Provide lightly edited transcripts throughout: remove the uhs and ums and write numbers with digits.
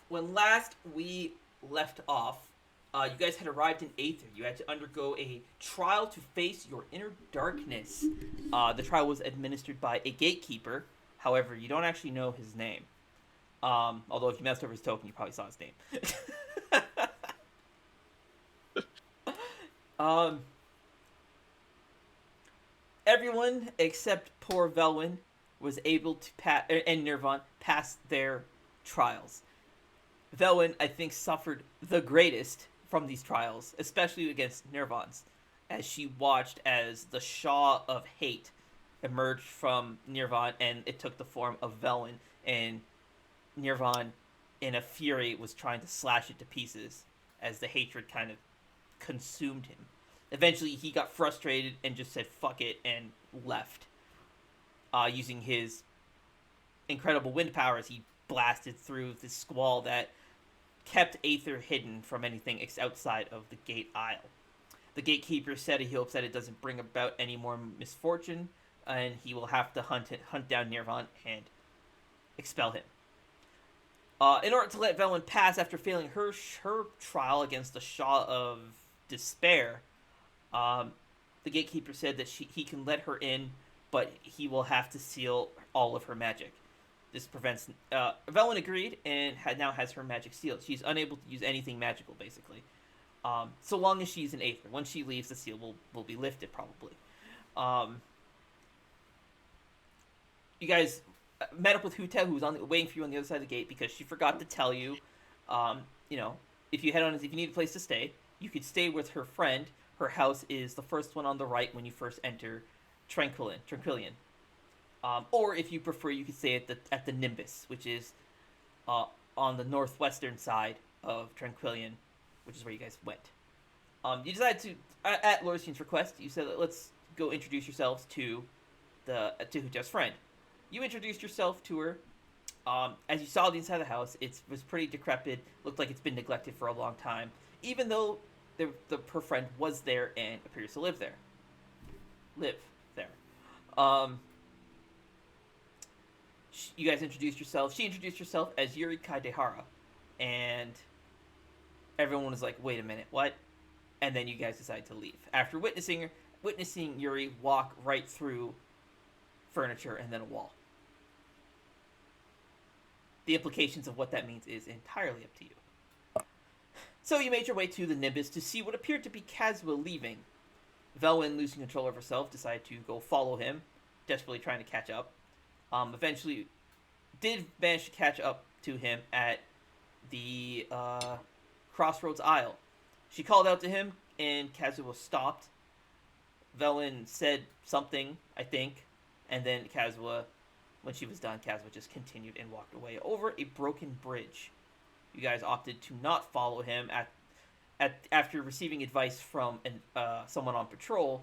when last we left off, you guys had arrived in Aether. You had to undergo a trial to face your inner darkness. The trial was administered by a gatekeeper. However, you don't actually know his name. Although if you messed over his token, you probably saw his name. um, Everyone except poor Velwyn was able to pass, and Nirvan pass their trials. Velwyn, I think, suffered the greatest from these trials, especially against Nirvan's, as she watched as the Shaw of Hate emerged from Nirvan, and it took the form of Velwyn, and Nirvan, in a fury, was trying to slash it to pieces as the hatred kind of consumed him. Eventually, he got frustrated and just said "fuck it" and left, using his incredible wind powers. He blasted through the squall that kept Aether hidden from anything outside of the gate aisle. The gatekeeper said he hopes that it doesn't bring about any more misfortune, and he will have to hunt down Nirvan and expel him. In order to let Velwyn pass after failing her trial against the Shaw of Despair, the gatekeeper said that he can let her in, but he will have to seal all of her magic. This prevents. Velwyn agreed and now has her magic sealed. She's unable to use anything magical, basically. So long as she's in Aether. Once she leaves, the seal will be lifted, probably. You guys met up with Huta, who was waiting for you on the other side of the gate, because she forgot to tell you, if you need a place to stay, you could stay with her friend. Her house is the first one on the right when you first enter Tranquillion. Or if you prefer, you could stay at the Nimbus, which is on the northwestern side of Tranquillion, which is where you guys went. You decided to, at Lorisian's request, you said, let's go introduce yourselves to Huta's friend. You introduced yourself to her. As you saw the inside of the house, it was pretty decrepit. Looked like it's been neglected for a long time, even though her friend was there and appears to live there. You guys introduced yourself. She introduced herself as Yuri Kaidehara, and everyone was like, "Wait a minute, what?" And then you guys decided to leave after witnessing Yuri walk right through furniture and then a wall. The implications of what that means is entirely up to you. So you made your way to the Nimbus to see what appeared to be Kazuha leaving. Velwyn, losing control of herself, decided to go follow him, desperately trying to catch up. Eventually, did manage to catch up to him at the Crossroads Isle. She called out to him, and Kazuha stopped. Velwyn said something, I think, and then Kazuha, when she was done, Kazuha just continued and walked away over a broken bridge. You guys opted to not follow him after receiving advice from someone on patrol.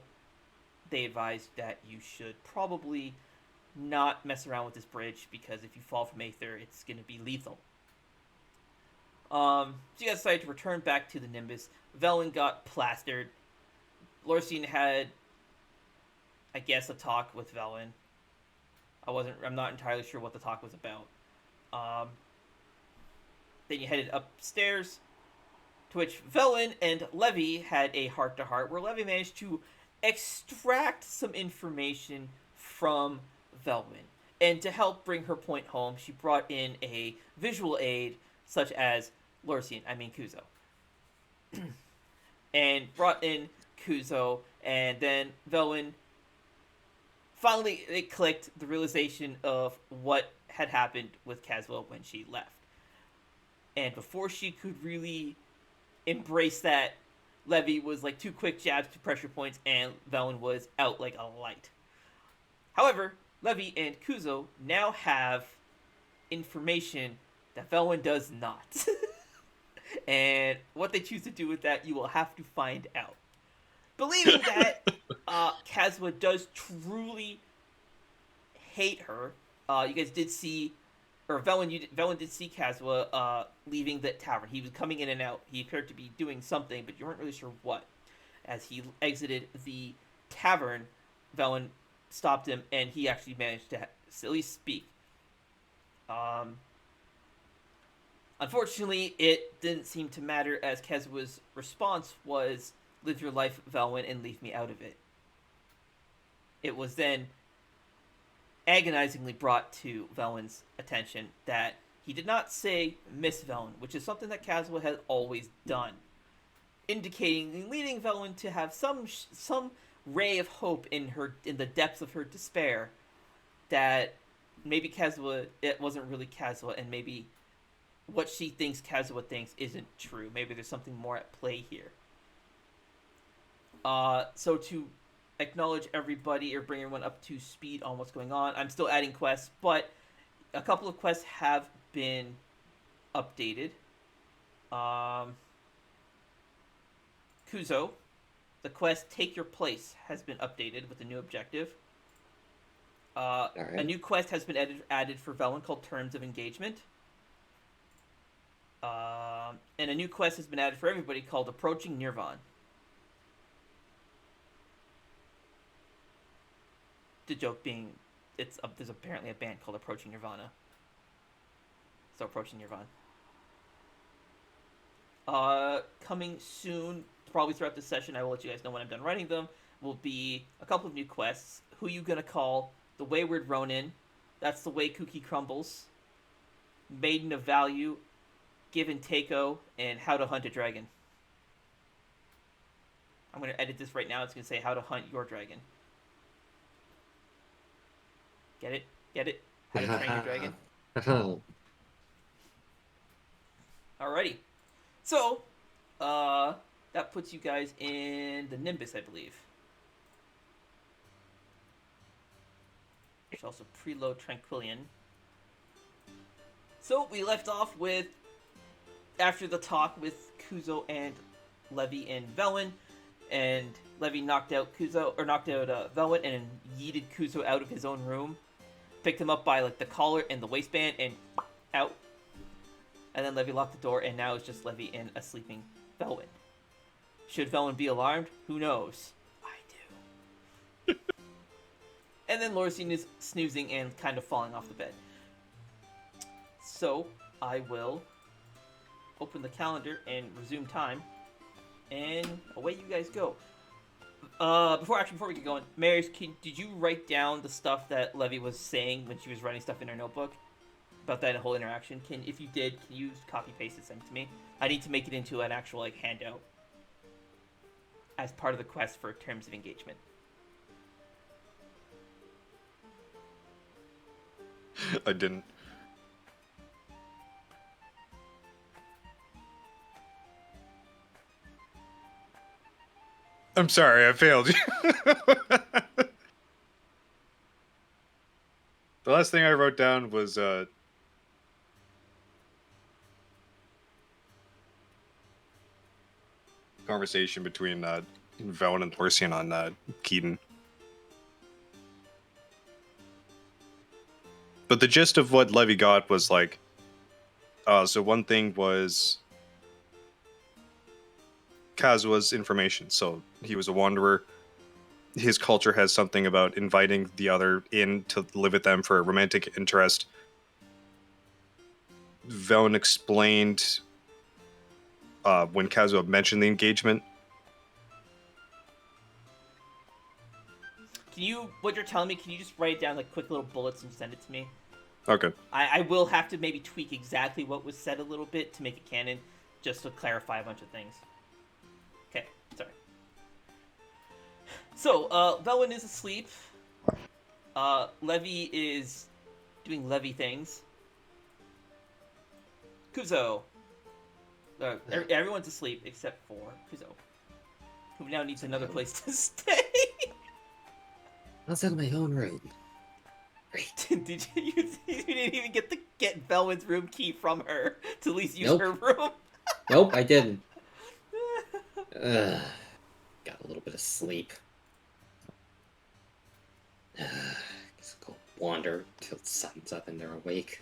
They advised that you should probably not mess around with this bridge, because if you fall from Aether, it's going to be lethal. So you guys decided to return back to the Nimbus. Velwyn got plastered. Lorisian had, I guess, a talk with Velwyn. I'm not entirely sure what the talk was about. Then you headed upstairs, to which Velwyn and Levy had a heart-to-heart, where Levy managed to extract some information from Velwyn. And to help bring her point home, she brought in a visual aid, such as Kuzo. And brought in Kuzo, and then Velwyn, finally it clicked, the realization of what had happened with Kazuha when she left. And before she could really embrace that, Levy was like 2 quick jabs to pressure points, and Velwyn was out like a light. However, Levy and Kuzo now have information that Velwyn does not. And what they choose to do with that, you will have to find out. Believing that Kazuha does truly hate her, you guys did see, or Velwyn did see Kazuha leaving the tavern. He was coming in and out. He appeared to be doing something, but you weren't really sure what. As he exited the tavern, Velwyn stopped him, and he actually managed to at least speak. Unfortunately, it didn't seem to matter as Kazua's response was, "Live your life, Velwyn, and leave me out of it." It was then agonizingly brought to Velwyn's attention that he did not say Miss Velwyn, which is something that Kazuma has always done, indicating, leading Velwyn to have some ray of hope in the depths of her despair, that maybe Kazuma, it wasn't really Kazuma, and maybe what she thinks Kazuma thinks isn't true. Maybe there's something more at play here. So to acknowledge everybody or bring everyone up to speed on what's going on, I'm still adding quests, but a couple of quests have been updated. Kuzo, the quest "Take Your Place" has been updated with a new objective. Right. A new quest has been added for Velwyn called "Terms of Engagement." And a new quest has been added for everybody called "Approaching Nirvan." The joke being, there's apparently a band called Approaching Nirvana. So Approaching Nirvana. Coming soon, probably throughout this session, I will let you guys know when I'm done writing them, will be a couple of new quests. Who You Gonna Call? The Wayward Ronin. That's the way Cookie Crumbles. Maiden of Value. Give and Takeo. And How to Hunt a Dragon. I'm going to edit this right now. It's going to say How to Hunt Your Dragon. Get it? Get it? How to Train Your Dragon? Alrighty. So, that puts you guys in the Nimbus, I believe. There's also Preload Tranquillion. So, we left off with, after the talk with Kuzo and Levy and Velwyn, and Levy knocked out Velwyn and yeeted Kuzo out of his own room. Picked him up by like the collar and the waistband and out. And then Levy locked the door, and now it's just Levy and a sleeping Velwyn. Should Velwyn be alarmed? Who knows? I do. And then Lorcine is snoozing and kind of falling off the bed. So, I will open the calendar and resume time. And away you guys go. Before we get going, Marius, did you write down the stuff that Levy was saying when she was writing stuff in her notebook? About that whole interaction? If you did, can you copy-paste it, send it to me? I need to make it into an actual, handout. As part of the quest for Terms of Engagement. I didn't. I'm sorry, I failed you. The last thing I wrote down was conversation between Velwyn and Lorcine on Keaton. But the gist of what Levy got was so one thing was Kazua's information. So he was a wanderer. His culture has something about inviting the other in to live with them for a romantic interest. Velwyn explained when Kazuo mentioned the engagement. What you're telling me, can you just write it down quick little bullets and send it to me? Okay. I will have to maybe tweak exactly what was said a little bit to make it canon, just to clarify a bunch of things. Okay, sorry. So, Velwyn is asleep. Levy is doing Levy things. Kuzo. Everyone's asleep except for Kuzo, who now needs another place to stay. I'll settle my own room. Great. Did you didn't even get Velwyn's room key from her to at least use Nope. her room? Nope, I didn't. Got a little bit of sleep. Guess I'll go wander till the sun's up and they're awake.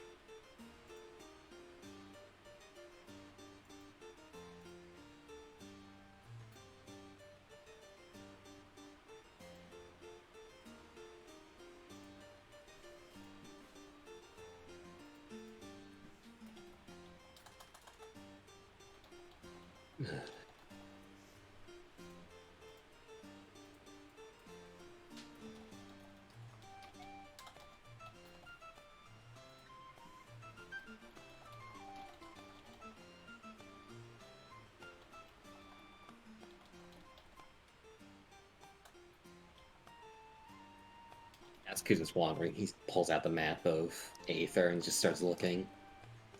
As Kuzo's wandering, he pulls out the map of Aether and just starts looking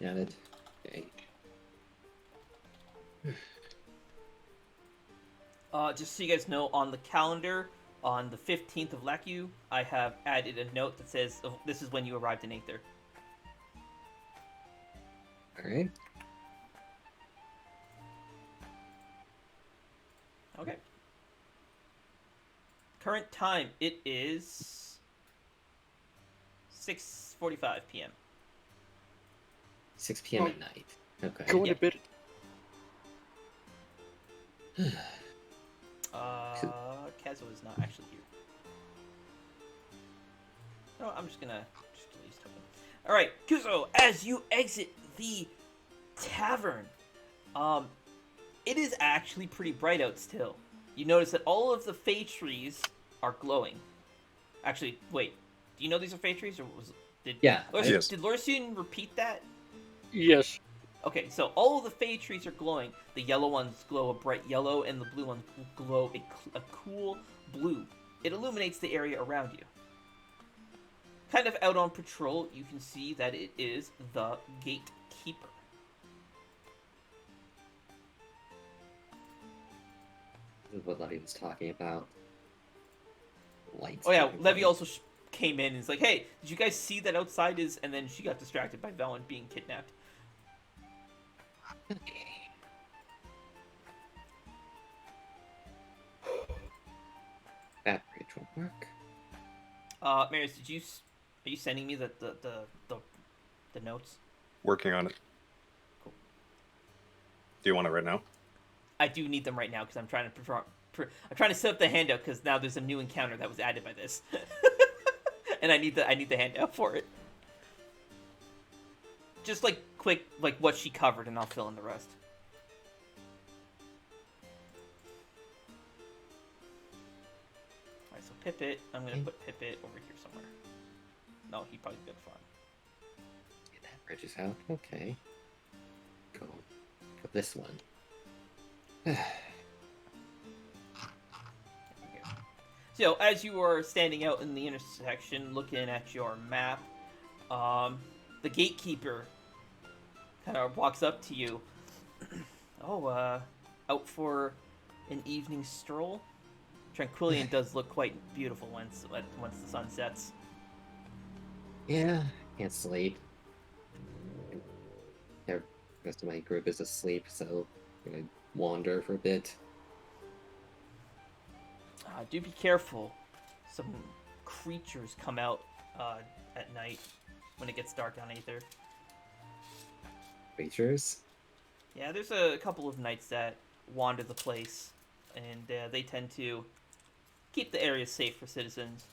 at it. Okay. Just so you guys know, on the calendar, on the 15th of Lacu, I have added a note that says, oh, this is when you arrived in Aether. Alright. Okay. Current time, it is 6:45 p.m. 6 p.m. at night. Okay. Going Yeah. to bed. Kazuo is not actually here. No, I'm just gonna delete stuff. All right, Kuzo, as you exit the tavern, it is actually pretty bright out still. You notice that all of the fey trees are glowing. Actually, wait. Do you know these are fey trees, or Yeah. Yes. Did Lorsian repeat that? Yes. Okay, so all of the fey trees are glowing. The yellow ones glow a bright yellow, and the blue ones glow a cool blue. It illuminates the area around you. Kind of out on patrol, you can see that it is the gatekeeper. This is what Levy was talking about. Lights. Oh yeah, coming Levy from- also came in and is like, "Hey, did you guys see that outside is?" And then she got distracted by Velen being kidnapped. Okay. That bridge won't work. Marius, are you sending me the notes? Working on it. Cool. Do you want it right now? I do need them right now because I'm trying to I'm trying to set up the handout because now there's a new encounter that was added by this, and I need the handout for it. Just like quick, like what she covered, and I'll fill in the rest. Alright, so Pipit, I'm gonna put Pipit over here somewhere. No, he probably got fun. Yeah, that bridge is out. Okay. Go for this one. So, as you are standing out in the intersection, looking at your map, the gatekeeper kind of walks up to you. Out for an evening stroll? Tranquillian does look quite beautiful once the sun sets. Yeah, can't sleep. The rest of my group is asleep, so I'm gonna wander for a bit. Do be careful. Some creatures come out at night when it gets dark on Aether. Creatures? Yeah, there's a couple of knights that wander the place, and they tend to keep the area safe for citizens.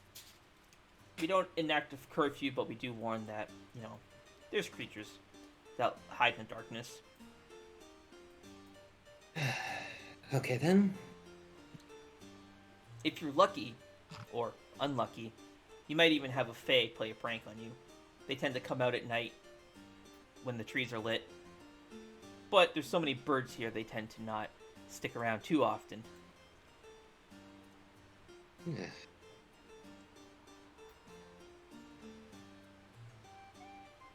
We don't enact a curfew, but we do warn that, there's creatures that hide in the darkness. Okay then. If you're lucky, or unlucky, you might even have a fae play a prank on you. They tend to come out at night when the trees are lit. But there's so many birds here, they tend to not stick around too often. Yeah.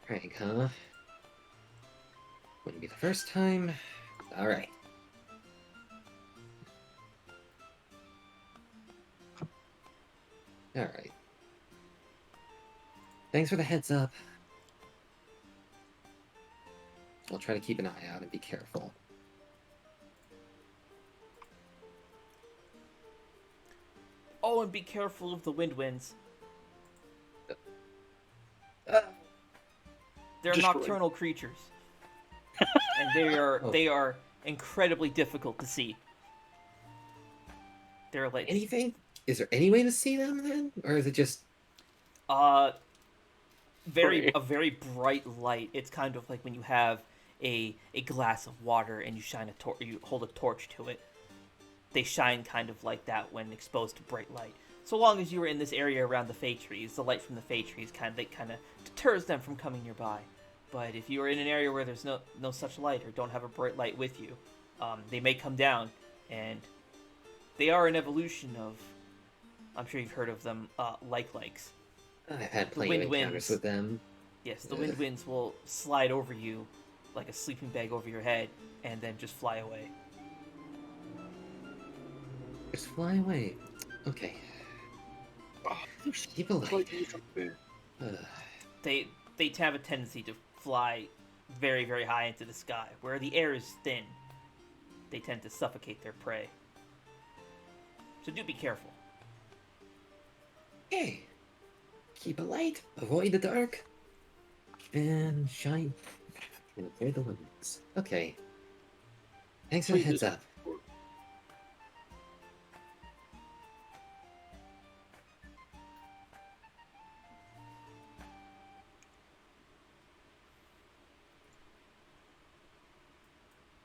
Prank, huh? Wouldn't be the first time. Alright. Alright. Thanks for the heads up. I'll try to keep an eye out and be careful. Oh, and be careful of the winds. Uh, They're Destroy. nocturnal creatures. And they are incredibly difficult to see. They're like anything? Is there any way to see them then? Or is it just... a very Right. bright light. It's kind of like when you have a glass of water and you hold a torch to it, they shine kind of like that when exposed to bright light. So long as you were in this area around the Fey trees, the light from the Fey trees kind of deters them from coming nearby. But if you are in an area where there's no such light or don't have a bright light with you, they may come down, and they are an evolution of, I'm sure you've heard of them, likes. I've had The plenty wind of encounters winds. with them. Yes, the wind winds will slide over you like a sleeping bag over your head and then just fly away. Just fly away. Okay. Keep a light. They have a tendency to fly very, very high into the sky. Where the air is thin, they tend to suffocate their prey. So do be careful. Okay. Keep a light. Avoid the dark. And shine. And clear the winds. Okay. Thanks for the heads up.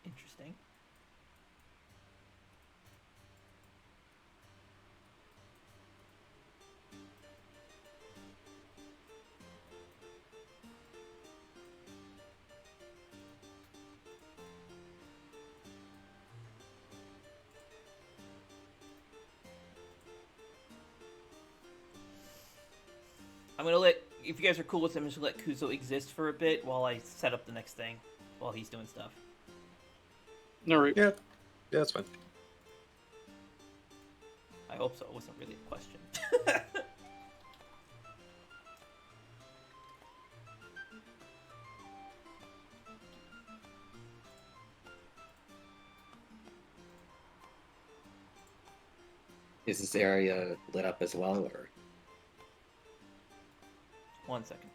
Interesting. I'm gonna let, if you guys are cool with it, I'm just gonna let Kuzo exist for a bit while I set up the next thing, while he's doing stuff. Alright. Yeah, that's fine. I hope so. It wasn't really a question. Is this area lit up as well, or? 1 second.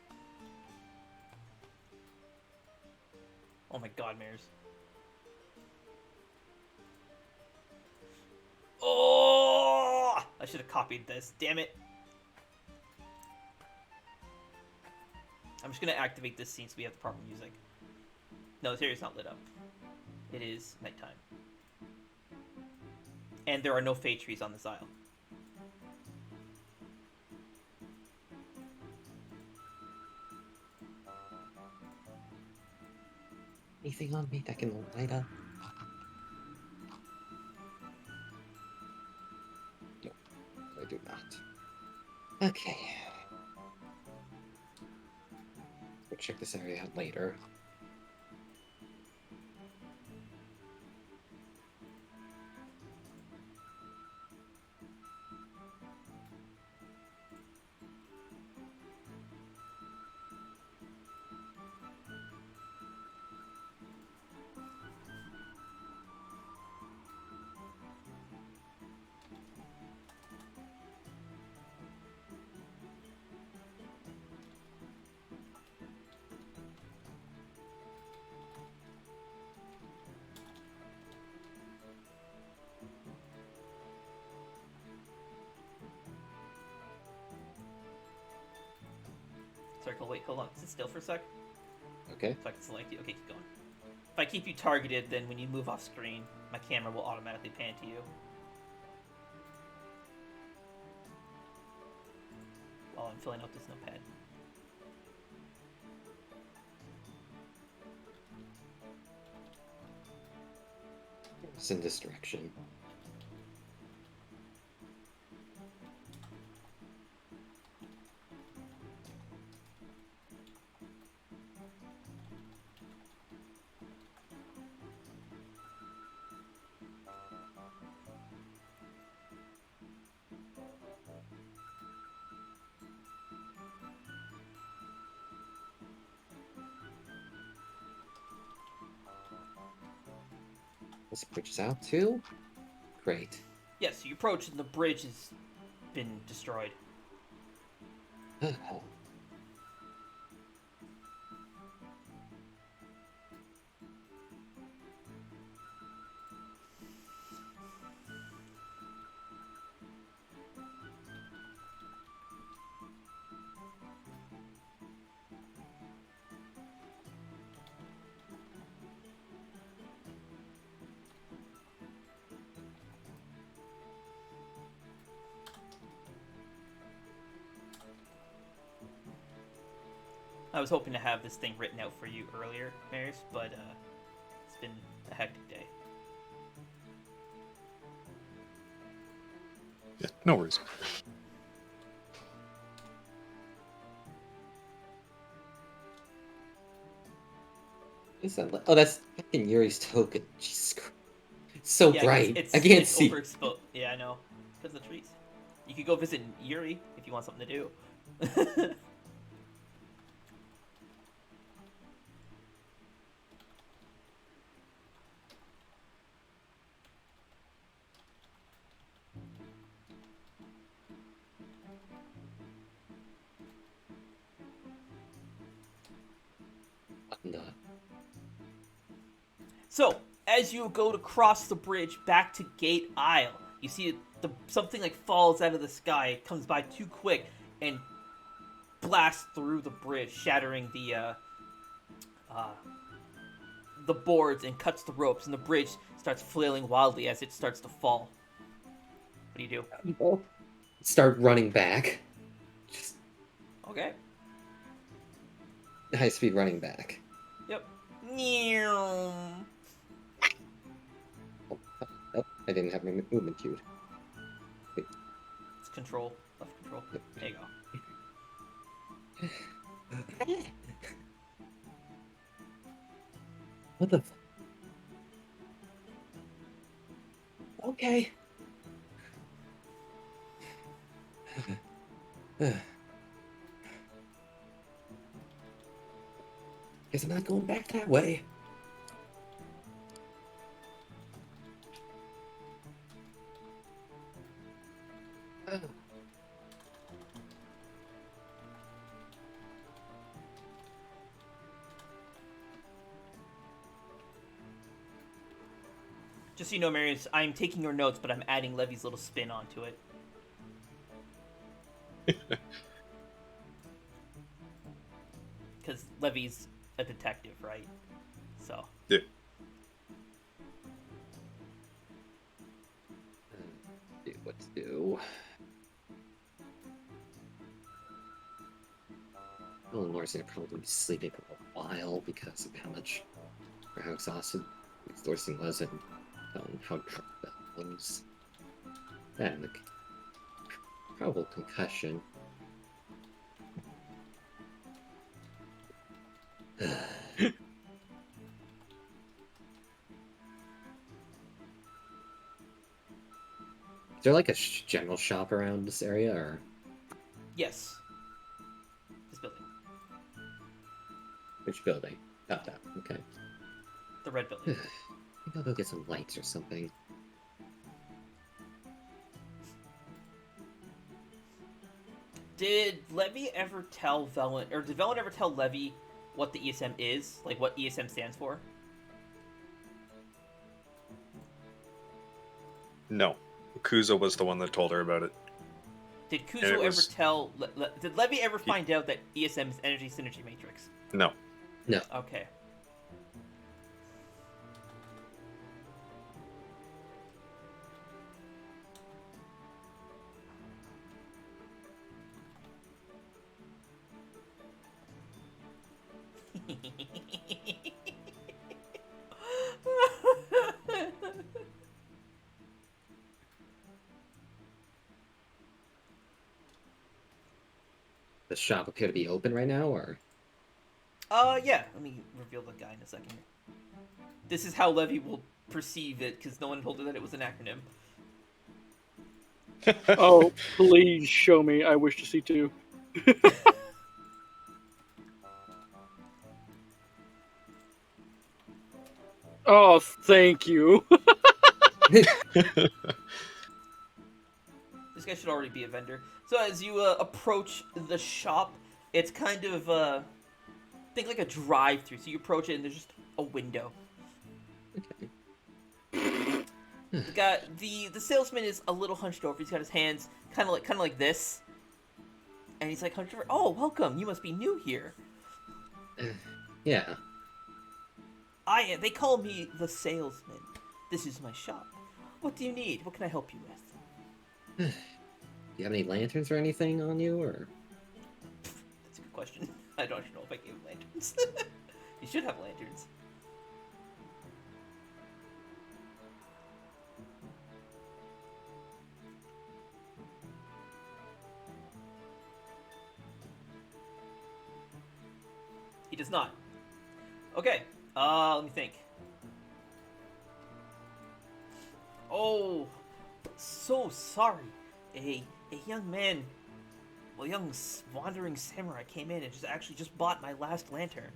Oh my god, Mares. Oh! I should have copied this. Damn it. I'm just gonna activate this scene so we have the proper music. No, this area's not lit up. It is nighttime. And there are no Fey trees on this isle. Anything on me that can light up? No, I do not. Okay. We'll check this area out later. Circle, wait, hold on. Sit still for a sec. Okay. So I can select you. Okay, keep going. If I keep you targeted, then when you move off screen, my camera will automatically pan to you. While I'm filling out this notepad. It's in this direction. This bridge is out too? Great. Yes, you approach and the bridge has been destroyed. was hoping to have this thing written out for you earlier, Marius, but it's been a hectic day. Yeah, no worries. Is that oh, that's fucking Yuri's token. Jesus Christ. It's so Yeah, 'cause bright. it's I can't it's see. overexposed. Yeah, I know. Because of the trees. You could go visit Yuri if you want something to do. I'm not. So, as you go to cross the bridge back to Gate Isle, you see something like falls out of the sky. It comes by too quick and blasts through the bridge, shattering the boards and cuts the ropes, and the bridge starts flailing wildly as it starts to fall. What do you do? Oh. Start running back. Just Okay. high speed running back. Yep. Oh, I didn't have my movement queued. It's control. Left control. There you go. What the? Okay. Guess I'm not going back that way. Oh. Just so you know, Marius, I'm taking your notes, but I'm adding Levy's little spin onto it. Because Levy's a detective, right? So. Yeah. Do what to do. Well, Laura's gonna probably be sleeping for a while because of how exhausted Thorsten was and how drunk that was. And the probable concussion. Is there like a general shop around this area, or? Yes. This building. Which building? Oh, that. Okay. The red building. I think I'll go get some lights or something. Did Levy ever tell Velen, or did Velen ever tell Levy what the ESM is? Like, what ESM stands for? No. Kuzo was the one that told her about it. Did And Kuzo it ever was- tell... did Levy ever find out that ESM is Energy Synergy Matrix? No. No. Okay. The shop appear to be open right now, or? Yeah. Let me reveal the guy in a second. This is how Levy will perceive it, because no one told her that it was an acronym. Oh, please show me. I wish to see too. Oh, thank you. This guy should already be a vendor. So as you approach the shop, it's kind of think like a drive-through. So you approach it and there's just a window. Okay. The salesman is a little hunched over. He's got his hands kind of like this, and he's like hunched over. Oh, welcome. You must be new here. Yeah. They call me the salesman. This is my shop. What do you need? What can I help you with? Do you have any lanterns or anything on you, or? That's a good question. I I don't know if I gave him lanterns. He should have lanterns. He does not. Okay, let me think. Oh, so sorry. A young man, a young wandering samurai came in and just bought my last lantern.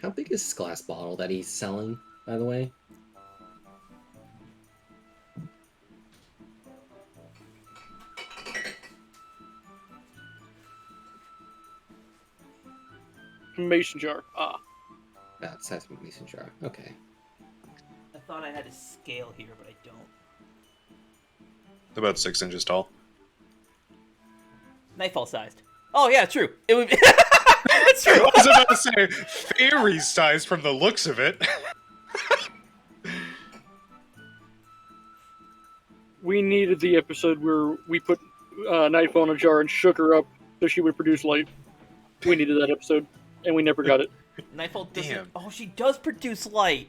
How big is this glass bottle that he's selling, by the way? Mason jar. Ah. That size of a mason jar. Okay. I thought I had a scale here, but I don't. About 6 inches tall. Nightfall sized. Oh yeah, true. It would be. That's true. I was about to say fairy size from the looks of it. We needed the episode where we put Nightfall in a jar and shook her up so she would produce light. We needed that episode, and we never got it. Nightfall doesn't. Damn. Oh, she does produce light.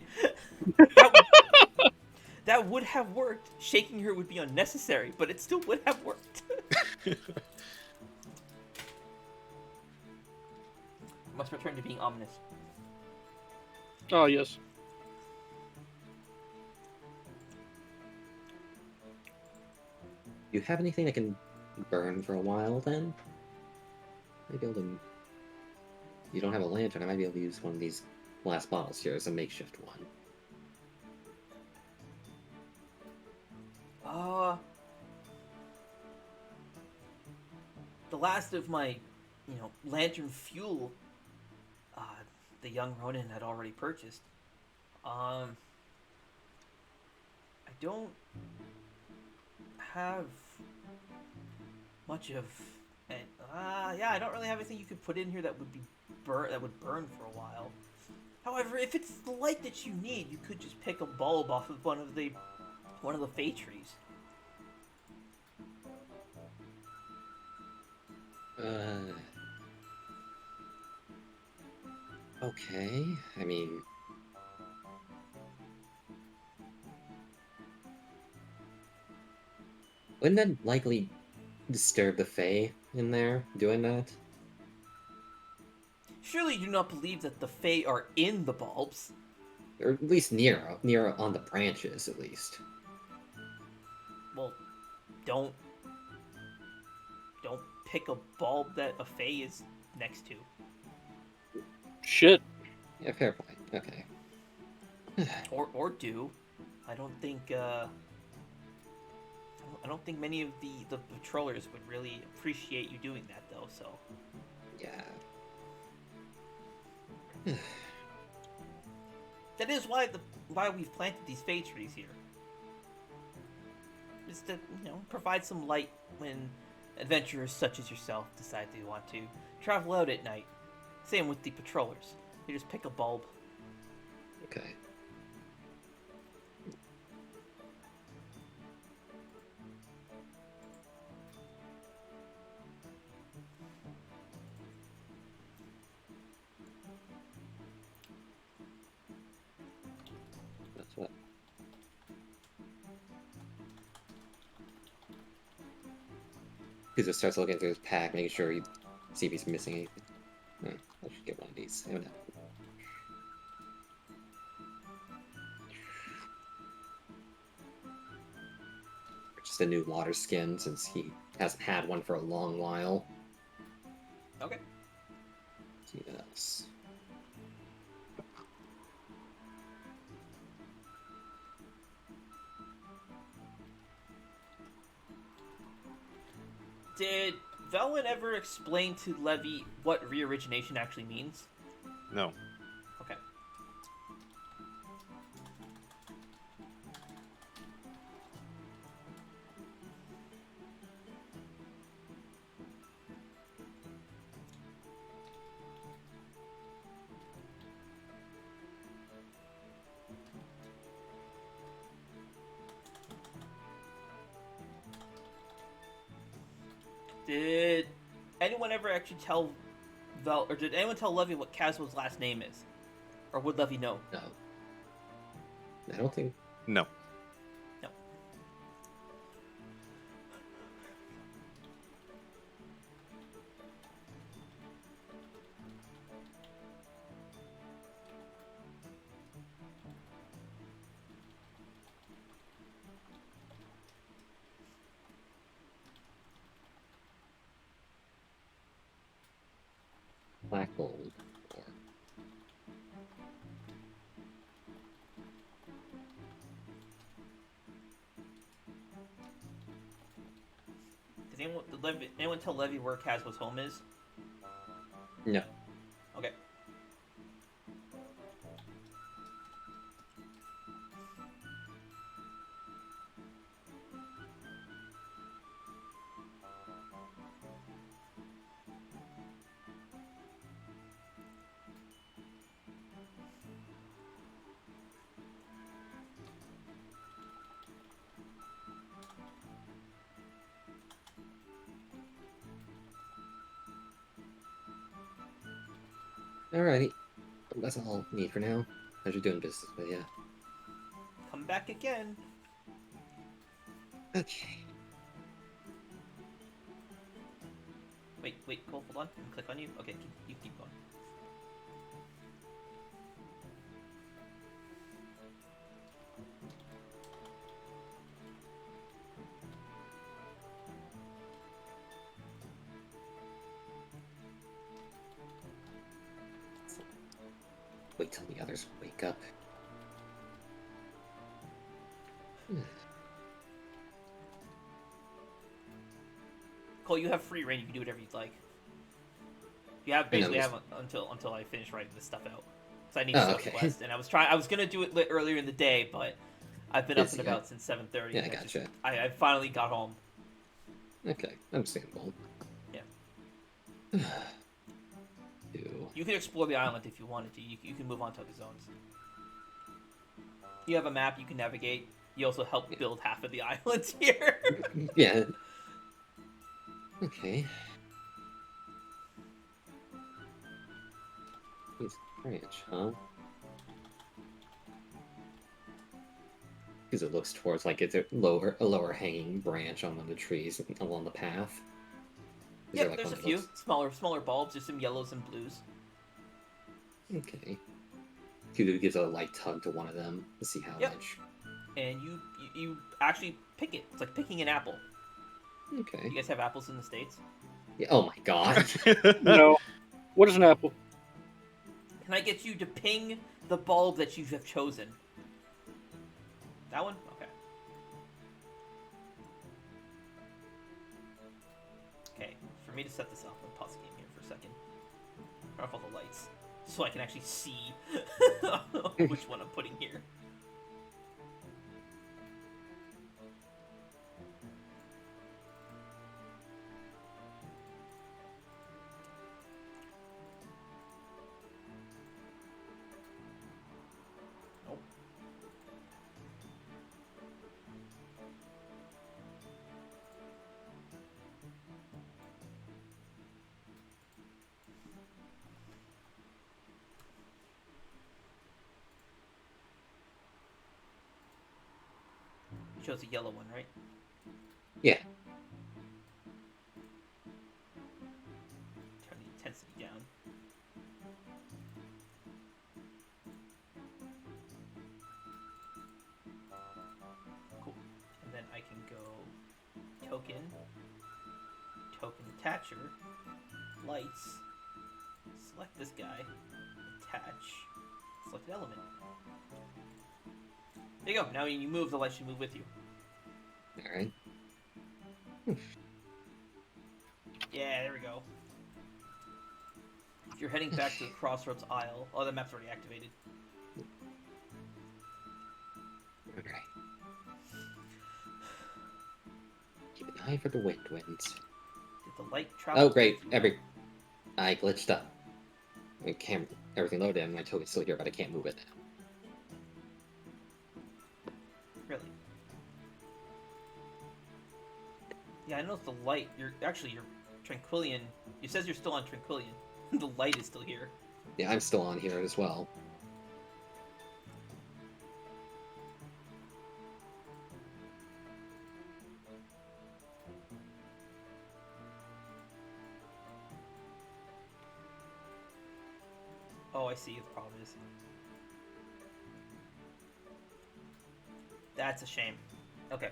That would have worked. Shaking her would be unnecessary, but it still would have worked. Must return to being ominous. Oh, yes. Do you have anything that can burn for a while, then? Maybe able to... You don't have a lantern, I might be able to use one of these glass bottles here as a makeshift one. The last of my, lantern fuel, the young Ronin had already purchased. I don't have much of, I don't really have anything you could put in here that would burn for a while. However, if it's the light that you need, you could just pick a bulb off of one of the fey trees. Okay, I mean... Wouldn't that likely disturb the Fae in there, doing that? Surely you do not believe that the Fae are in the bulbs? Or at least near on the branches, at least. Well, don't pick a bulb that a Fae is next to. Shit. Yeah, fair point. Okay. Or do. I don't think many of the patrollers would really appreciate you doing that, though. So. Yeah. That is why we've planted these Fae trees here. Is to provide some light when adventurers such as yourself decide they want to travel out at night. Same with the patrollers. You just pick a bulb. Okay. That's what. Kuzo starts looking through his pack, making sure he see if he's missing anything. I should get one of these. I don't know. Just a new water skin since he hasn't had one for a long while. Okay. See what else. Did Velwyn ever explain to Levy what reorigination actually means? No. Okay. Did anyone ever actually tell or did anyone tell Levy what Caswell's last name is? Or would Levy know? No. I don't think. No. No. Black gold. Or... Did anyone tell Levy where Caswell's home is? No. Okay. Alrighty. That's all I need for now. How's you doing business? But yeah. Come back again. Okay. Wait, Cole, hold on. Let me click on you. Okay, you keep going. Wait till the others wake up. Cole, you have free reign. You can do whatever you'd like. You have basically have until I finish writing this stuff out. So I need stuff quest, and I was gonna do it earlier in the day, but I've been up and about since 7:30. Yeah, I gotcha. I finally got home. Okay, understandable. Yeah. You can explore the island if you wanted to. You can move on to other zones. You have a map you can navigate. You also help build half of the island here. Yeah. Okay. He's branch, huh? Because it looks towards like it's a lower hanging branch on one of the trees along the path. Yeah, like there's a few smaller bulbs. There's some yellows and blues. Okay. Kuzo gives a light tug to one of them to see how much. And you actually pick it. It's like picking an apple. Okay. You guys have apples in the States? Yeah. Oh my god. No. What is an apple? Can I get you to ping the bulb that you have chosen? That one? Okay. Okay, for me to set this up, I'll pause the game here for a second. Turn off all the lights, so I can actually see which one I'm putting here. Nope. You chose a yellow one, right? Yeah. Turn the intensity down. Cool. And then I can go token attacher, lights, select this guy, attach, select element. There you go. Now when you move, the light should move with you. Alright. Yeah, there we go. If you're heading back to the Crossroads Isle, oh, the map's already activated. Okay. Keep an eye for the wind winds. Did the light travel? Oh great! I glitched up. Everything loaded and my token's still here, but I can't move it now. Really? Yeah, I noticed the light. You're Tranquillion. It says you're still on Tranquillion. The light is still here. Yeah, I'm still on here as well. Oh, I see. The problem is. That's a shame. Okay.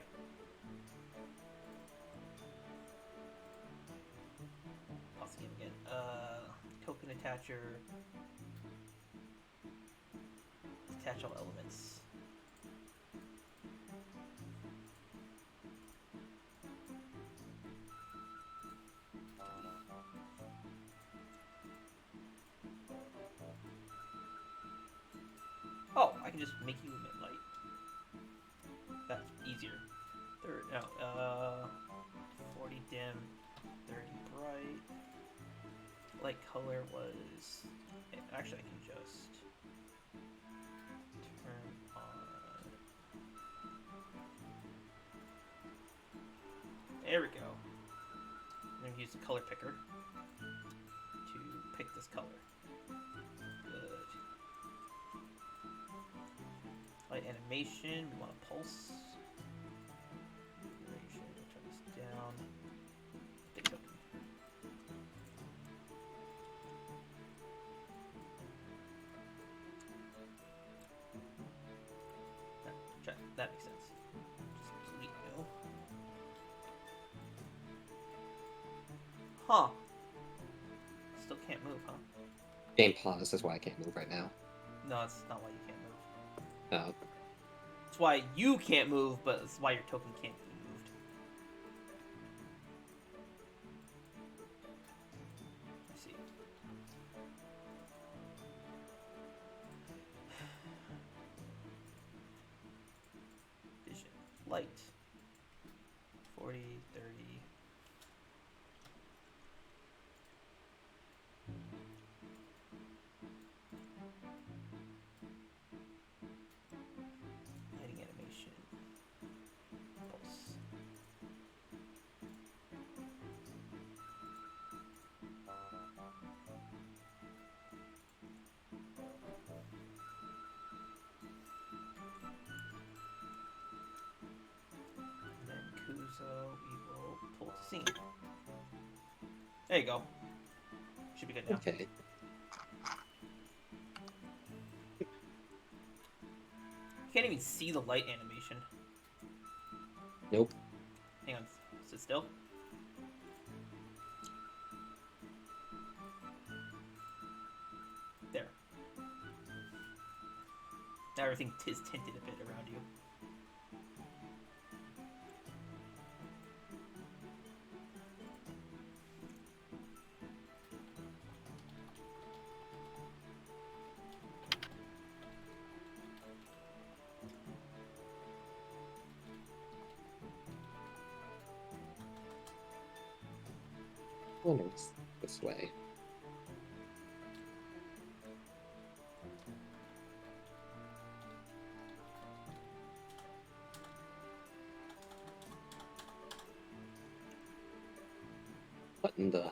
Pause the game again. Token attacher. Attach all elements. Oh, I can just make you emit light. That's easier. Third, no, 40 dim, 30 bright. Light color was. Actually, I can just turn on. There we go. I'm going to use the color picker to pick this color. Good. Light animation, we want a pulse. Duration, we'll turn this down. Big token. That makes sense. Just delete no. Huh. Still can't move, huh? Game paused, that's why I can't move right now. No, it's not why you can't move. Oh. It's why you can't move, but it's why your token can't be moved. I see. Vision. Light. 40, 30. Lighting animation. Pulse. And then Kuzo, we will pull to scene. There you go. Should be good now. Okay. Can't even see the light animation. Nope. Hang on, sit still. There. Now everything is tinted a bit around you. I wonder what's this way. What in the...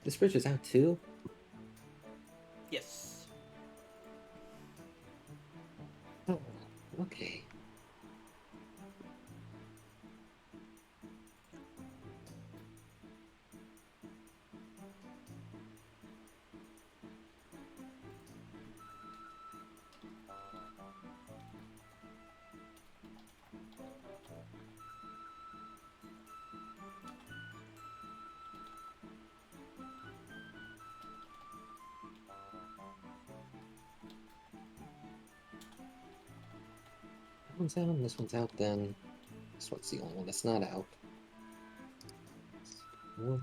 This bridge is out too? Yes. Oh, okay. That one's out, and this one's out then. This one's the only one that's not out. Well,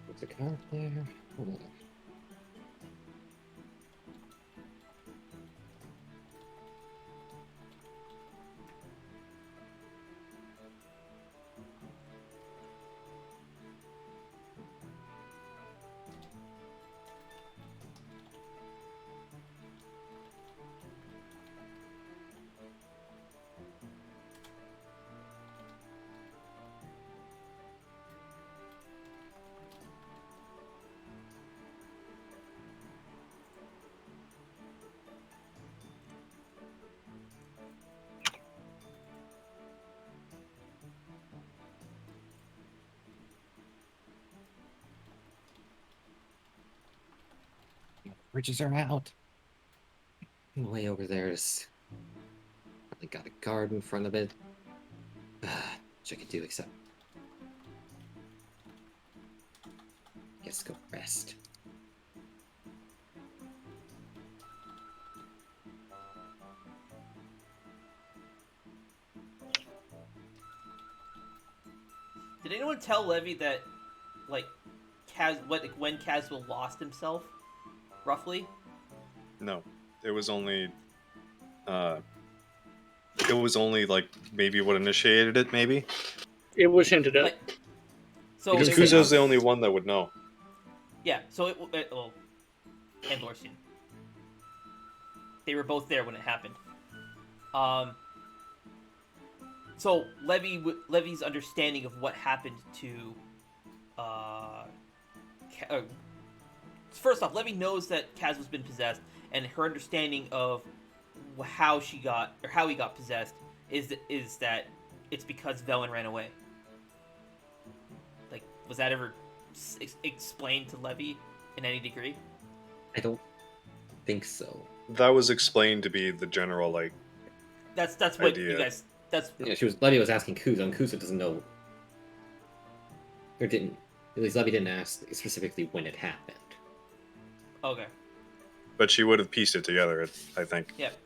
there's a card there. Hold on. Bridges are out. Way over there is. Probably got a guard in front of it. Which I could do except. Guess go rest. Did anyone tell Levy that, like, when Caswell lost himself, roughly? No, it was only like maybe what initiated it, maybe. It was hinted at. Like, so Because it Kuzo's was- the only one that would know. Yeah, so and Lorsian. They were both there when it happened. So Levy's understanding of what happened to, first off, Levy knows that Caswell's been possessed, and her understanding of how he got possessed is that it's because Velen ran away. Like, was that ever explained to Levy in any degree? I don't think so. That was explained to be the general, like, That's what idea. you guys. That's Yeah, Levy was asking Kuzo, and Kuzo doesn't know. Or didn't. At least Levy didn't ask specifically when it happened. okay. but she would have pieced it together, I think. Yep.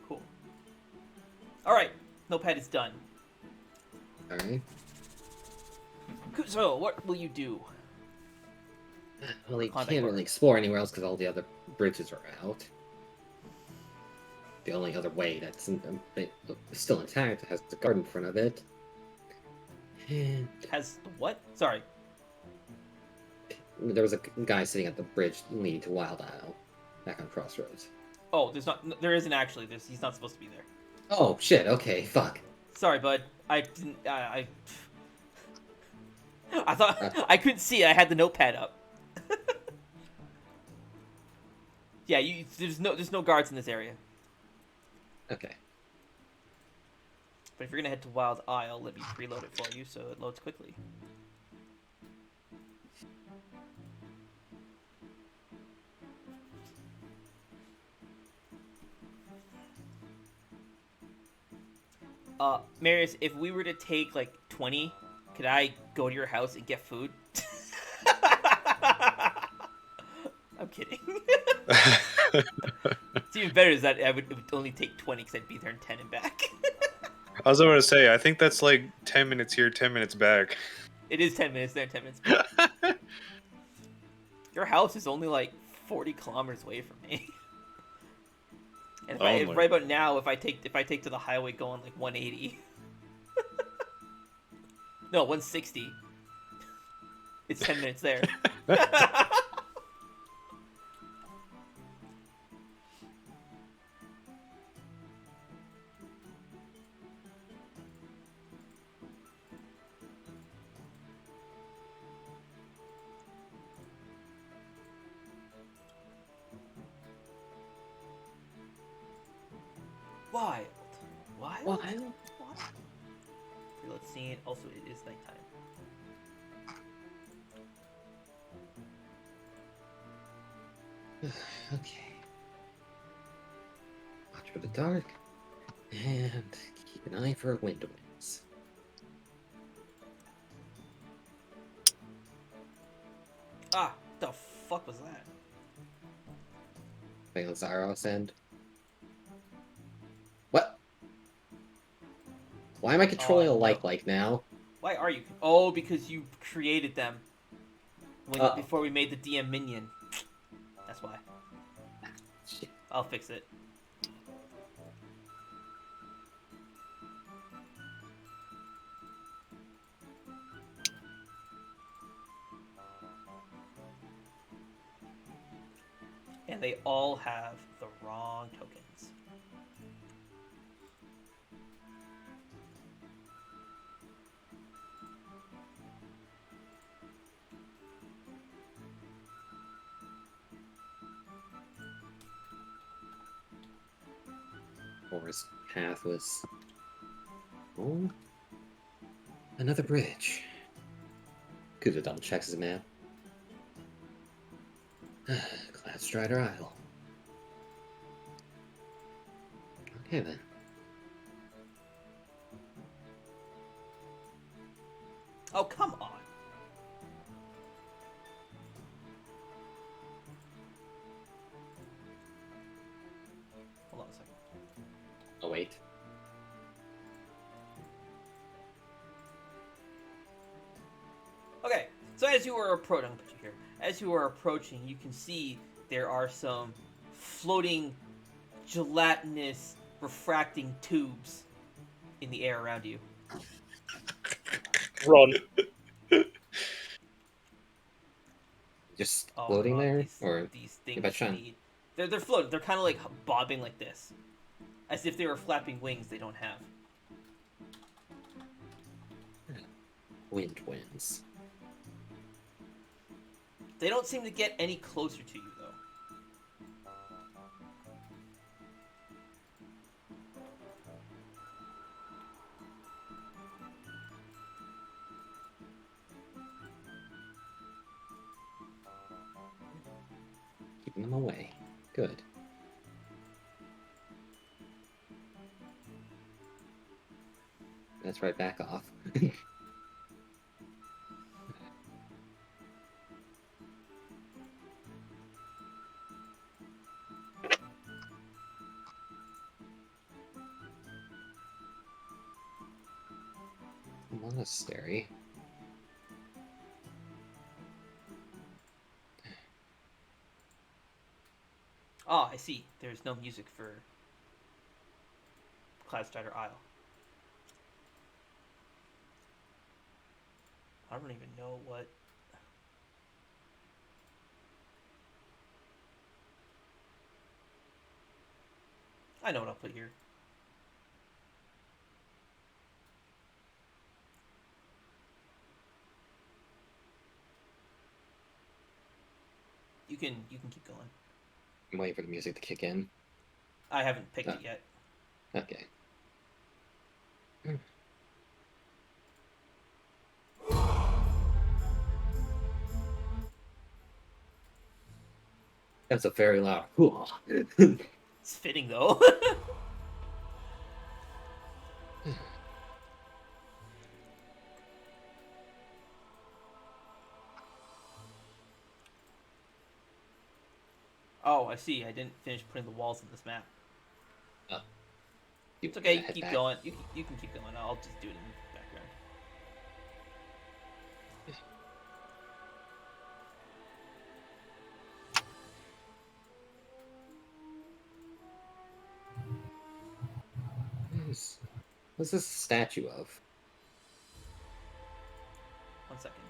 Cool. All right, Notepad is done. Alright. So, what will you do? Well, you Contact can't bar. really explore anywhere else because all the other bridges are out. The only other way that's still intact has the garden in front of it. And Has the what? Sorry. there was a guy sitting at the bridge leading to Wild Isle, back on Crossroads. Oh, there isn't actually. He's not supposed to be there. Oh shit! Okay, fuck. Sorry, bud. I didn't. I thought I couldn't see. I had the notepad up. Yeah, there's no guards in this area. Okay. But if you're gonna head to Wild Isle, let me preload it for you so it loads quickly. Marius, if we were to take like 20, could I go to your house and get food? I'm kidding. It's even better is that it would only take 20 because I'd be there in 10 and back. I was about to say, I think that's like 10 minutes here, 10 minutes back. It is 10 minutes there, 10 minutes back. Your house is only like 40 kilometers away from me. And Only. right about now, if I take to the highway going like 180. No, 160. It's 10 minutes there. Wild. Wild? Okay, let's see. Also, it is nighttime. Okay. Watch for the dark, and keep an eye for wind winds. Ah, the fuck was that? Lazaro end. What? Why am I controlling a no. like now? Why are you? Oh, because you created them before we made the DM minion. That's why. Shit. I'll fix it. And they all have the wrong tokens. Forest path was. Oh. Another bridge. Kuzo double checks his map. Cloud Strider Isle. Okay then. Oh, come on. Hold on a second. Oh wait. Okay, so as you are approaching, put you here. As you are approaching, you can see there are some floating, gelatinous, refracting tubes in the air around you. Run. Just Oh, floating God, there? these, Or these if I things try and- need. They're floating. They're kind of like bobbing like this, as if they were flapping wings they don't have. wind winds. They don't seem to get any closer to you, though. Keeping them away. Good. That's right, back off. Monastery. Oh, I see. There's no music for Cloudstrider Isle. I don't even know what... I know what I'll put here. You can keep going. I'm waiting for the music to kick in. I haven't picked it yet. Okay. That's a very loud. It's fitting though. Oh, I see. I didn't finish putting the walls in this map. Oh. It's okay. Head Keep back. going. You can keep going. I'll just do it in the background. What's this a statue of? 1 second.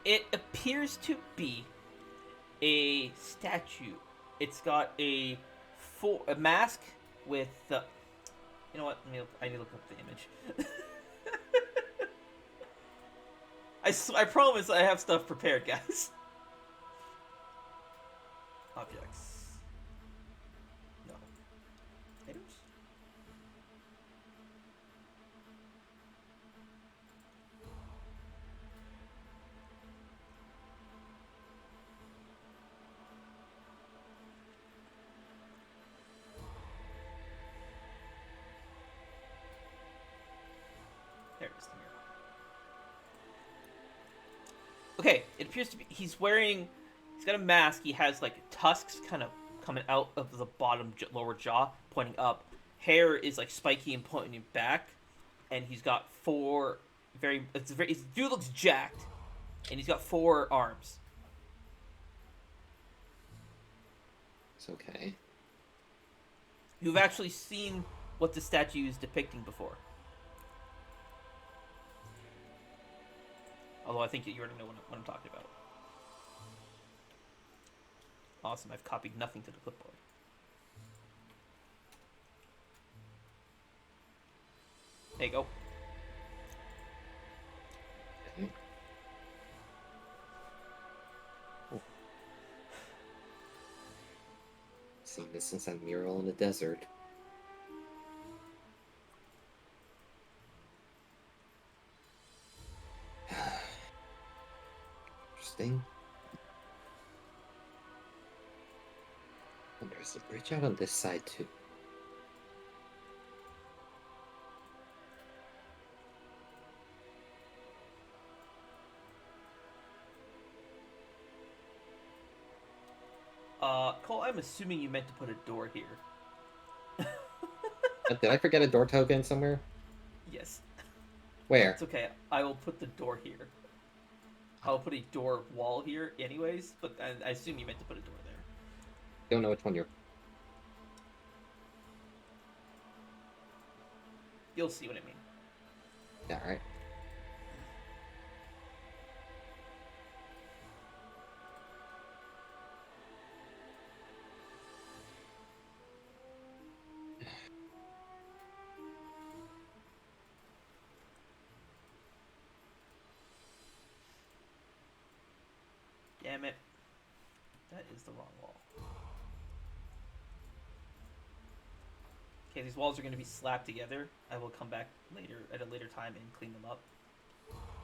It appears to be a statue. It's got a mask with the. You know what? I need to look up the image. I promise I have stuff prepared, guys. Objects. No. Items? There it is. The mirror. Okay, it appears to be he's wearing. He's got a mask. He has like tusks kind of coming out of the lower jaw, pointing up. Hair is like spiky and pointing back, and he's got four very. His dude looks jacked, and he's got 4 arms. It's okay. You've actually seen what the statue is depicting before. Although I think that you already know what I'm talking about. Awesome, I've copied nothing to the clipboard. There you go. Okay. So missing some mural in the desert. Interesting. And there's a bridge out on this side too. Cole, I'm assuming you meant to put a door here. Did I forget a door token somewhere? Yes. Where? It's okay. I will put the door here. I'll put a door wall here anyways, but I assume you meant to put a door there. Don't know which one you're. You'll see what I mean. Yeah, alright. Damn it. That is the wrong wall. Okay, these walls are going to be slapped together. I will come back later at a later time and clean them up.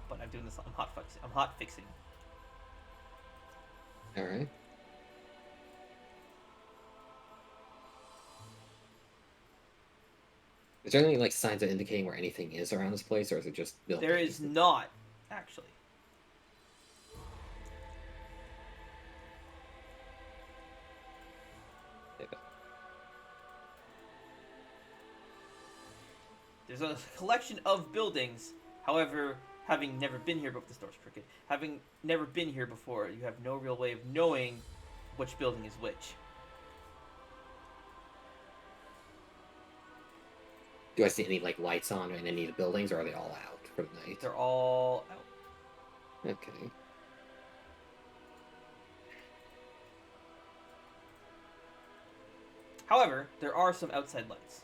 But I'm doing this. I'm hot fixing. Alright. Is there any like signs of indicating where anything is around this place, or is it just built? There is not, actually. There's a collection of buildings. However, having never been here before, the store's crooked. Having never been here before, you have no real way of knowing which building is which. Do I see any like lights on in any of the buildings, or are they all out for the night? They're all out. Okay. However, there are some outside lights.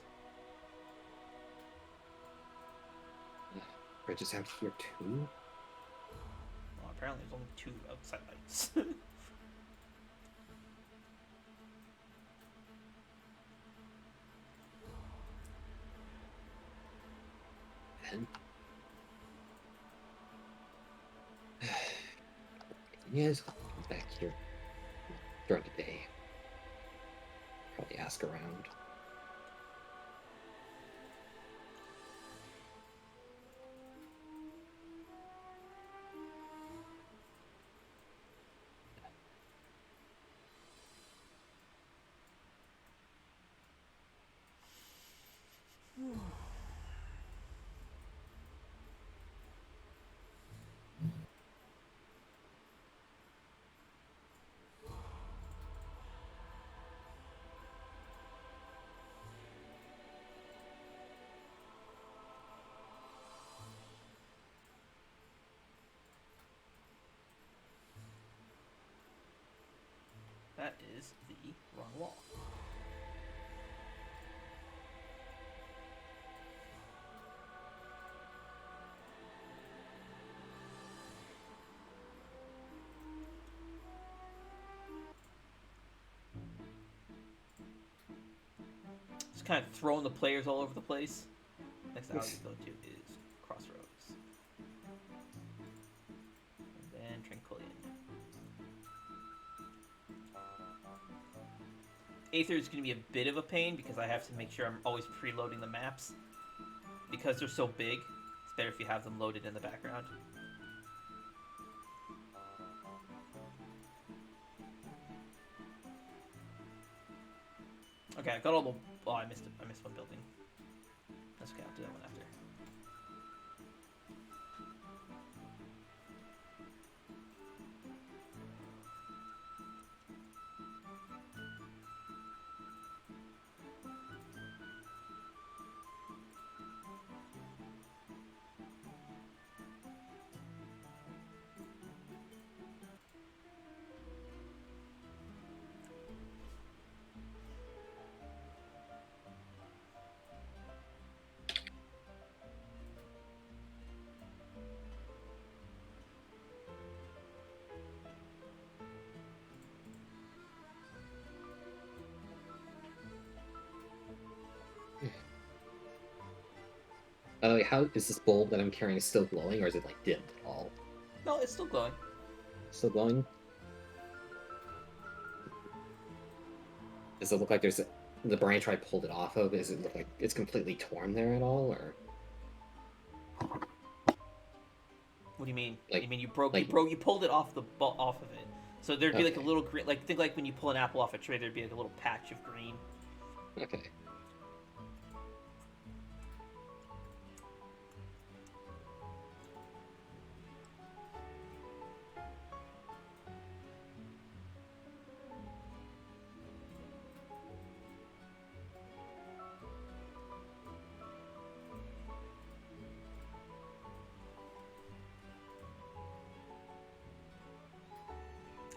Bridges out here too. Well, apparently there's only 2 outside lights. And yes, back here during the day. Probably ask around. That is the wrong wall. Just kind of throwing the players all over the place. Next house you go to is Crossroads. And then Tranquillion. Aether is going to be a bit of a pain because I have to make sure I'm always preloading the maps. Because they're so big, it's better if you have them loaded in the background. Okay, I got all the. Oh, I missed it. I missed one building. That's okay. I'll do that one after. How is this bulb that I'm carrying still glowing, or is it like dimmed at all? No, it's still going. Still glowing? Does it look like there's the branch I pulled it off of? Does it look like it's completely torn there at all, or? What do you mean? Like- you mean you pulled it off off of it. So there'd be like a Okay. little green, like think like when you pull an apple off a tree, there'd be like a little patch of green. Okay.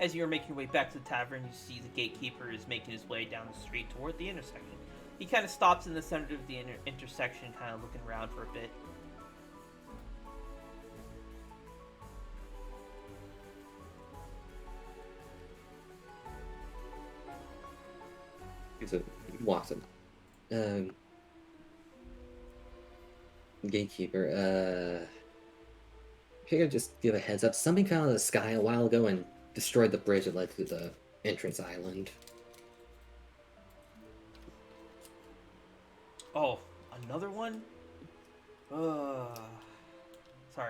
As you're making your way back to the tavern, you see the gatekeeper is making his way down the street toward the intersection. He kind of stops in the center of the intersection, kind of looking around for a bit. So walks up. Gatekeeper, figure I'd just give a heads up. Something fell out of the sky a while ago and destroyed the bridge that led to the entrance island. Oh, another one? Sorry,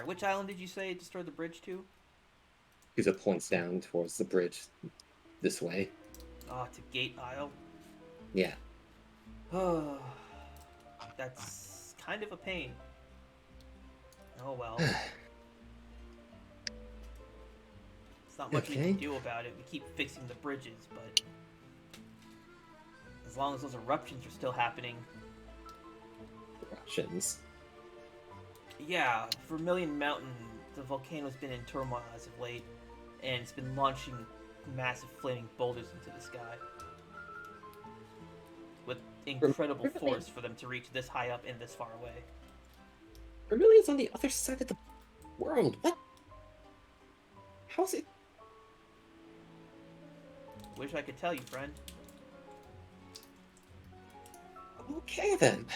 which island did you say it destroyed the bridge to? Kuzo points down towards the bridge this way. To Gate Isle. Yeah. That's kind of a pain. Oh well. It's not much we Okay. can do about it. We keep fixing the bridges, but as long as those eruptions are still happening. Eruptions. Yeah, Vermilion Mountain, the volcano's been in turmoil as of late, and it's been launching massive flaming boulders into the sky. With incredible force for them to reach this high up and this far away. Vermilion's on the other side of the world. What? How's it? Wish I could tell you, friend. Okay then.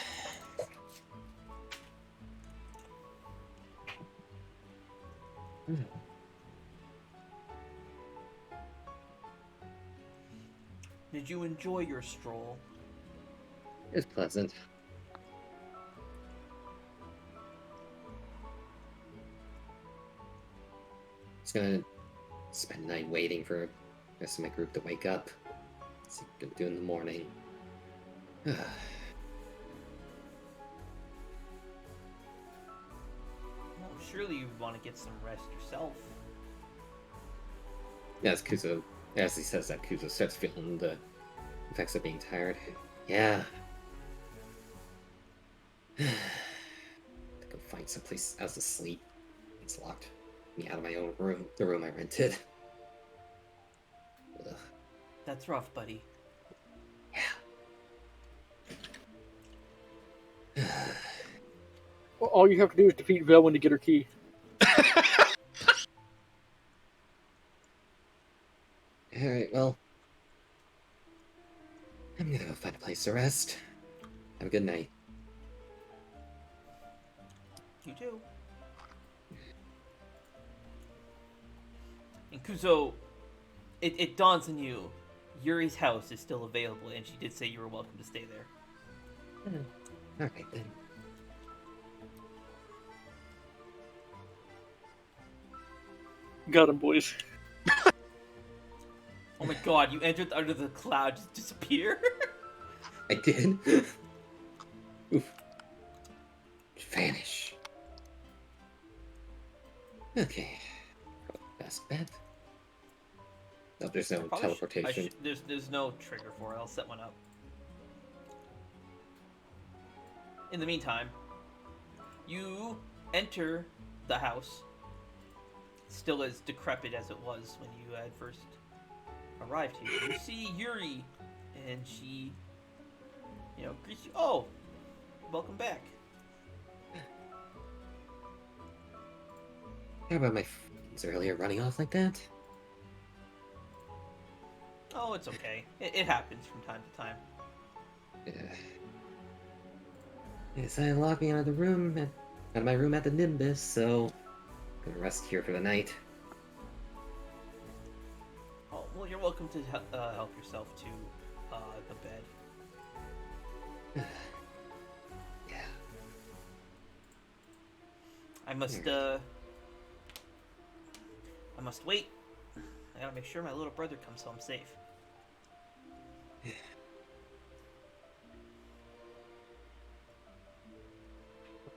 Did you enjoy your stroll? It's pleasant. Just gonna spend the night waiting for the rest of my group to wake up. See what I'm gonna do in the morning. Well, surely you would want to get some rest yourself. As he says that, Kuzo starts feeling the effects of being tired. Yeah. To go find someplace else to sleep. It's locked me out of my own room, the room I rented. Ugh. That's rough, buddy. Yeah. Well, all you have to do is defeat Velwyn to get her key. Alright, well. I'm gonna go find a place to rest. Have a good night. You too. And Kuzo, it dawns on you, Yuri's house is still available, and she did say you were welcome to stay there. Alright then. Got him, boys. Oh my god, you entered under the cloud, just disappear? I did. Oof. Vanish. Okay. Best bet. No, there's no Probably teleportation. there's no trigger for it. I'll set one up. In the meantime, you enter the house, still as decrepit as it was when you had first arrived here. You see Yuri, and she, greets you. Oh, welcome back. How about my friends earlier running off like that? Oh, it's okay. It happens from time to time. Yeah. Yes, I locked me out of my room at the Nimbus, so I'm gonna rest here for the night. Oh, well, you're welcome to help yourself to the bed. Yeah. I must wait. I gotta make sure my little brother comes home safe.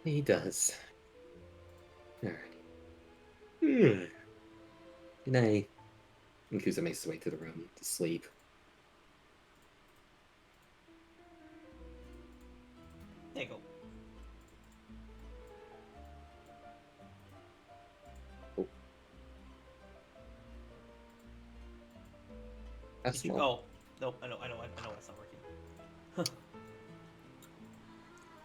He does. Alright. Good night. And Kuzo makes his way to the room to sleep. There you go. Oh. That's Did you? small. Oh, nope. I know. That's not working.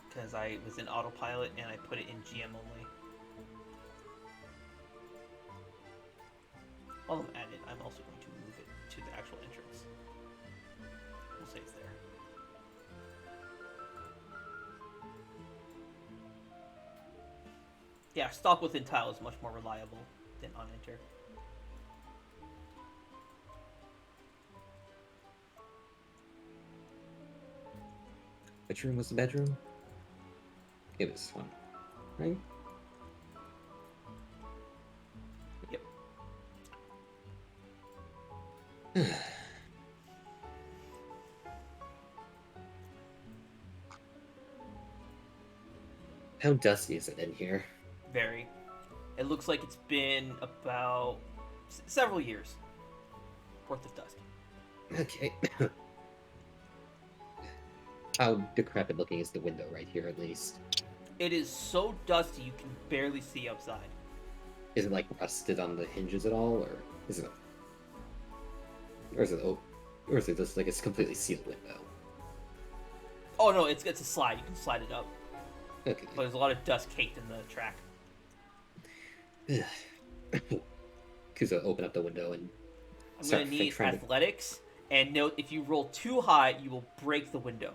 Because I was in autopilot and I put it in GM only. While I'm at it, I'm also going to move it to the actual entrance. We'll say it's there. Yeah, stop within tile is much more reliable than on enter. Which room was the bedroom? It was this one, right? Yep. How dusty is it in here? Very. It looks like it's been about several years worth of dust. Okay. How decrepit looking is the window right here, at least? It is so dusty you can barely see outside. Is it like rusted on the hinges at all, or is it? Or is it just like it's completely sealed window? Oh no, it's a slide. You can slide it up. Okay. But there's a lot of dust caked in the track. Kuzo, open up the window and I'm going to need athletics, and note if you roll too high, you will break the window.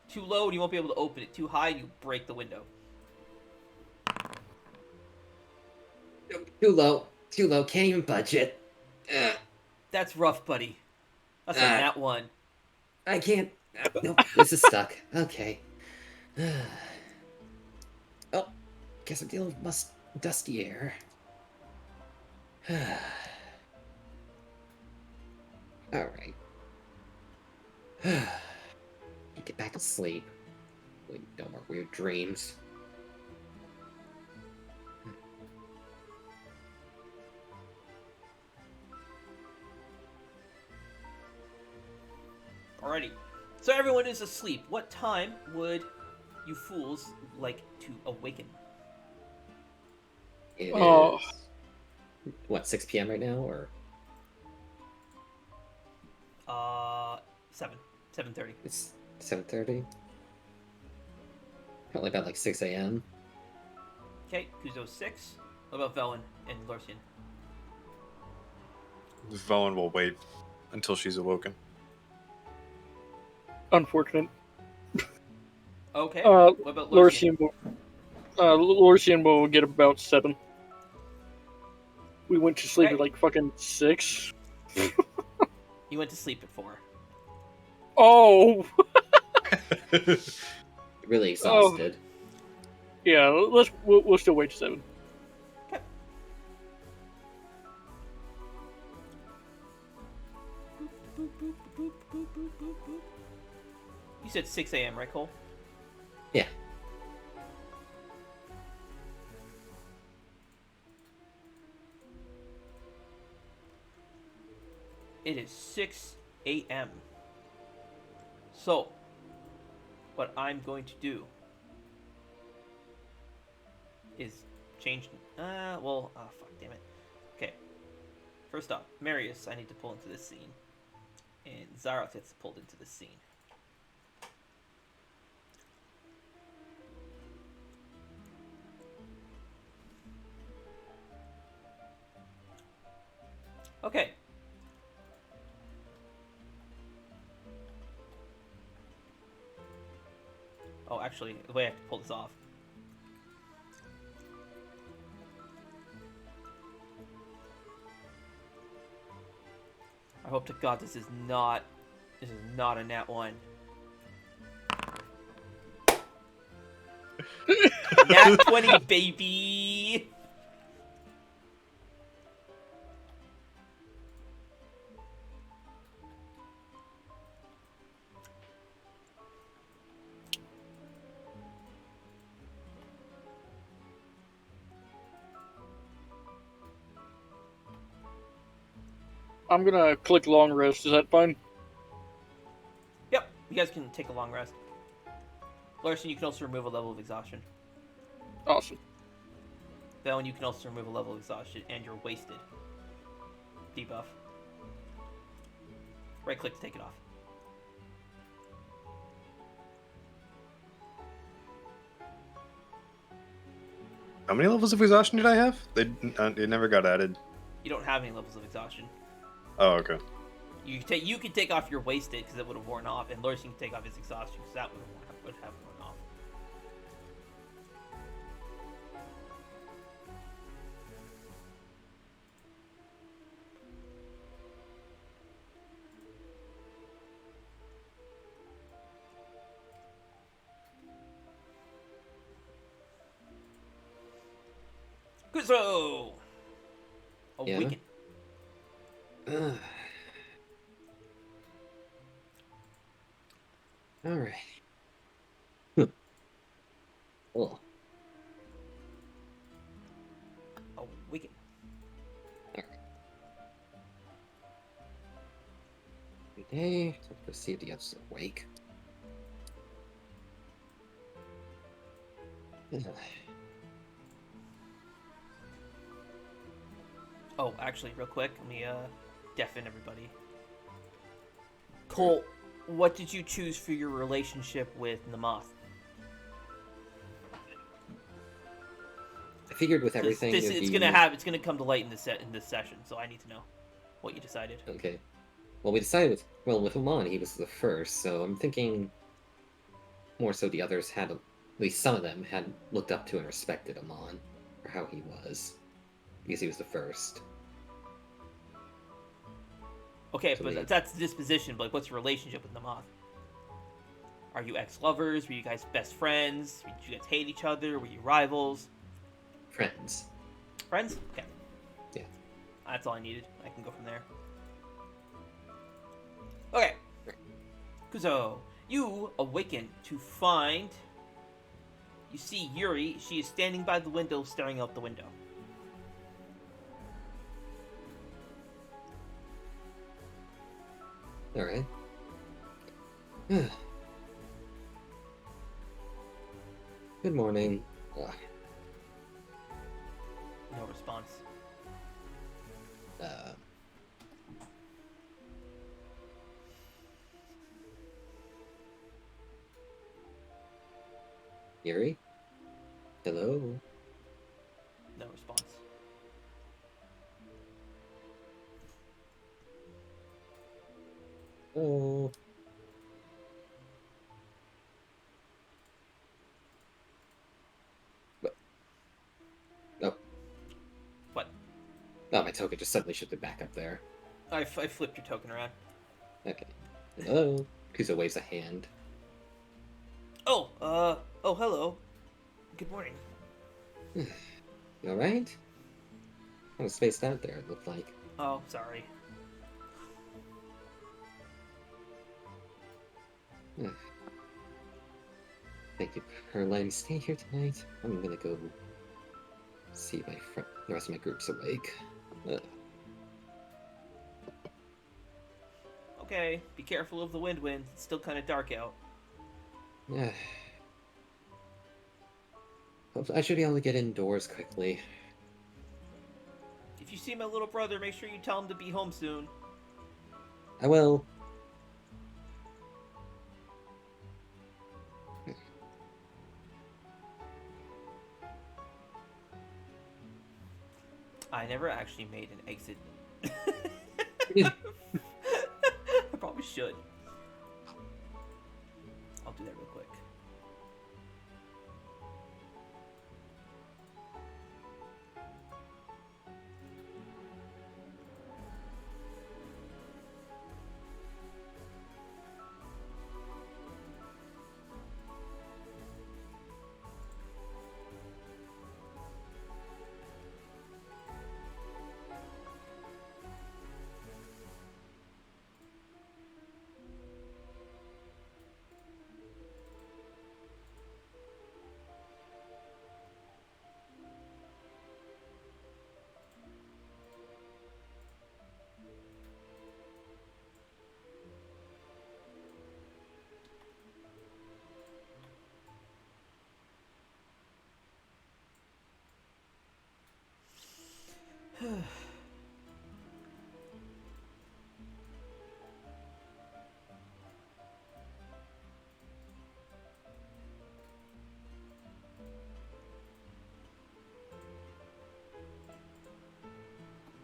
Too low, and you won't be able to open it. Too high, you break the window. Too low, can't even budge it. That's rough, buddy. That's a nat 1. I can't. Nope, this is stuck. Okay. Oh, guess I'm dealing with dusty air. Alright. Get back to sleep. Wait, no more weird dreams. Alrighty. So everyone is asleep. What time would you fools like to awaken? It Oh. is... What, 6 p.m. right now, or? 7:30. It's 7:30? Probably about like 6 a.m. Okay, Kuzo 6. What about Velen and Lursian? Velen will wait until she's awoken. Unfortunate. Okay. What about Lursian? Lorsian will get about 7. We went to sleep Okay. at like fucking 6. You went to sleep at 4. Oh! Really exhausted. Yeah, we'll still wait to 7. Okay. Boop, boop, You said 6 a.m., right, Cole? Yeah. It is 6 a.m. So, what I'm going to do is change. Fuck, damn it. Okay. First off, Marius, I need to pull into this scene, and Zaroth gets pulled into this scene. Okay. Oh, actually, the way I have to pull this off. I hope to God this is not a nat 1. Nat 20, baby! I'm gonna click long rest. Is that fine? Yep, you guys can take a long rest. Larson, you can also remove a level of exhaustion. Awesome. Valen, you can also remove a level of exhaustion, and you're wasted. Debuff. Right click to take it off. How many levels of exhaustion did I have? It never got added. You don't have any levels of exhaustion. Oh, okay. You can take off your wasted because it would have worn off, and Larson can take off his exhaustion because that would have worn off. Kuzo! Awaken. Alright. Oh. Awaken. Okay, so let's see if the others are awake. Oh, actually, real quick, let me deafen everybody. Cole, what did you choose for your relationship with Namath? I figured with everything It's gonna come to light in this session, so I need to know what you decided. Okay. Well, we decided with Amon, he was the first, so I'm thinking more so the others had, at least some of them, had looked up to and respected Amon for how he was, because he was the first. Okay, So but that's the disposition, but like, what's your relationship with Namath? Are you ex-lovers? Were you guys best friends? Did you guys hate each other? Were you rivals? Friends. Friends? Okay. Yeah. That's all I needed. I can go from there. Okay. Kuzo, you awaken to find... You see Yuri. She is standing by the window, staring out the window. Alright. Good morning. No response. Yuri? Hello? No response. Oh. What? Oh. What? Oh, my token just suddenly shifted back up there. I flipped your token around. Okay. Hello? Kuzo waves a hand. Oh, hello. Good morning. You alright? I was spaced out there, it looked like. Oh, sorry. Thank you for letting me stay here tonight. I'm gonna go see my friend. The rest of my group's awake. Okay, be careful of the wind. It's still kind of dark out. Yeah. I should be able to get indoors quickly. If you see my little brother, make sure you tell him to be home soon. I will. I never actually made an exit. Yeah. I probably should. I'll do that real quick.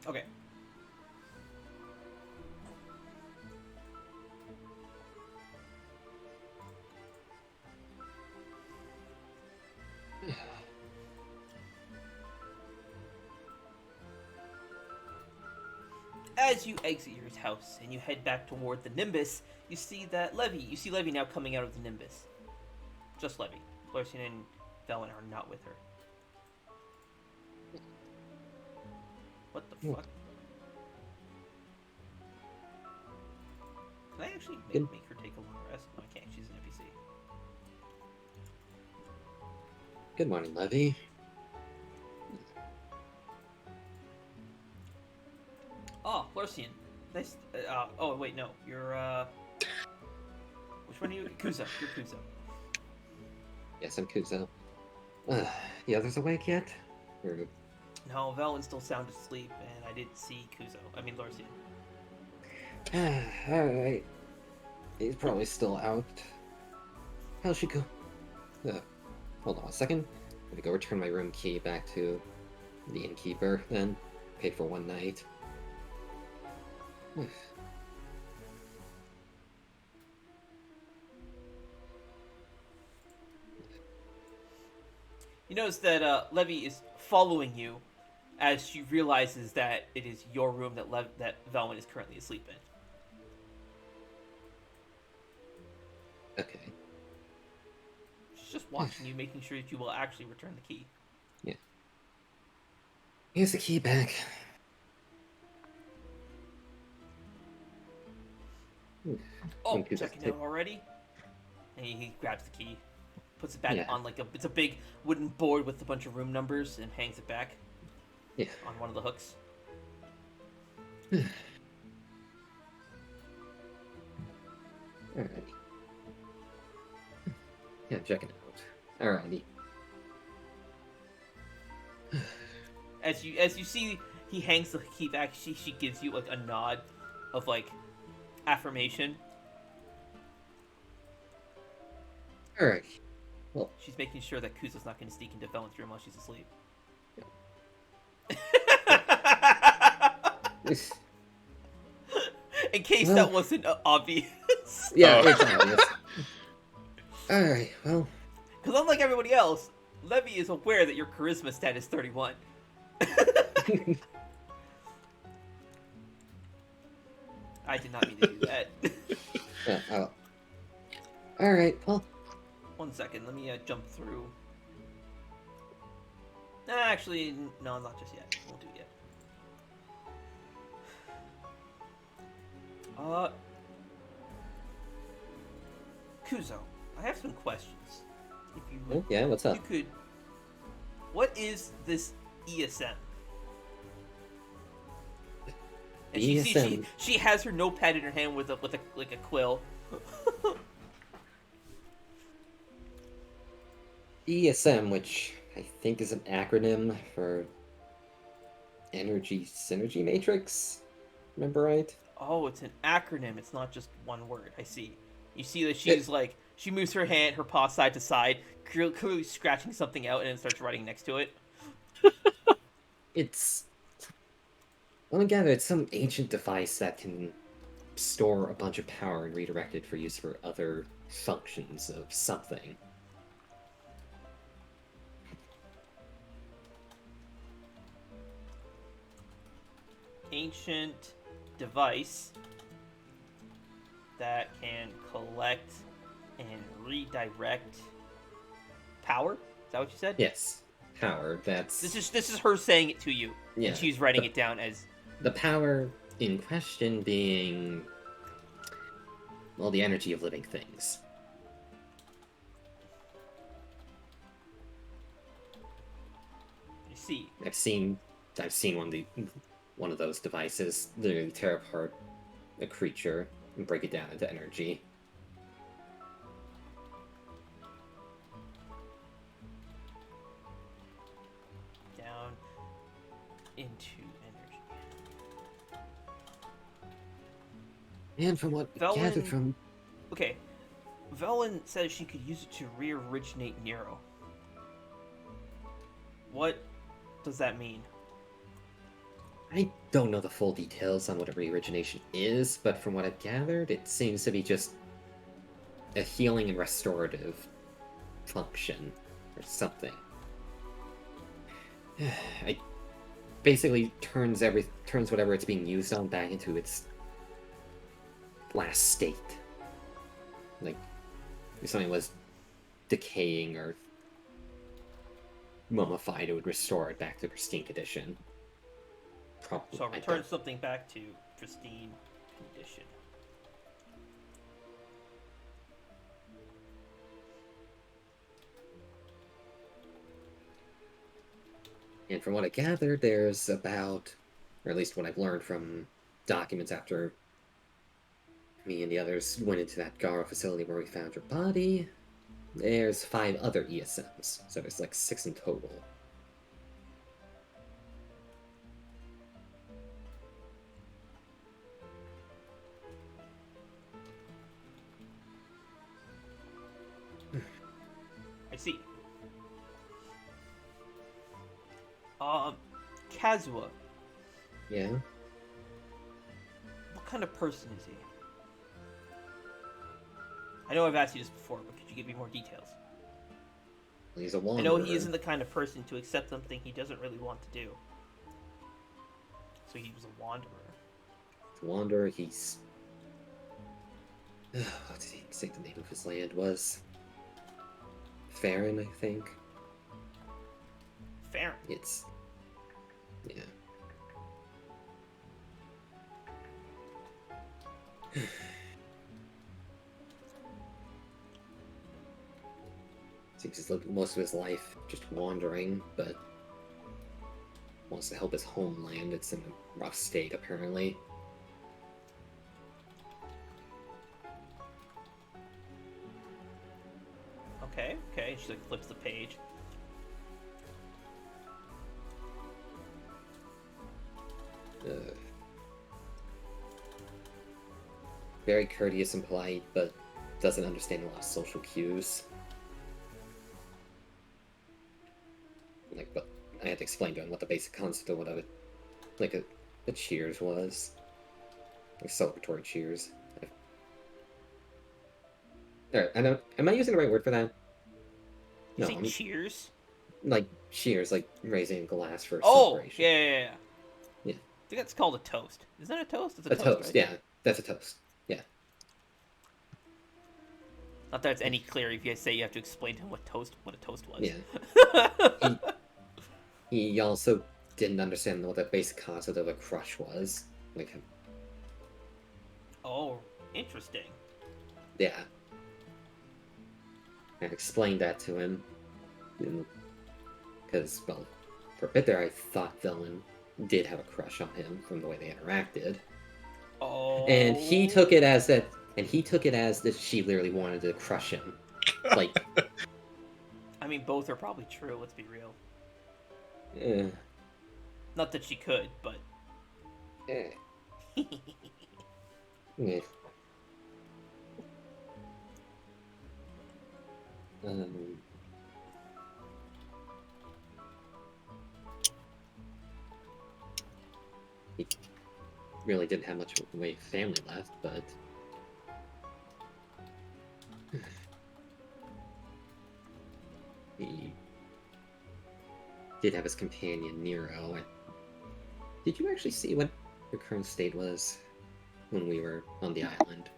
Okay. As you exit your house and you head back toward the Nimbus, you see Levy now coming out of the Nimbus. Just Levy. Elysia and Velen are not with her. What the fuck? Can I actually make her take a long rest? No, I can't. She's an NPC. Good morning, Levy. Oh, Elysia. Nice. Oh, wait, no. You're, which one are you? Kuzo. You're Kuzo. Yes, I'm Kuzo. The others awake yet? Or... No, Velen's still sound asleep, and I didn't see Kuzo. I mean, Elysia. Alright. He's probably still out. How'd she go? Hold on a second. I'm gonna go return my room key back to the innkeeper, then pay for one night. You notice that Levy is following you as she realizes that it is your room that Velin is currently asleep in. Okay. She's just watching you, making sure that you will actually return the key. Yeah. Here's the key back. Oh, checking out already? And he grabs the key, puts it back on it's a big wooden board with a bunch of room numbers, and hangs it back on one of the hooks. Alright. Yeah, checking it out. Alrighty. As you see, he hangs the key back. She gives you like a nod of like affirmation. Alright. Well, she's making sure that Kuzo's not going to sneak into Velen's room while she's asleep. In case that wasn't obvious. Yeah, it's obvious. Alright, well. Because unlike everybody else, Levy is aware that your charisma stat is 31. I did not mean to do that. Alright, well. 1 second, let me jump through. Actually, no, not just yet. Won't do it yet. Kuzo, I have some questions. If you Oh, yeah, what's up? you could, what is this ESM? And ESM. she has her notepad in her hand with a like a quill. ESM, which I think is an acronym for Energy Synergy Matrix. Remember right? Oh, it's an acronym. It's not just one word. I see. You see that she's like she moves her hand, her paw side to side, clearly scratching something out, and then starts writing next to it. It's well, I gather it's some ancient device that can store a bunch of power and redirect it for use for other functions of something. Ancient device that can collect and redirect power. Is that what you said? Yes, power. That's This is her saying it to you, yeah. and she's writing it down as The power in question being, well, the energy of living things. you see. I've seen one of those devices literally tear apart a creature and break it down into energy. Down into energy. And from what I Velen- gathered from Okay. Velen says she could use it to re-originate Nero. What does that mean? I don't know the full details on what a reorigination is, but from what I've gathered, it seems to be just a healing and restorative function or something. It basically turns whatever it's being used on back into its last state. Like if something was decaying or mummified, it would restore it back to pristine condition. Probably. So return something back to pristine condition. And from what I gathered, there's about, or at least what I've learned from documents after me and the others went into that Garo facility where we found your body, there's 5 other ESMs, so there's like 6 in total. I see. Kazuo, Yeah? what kind of person is he? I know I've asked you this before, but could you give me more details? He's a I wanderer. know he isn't the kind of person to accept something he doesn't really want to do. So he was a wanderer. He's a wanderer, he's... what did he say the name of his land was? Farron, I think. Farron. It's... yeah. Seems he's lived most of his life just wandering, but wants to help his homeland. It's in a rough state, apparently. Okay. She like flips the page. Very courteous and polite, but doesn't understand a lot of social cues. But I had to explain to him what the basic concept of what a cheers was. Like celebratory cheers. Alright, I don't. Am I using the right word for that? You No, say I'm, cheers? like cheers, like raising a glass for Oh, celebration. yeah. Yeah. I think that's called a toast. Is that a toast? It's A toast, right? yeah. That's a toast. Yeah. Not that it's any clearer if you say you have to explain to him what a toast was. Yeah. He also didn't understand what the basic concept of a crush was. Like, Oh, interesting. yeah. I explained that to him. Because, well, for a bit there, I thought Velen did have a crush on him from the way they interacted. Oh. And he took it as that. And he took it as that she literally wanted to crush him. Like, I mean, both are probably true. Let's be real. eh, Not that she could, but. eh, eh. He really didn't have much of the way of family left, but he did have his companion Nero. Did you actually see what her current state was when we were on the island?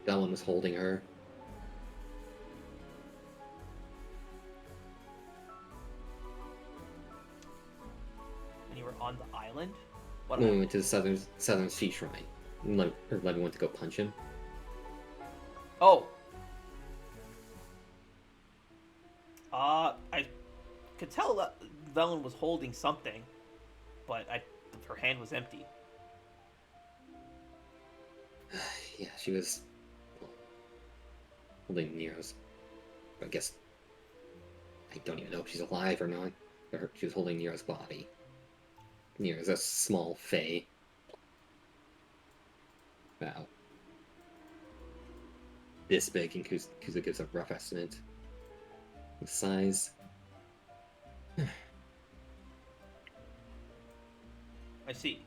Velen was holding her. When you were on the island? What When we happened? went to the southern sea shrine. Levy went to go punch him. Oh. I could tell that Velen was holding something, but her hand was empty. Yeah, she was holding Nero's. I guess I don't even know if she's alive or not. She was holding Nero's body. Nero's a small fae. Wow. This big, and Kuzo gives a rough estimate. The size. I see.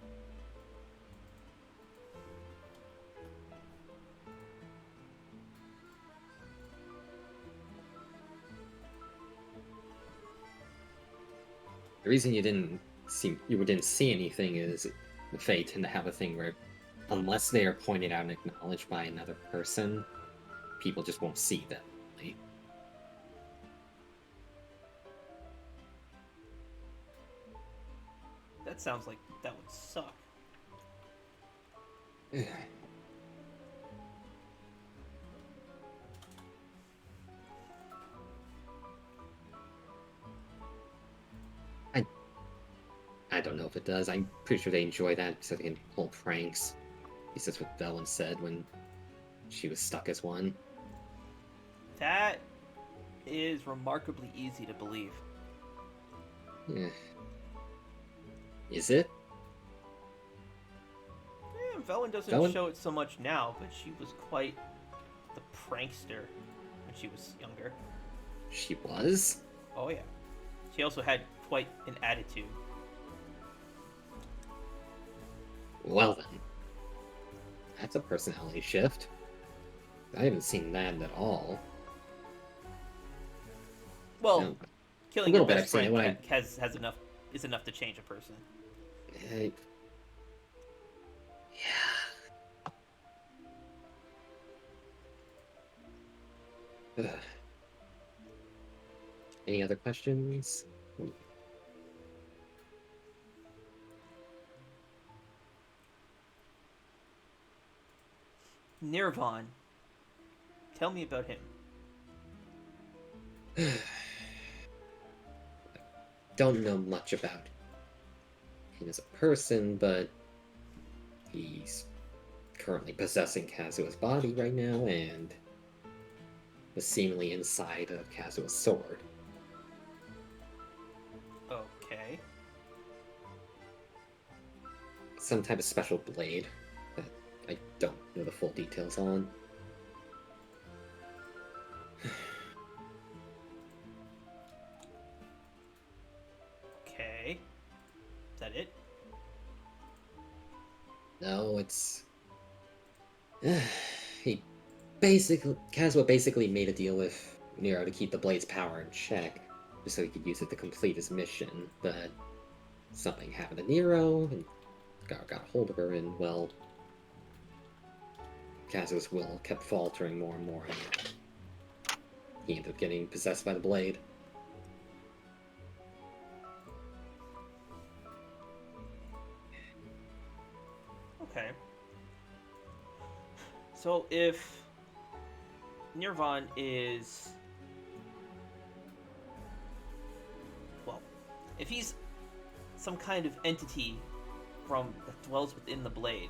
The reason you didn't see anything is the Fae tend to have a thing where, unless they are pointed out and acknowledged by another person, people just won't see them. Like, That sounds like that would suck. I don't know if it does. I'm pretty sure they enjoy that because they can pull pranks. At least that's what Velen said when she was stuck as one. That is remarkably easy to believe. Yeah. Is it? Velen doesn't Velen? show it so much now, but she was quite the prankster when she was younger. She was? Oh yeah. She also had quite an attitude. Well then. That's a personality shift. I haven't seen that at all. Well, No. killing A your little bit, best I've seen friend it has enough to change a person. Yeah. Ugh. Any other questions? Nirvan. Tell me about him. Don't know much about him as a person, but he's currently possessing Kazua's body right now and was seemingly inside of Kazua's sword. Okay. Some type of special blade that I don't know the full details on. Okay. Is that it? No, it's... Kazuma basically made a deal with Nero to keep the blade's power in check, just so he could use it to complete his mission, but something happened to Nero, and got hold of her, and, well, Kazua's will kept faltering more and more, and he ended up getting possessed by the blade. Okay. So if Nirvan is, well, if he's some kind of entity that dwells within the blade,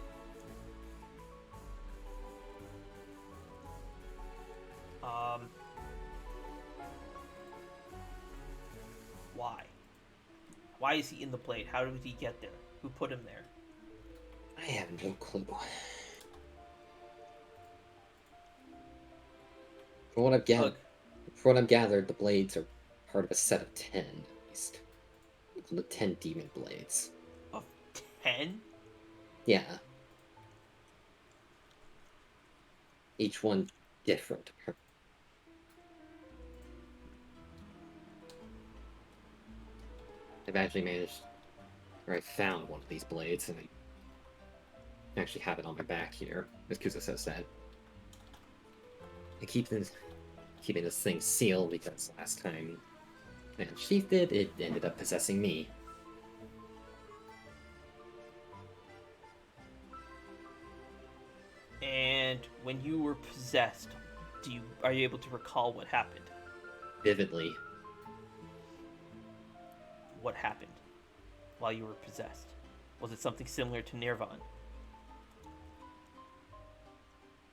why? Why is he in the blade? How did he get there? Who put him there? I have no clue. From what I've gathered, the blades are part of a set of 10, at least. The 10 demon blades. Of 10? Yeah. Each one different. I've actually managed, or I found one of these blades, and I actually have it on my back here, as Kuzo says that. I keeping this thing sealed because last time I unsheathed it, it ended up possessing me. And when you were possessed, are you able to recall what happened? Vividly. What happened while you were possessed? Was it something similar to Nirvan?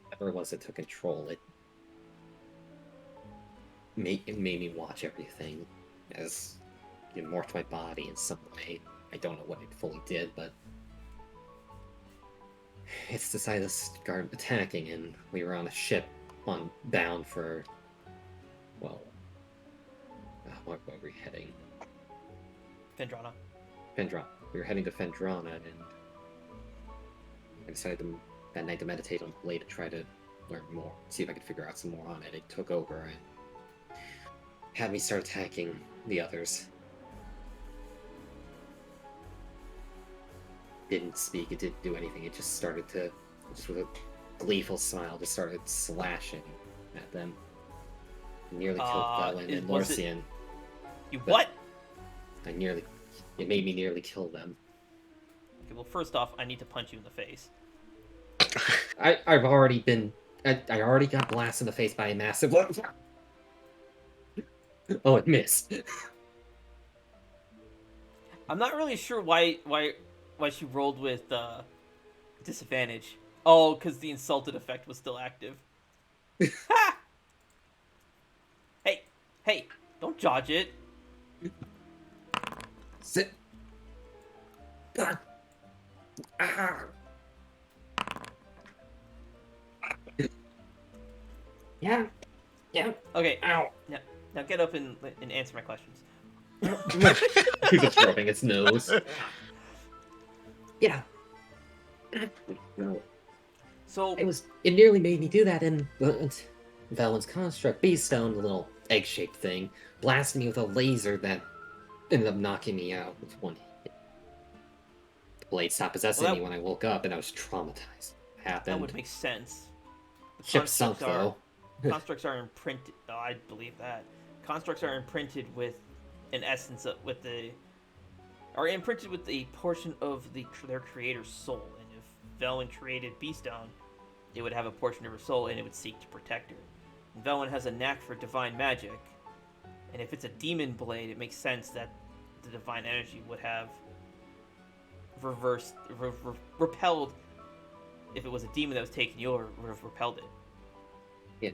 Whatever it was that took control, it made me watch everything as it morphed my body in some way. I don't know what it fully did, but it's decided to start attacking, and we were on a ship bound for, well, where were we heading? Fendrana. Fendrana. We were heading to Fendrana, and I decided that night to meditate on the blade to try to learn more, see if I could figure out some more on it. It took over and had me start attacking the others. Didn't speak, it didn't do anything, it just started to, just with a gleeful smile, just started slashing at them. Nearly killed Velen and Lorcian. What? It made me nearly kill them. Okay, well, first off, I need to punch you in the face. I already got blasted in the face by a massive... Oh, it missed. I'm not really sure why she rolled with disadvantage. Oh, because the insulted effect was still active. Ha! Hey, don't dodge it. Sit. God. Ah. Yeah. Okay. Ow. Now get up and answer my questions. He's just rubbing its nose. Yeah. No. So It nearly made me do that, and Valen's construct, Beast Stone, the little egg-shaped thing, blasted me with a laser that ended up knocking me out with one hit. The blade stopped possessing me when I woke up, and I was traumatized. What happened? that would make sense. The Ship sunk, though. Constructs are imprinted. Oh, I believe that. Constructs are imprinted with an essence of, are imprinted with a portion of their creator's soul. And if Velen created Beastone, it would have a portion of her soul, and it would seek to protect her. And Velen has a knack for divine magic, and if it's a demon blade, it makes sense that the divine energy would have repelled. If it was a demon that was taking you over, would have repelled it. Yeah.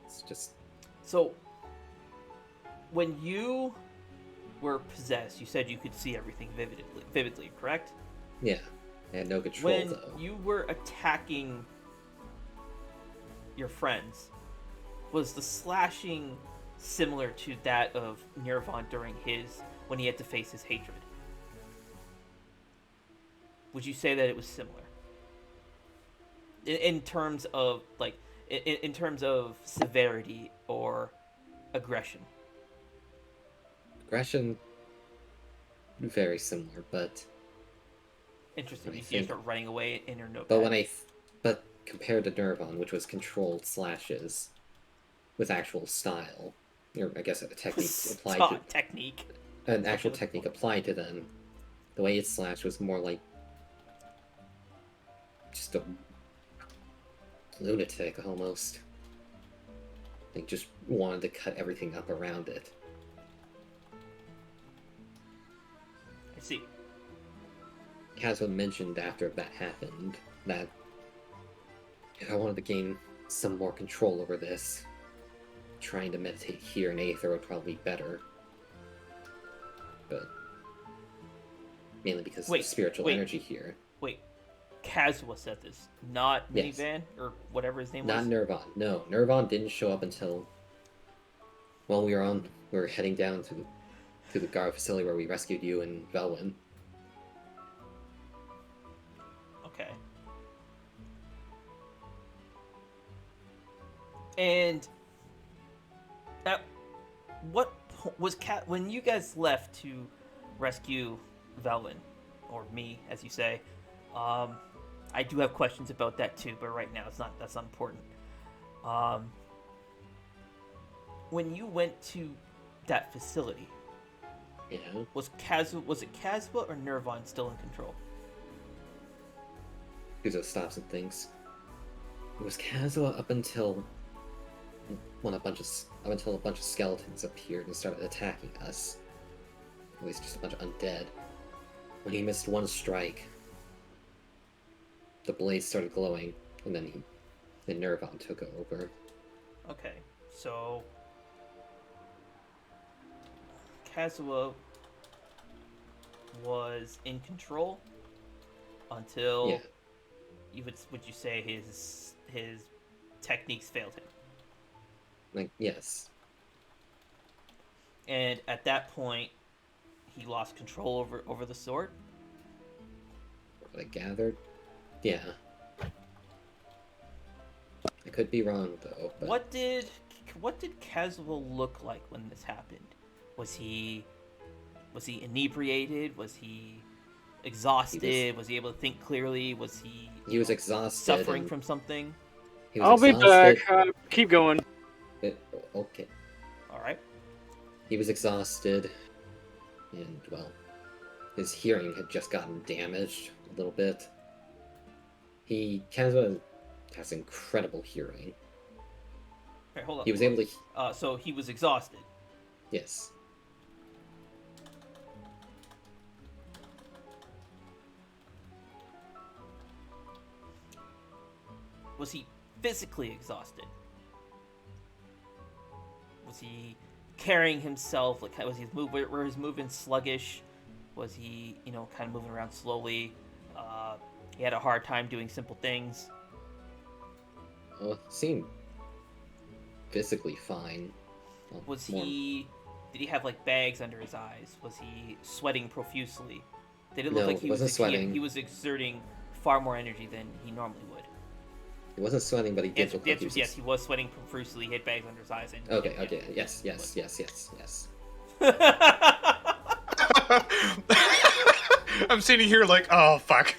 It's just... So, when you were possessed, you said you could see everything vividly, correct? Yeah. I had no control, When though. you were attacking your friends, was the slashing similar to that of Nirvan when he had to face his hatred? Would you say that it was similar? In terms of, in terms of severity or aggression? Aggression, very similar, but... Interesting. You start running away in your notepad. But compared to Nirvan, which was controlled slashes with actual style, or I guess a technique applied to... Technique. An actual technique applied to them, the way it slashed was more like just a lunatic almost. They just wanted to cut everything up around it. I see. Kazuo mentioned after that happened that if I wanted to gain some more control over this, trying to meditate here in Aether would probably be better. But mainly because of the spiritual energy here. Wait, Kazuo said this, not Yes. Minivan or whatever his name Not was. Nirvan. No, Nirvan didn't show up until we were heading down to the guard facility where we rescued you and Velwyn. Okay. And at what was when you guys left to rescue Velwyn, or me, as you say? I do have questions about that too, but right now that's not important. When you went to that facility, Yeah. was it Kazuo or Nirvan still in control? Kuzo stops and thinks. It was Kazuo up until a bunch of skeletons appeared and started attacking us. At least just a bunch of undead. When he missed one strike, the blade started glowing, and then Nirvan took over. Okay, so Kazuo was in control until Yeah. would you say his techniques failed him? Like, yes. And at that point, he lost control over the sword. What I gathered? Yeah. I could be wrong though. But What did Kazuo look like when this happened? Was he inebriated? Was he exhausted? Was he able to think clearly? Was he he was exhausted. suffering from something? He was I'll be exhausted. back. Keep going. Okay. All right. He was exhausted, and well, his hearing had just gotten damaged a little bit. Kazuo has incredible hearing. All right, hold on. He was able to. So he was exhausted. Yes. Was he physically exhausted? Was he carrying himself? Like, were his movements sluggish? Was he, kind of moving around slowly? He had a hard time doing simple things. Well, he seemed physically fine. Well, Was more- he? Did he have like bags under his eyes? Was he sweating profusely? Did it No, look like he wasn't sweating. He was exerting far more energy than he normally would. He wasn't sweating, but he did look The like answer is yes. He was sweating profusely. He had bags under his eyes. And Okay. yeah. Okay. Yes. I'm sitting here like, oh fuck.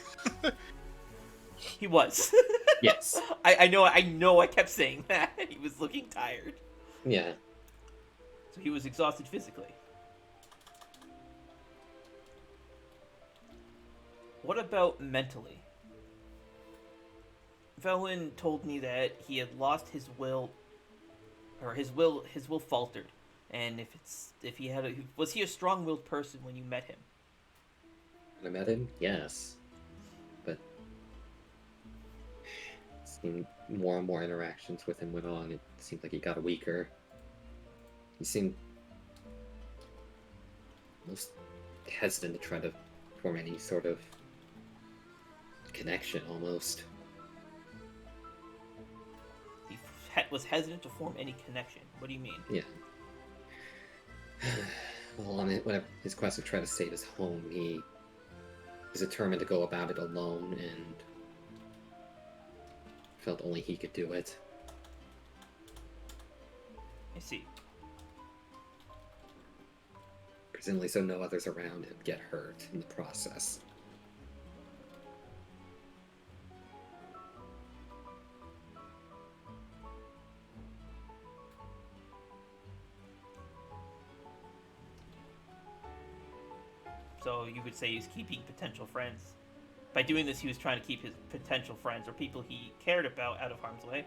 He was. Yes. I know. I kept saying that. He was looking tired. Yeah. So he was exhausted physically. What about mentally? Velwyn told me that he had lost his will, or his will faltered, and was he a strong-willed person when you met him? When I met him, yes, but seemed more and more interactions with him went on. It seemed like he got weaker. He seemed almost hesitant to try to form any sort of connection, almost. He was hesitant to form any connection. What do you mean? Yeah. Well, whenever his quest to try to save his home, he was determined to go about it alone and felt only he could do it. I see. Presumably so no others around him get hurt in the process. So you could say he's keeping potential friends By doing this, he was trying to keep his potential friends or people he cared about out of harm's way.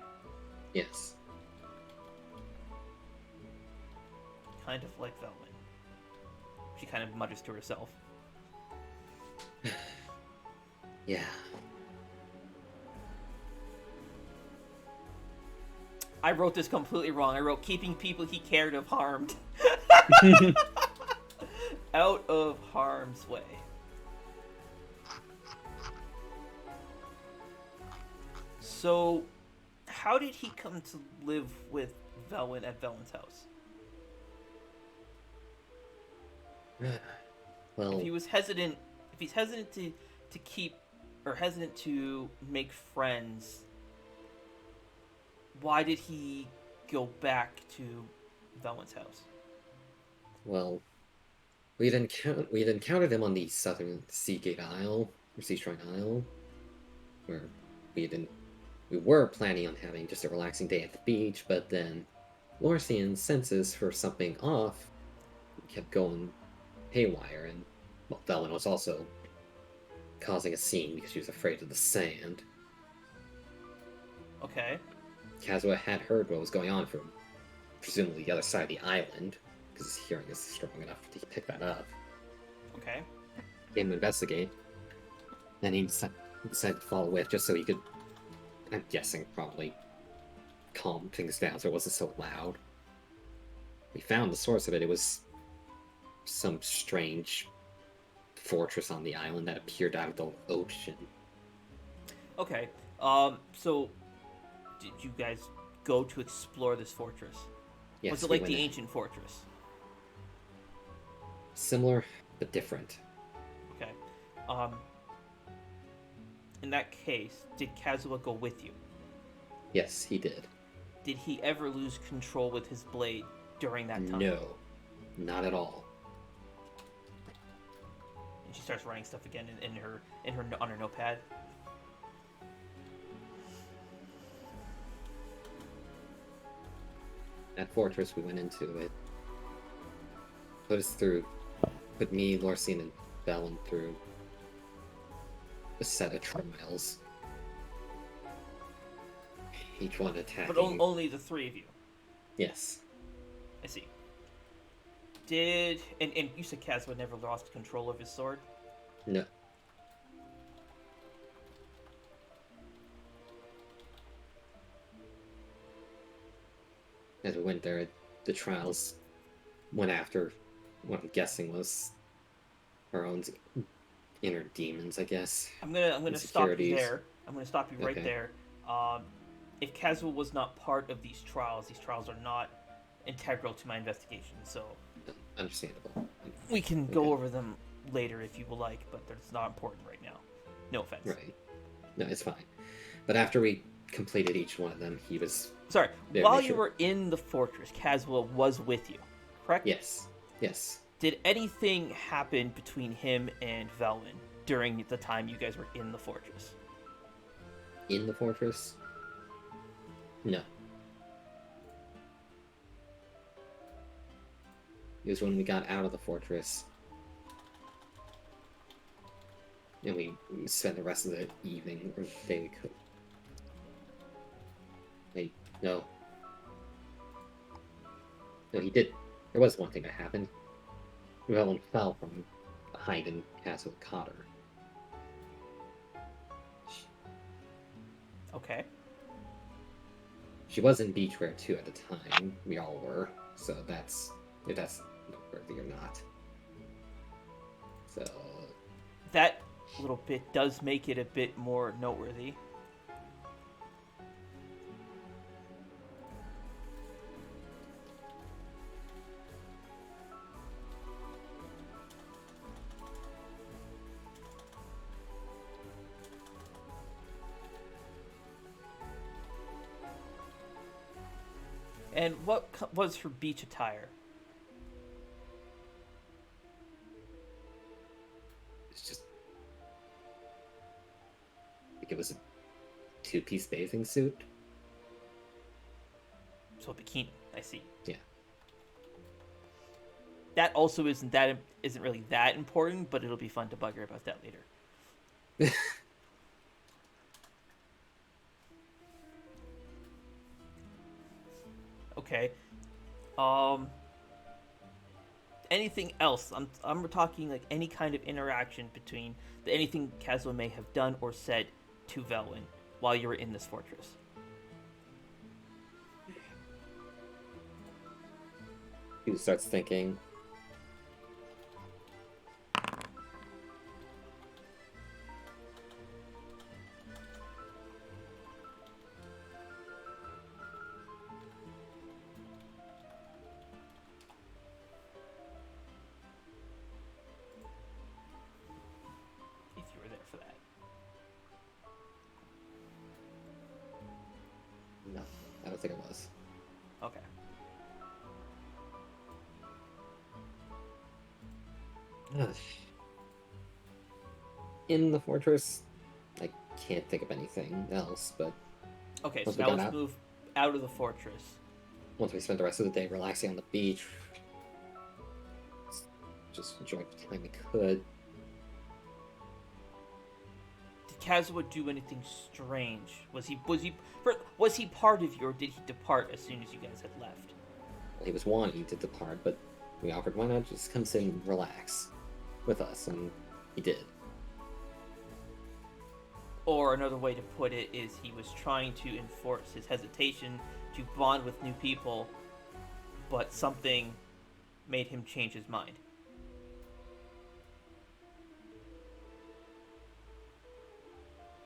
Yes. Kind of like Velvet. She kind of mutters to herself. Yeah. I wrote this completely wrong. I wrote keeping people he cared of harmed. Out of harm's way. So, how did he come to live with Velwyn at Velwyn's house? Well, If he's hesitant to keep, or hesitant to make friends, why did he go back to Velwyn's house? well, we'd encountered him on the southern Seagate Isle, or Sea Shrine Isle, where we were planning on having just a relaxing day at the beach, but then Lorcian's senses for something off kept going haywire, and well, Velen was also causing a scene because she was afraid of the sand. Okay. Kazuha had heard what was going on from presumably the other side of the island, because his hearing is strong enough to pick that up. Okay. Came to investigate, and he decided to follow with just so he could, I'm guessing, probably calm things down so it wasn't so loud. We found the source of it. It was some strange fortress on the island that appeared out of the ocean. Okay. So, did you guys go to explore this fortress? Yes, Was it we like went the in. ancient fortress? Similar, but different. Okay. In that case, did Kazuha go with you? Yes, he did. Did he ever lose control with his blade during that time? No, not at all. And she starts writing stuff again on her notepad. That fortress, we went into it. Put me, Lorcine, and Velen through a set of trials. Each one attacking. But only the three of you. Yes. I see. And you said Kazuha never lost control of his sword? No. As we went there, the trials went after what I'm guessing was our own inner demons, I guess. I'm gonna stop you Insecurities. there. I'm gonna stop you right Okay. there. If Kazuha was not part of these trials are not integral to my investigation. So Understandable. we can go Okay. over them later if you would like, but it's not important right now. No offense. Right. No, it's fine. But after we completed each one of them, he was... Sorry. Yeah, While make you sure. were in the fortress, Kazuha was with you, correct? Yes. Yes. Did anything happen between him and Velwyn during the time you guys were in the fortress? In the fortress? No. It was when we got out of the fortress. And we spent the rest of the evening or day we could. Hey, no. No, he did. There was one thing that happened. Velen fell from behind and Castle caught her. Okay. She was in beachwear too at the time. We all were. So that's if that's noteworthy or not. So That little bit does make it a bit more noteworthy. And what was her beach attire? it's just like it was a two-piece bathing suit. So a bikini, I see. Yeah. That also isn't really that important, but it'll be fun to bug her about that later. Okay. Anything else? I'm talking like any kind of interaction between anything Kazuo may have done or said to Velwyn while you were in this fortress. He starts thinking. If you were there for that. No, I don't think it was. Okay. In the fortress, I can't think of anything else, but Okay, so once we now got let's out, move out of the fortress. once we spent the rest of the day relaxing on the beach, just enjoying the time we could. Did Kazuo do anything strange? Was he part of you, or did he depart as soon as you guys had left? Well, he was wanting to depart, but we offered, why not just come sit and relax with us, and he did. Or another way to put it is he was trying to enforce his hesitation to bond with new people, but something made him change his mind.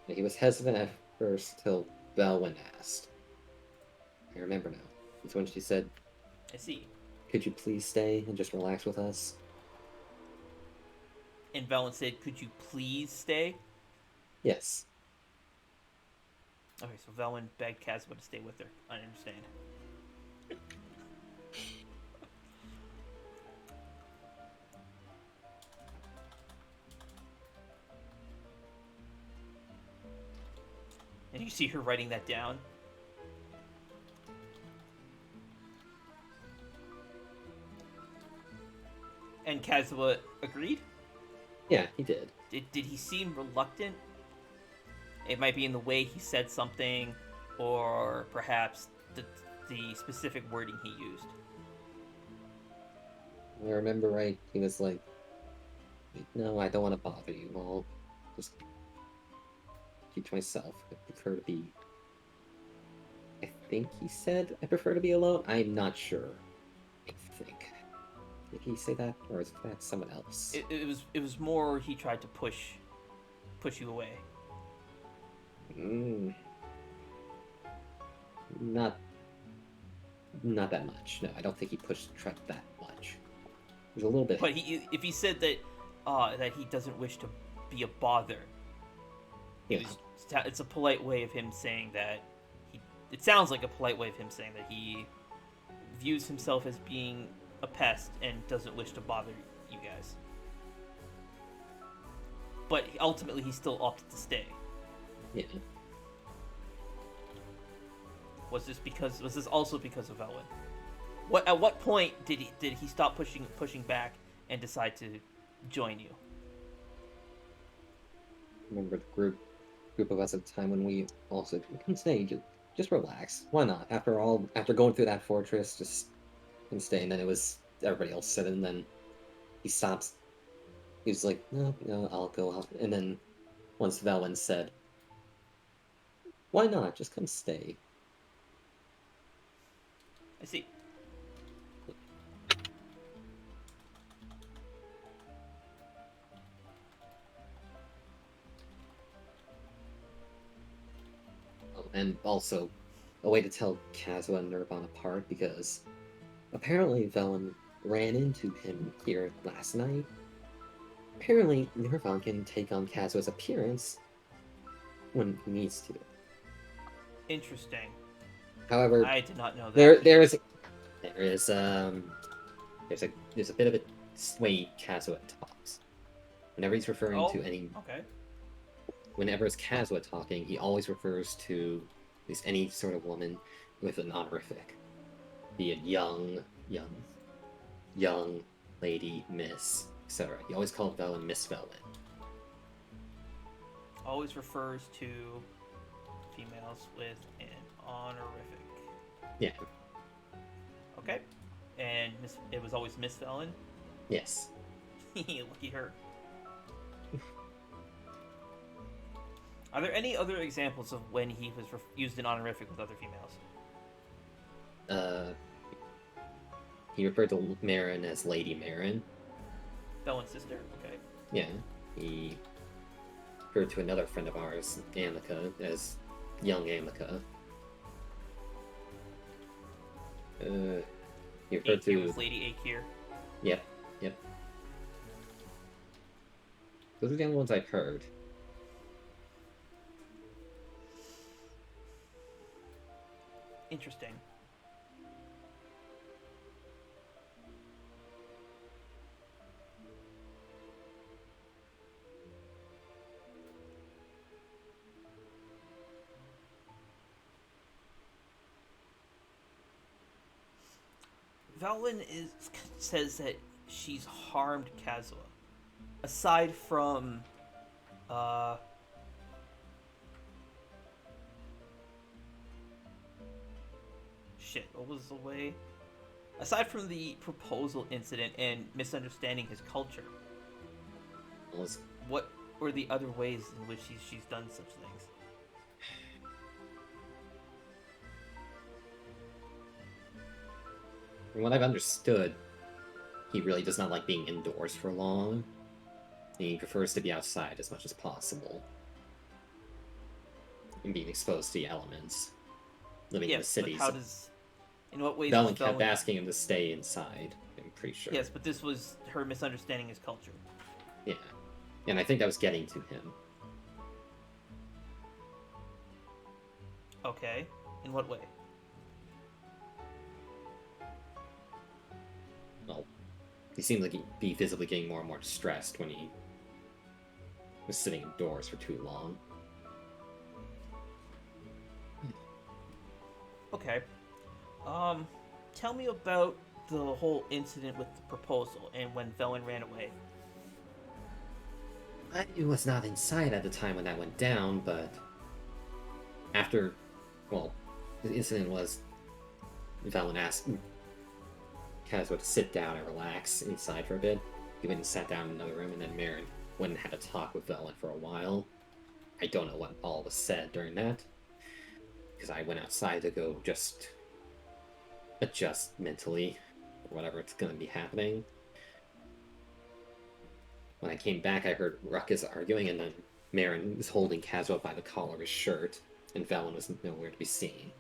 He was hesitant at first till Velwyn asked. I remember now. It's when she said, I see. could you please stay and just relax with us? And Velen said, could you please stay? Yes. Okay, so Velen begged Kazuo to stay with her. I understand. And you see her writing that down. And Kazuo agreed? Yeah, he did. Did he seem reluctant? It might be in the way he said something, or perhaps the specific wording he used. I remember right, he was like, no, I don't want to bother you. I'll just keep to myself. I prefer to be... I think he said, I prefer to be alone? I'm not sure. I think. Did he say that? Or is that someone else? It was more he tried to push you away. Not that much. No, I don't think he pushed Trek that much. It was a little bit. But if he said that that he doesn't wish to be a bother, Yeah. it's a polite way of him saying that it sounds like a polite way of him saying that he views himself as being a pest and doesn't wish to bother you guys. But ultimately, he still opted to stay. Yeah. Was this also because of Elwyn? At what point did he stop pushing back and decide to join you? Remember the group of us at the time when we all said, "We can stay, just relax. Why not? After going through that fortress, just can stay." And then it was everybody else said it, and then he stops. He was like, "No, I'll go out." And then once Velwyn said, "Why not? Just come stay." I see. Oh, and also, a way to tell Kazuha and Nirvana apart, because apparently Velwyn ran into him here last night. Apparently, Nirvana can take on Kazuha's appearance when he needs to. Interesting. However, I did not know that. there's a bit of a way Kazuha talks. Whenever he's referring to any, Okay. whenever it's Kazuha talking, he always refers to at least any sort of woman with an honorific, be it young lady, miss, etc. He always called Velwyn Miss Velwyn. always refers to females with an honorific. Yeah. Okay. And it was always Miss Velen? Yes. Lucky her. Are there any other examples of when he was used an honorific with other females? He referred to Marin as Lady Marin. Velen's sister, okay. Yeah. He referred to another friend of ours, Amica, as young Amica. He referred Akir to... was Lady Akir. Yep. Those are the only ones I've heard. Interesting. Velen says that she's harmed Kazuha. Aside from, shit, what was the way? Aside from the proposal incident and misunderstanding his culture, what were the other ways in which she's done such things? From what I've understood, he really does not like being indoors for long. He prefers to be outside as much as possible. And being exposed to the elements. Living in the cities. But how does... In what ways Velen kept asking him to stay inside, I'm pretty sure. Yes, but this was her misunderstanding his culture. Yeah. And I think that was getting to him. Okay. In what way? Well, he seemed like he'd be visibly getting more and more distressed when he was sitting indoors for too long. Okay. Tell me about the whole incident with the proposal and when Velen ran away. I was not inside at the time when that went down, but after, well, the incident was Velen asked Kazuha to sit down and relax inside for a bit. He went and sat down in another room, and then Marin went and had a talk with Velen for a while. I don't know what all was said during that, because I went outside to go just adjust mentally, or whatever it's going to be happening. When I came back, I heard Ruckus arguing, and then Marin was holding Kazuha by the collar of his shirt, and Velen was nowhere to be seen.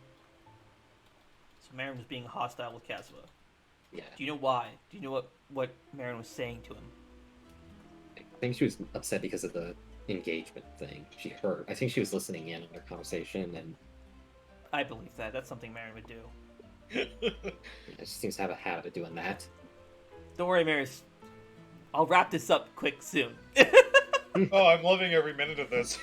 So Marin was being hostile with Kazuha. Yeah. Do you know why? Do you know what Marin was saying to him? I think she was upset because of the engagement thing. She heard. I think she was listening in on their conversation, and I believe that. That's something Marin would do. she seems to have a habit of doing that. Don't worry, Marin. I'll wrap this up quick soon. Oh, I'm loving every minute of this.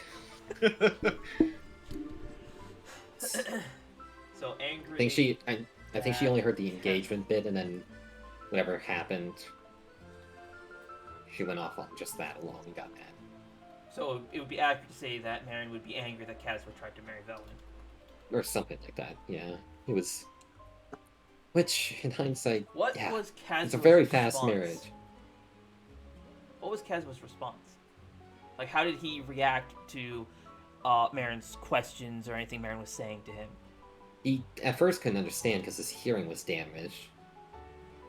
So angry. I think she only heard the engagement bit, and then whatever happened, she went off on just that alone and got mad. So it would be accurate to say that Marin would be angry that Kazuha tried to marry Velen. Or something like that, yeah. It was... Which, in hindsight, What yeah, was Kazuha's it's a very response? fast marriage. What was Kazuha's response? Like, how did he react to Marin's questions or anything Marin was saying to him? He at first couldn't understand because his hearing was damaged.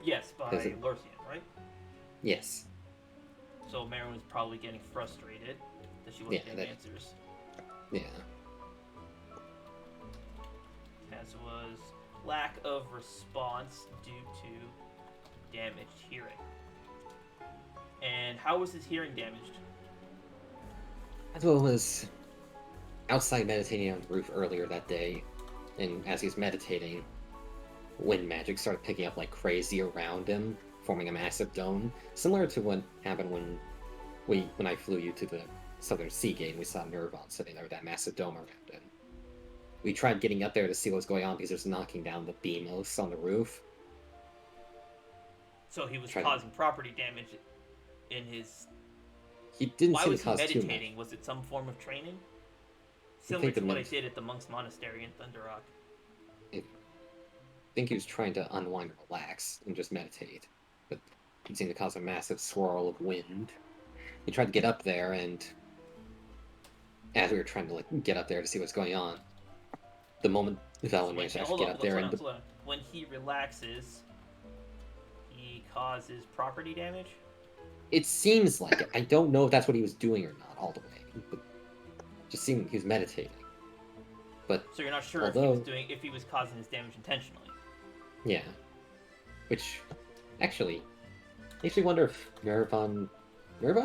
Yes, by Elysia, right? Yes. So Marin was probably getting frustrated that she wasn't getting answers. Yeah. Kazuha's lack of response due to damaged hearing. And how was his hearing damaged? Kazuha was outside meditating on the roof earlier that day, and as he was meditating, wind magic started picking up like crazy around him, forming a massive dome, similar to what happened when I flew you to the Southern Sea Gate and we saw Nirvan sitting there with that massive dome around him. We tried getting up there to see what was going on because it was knocking down the beamos on the roof. So he was causing property damage in his he didn't Why seem was to he cause too much. meditating? Was it some form of training? I Similar think to the what I med- did at the monk's monastery in Thunder Rock. I think he was trying to unwind and relax and just meditate, but it seemed to cause a massive swirl of wind. He tried to get up there, and as we were trying to like get up there to see what's going on, the moment Velen managed to actually Hold get on, up there, slow and down, slow down. When he relaxes, he causes property damage. it seems like it. I don't know if that's what he was doing or not all the way, but it just seemed he was meditating. But So you're not sure although, if he was causing his damage intentionally. yeah, which actually makes me wonder if Nirvan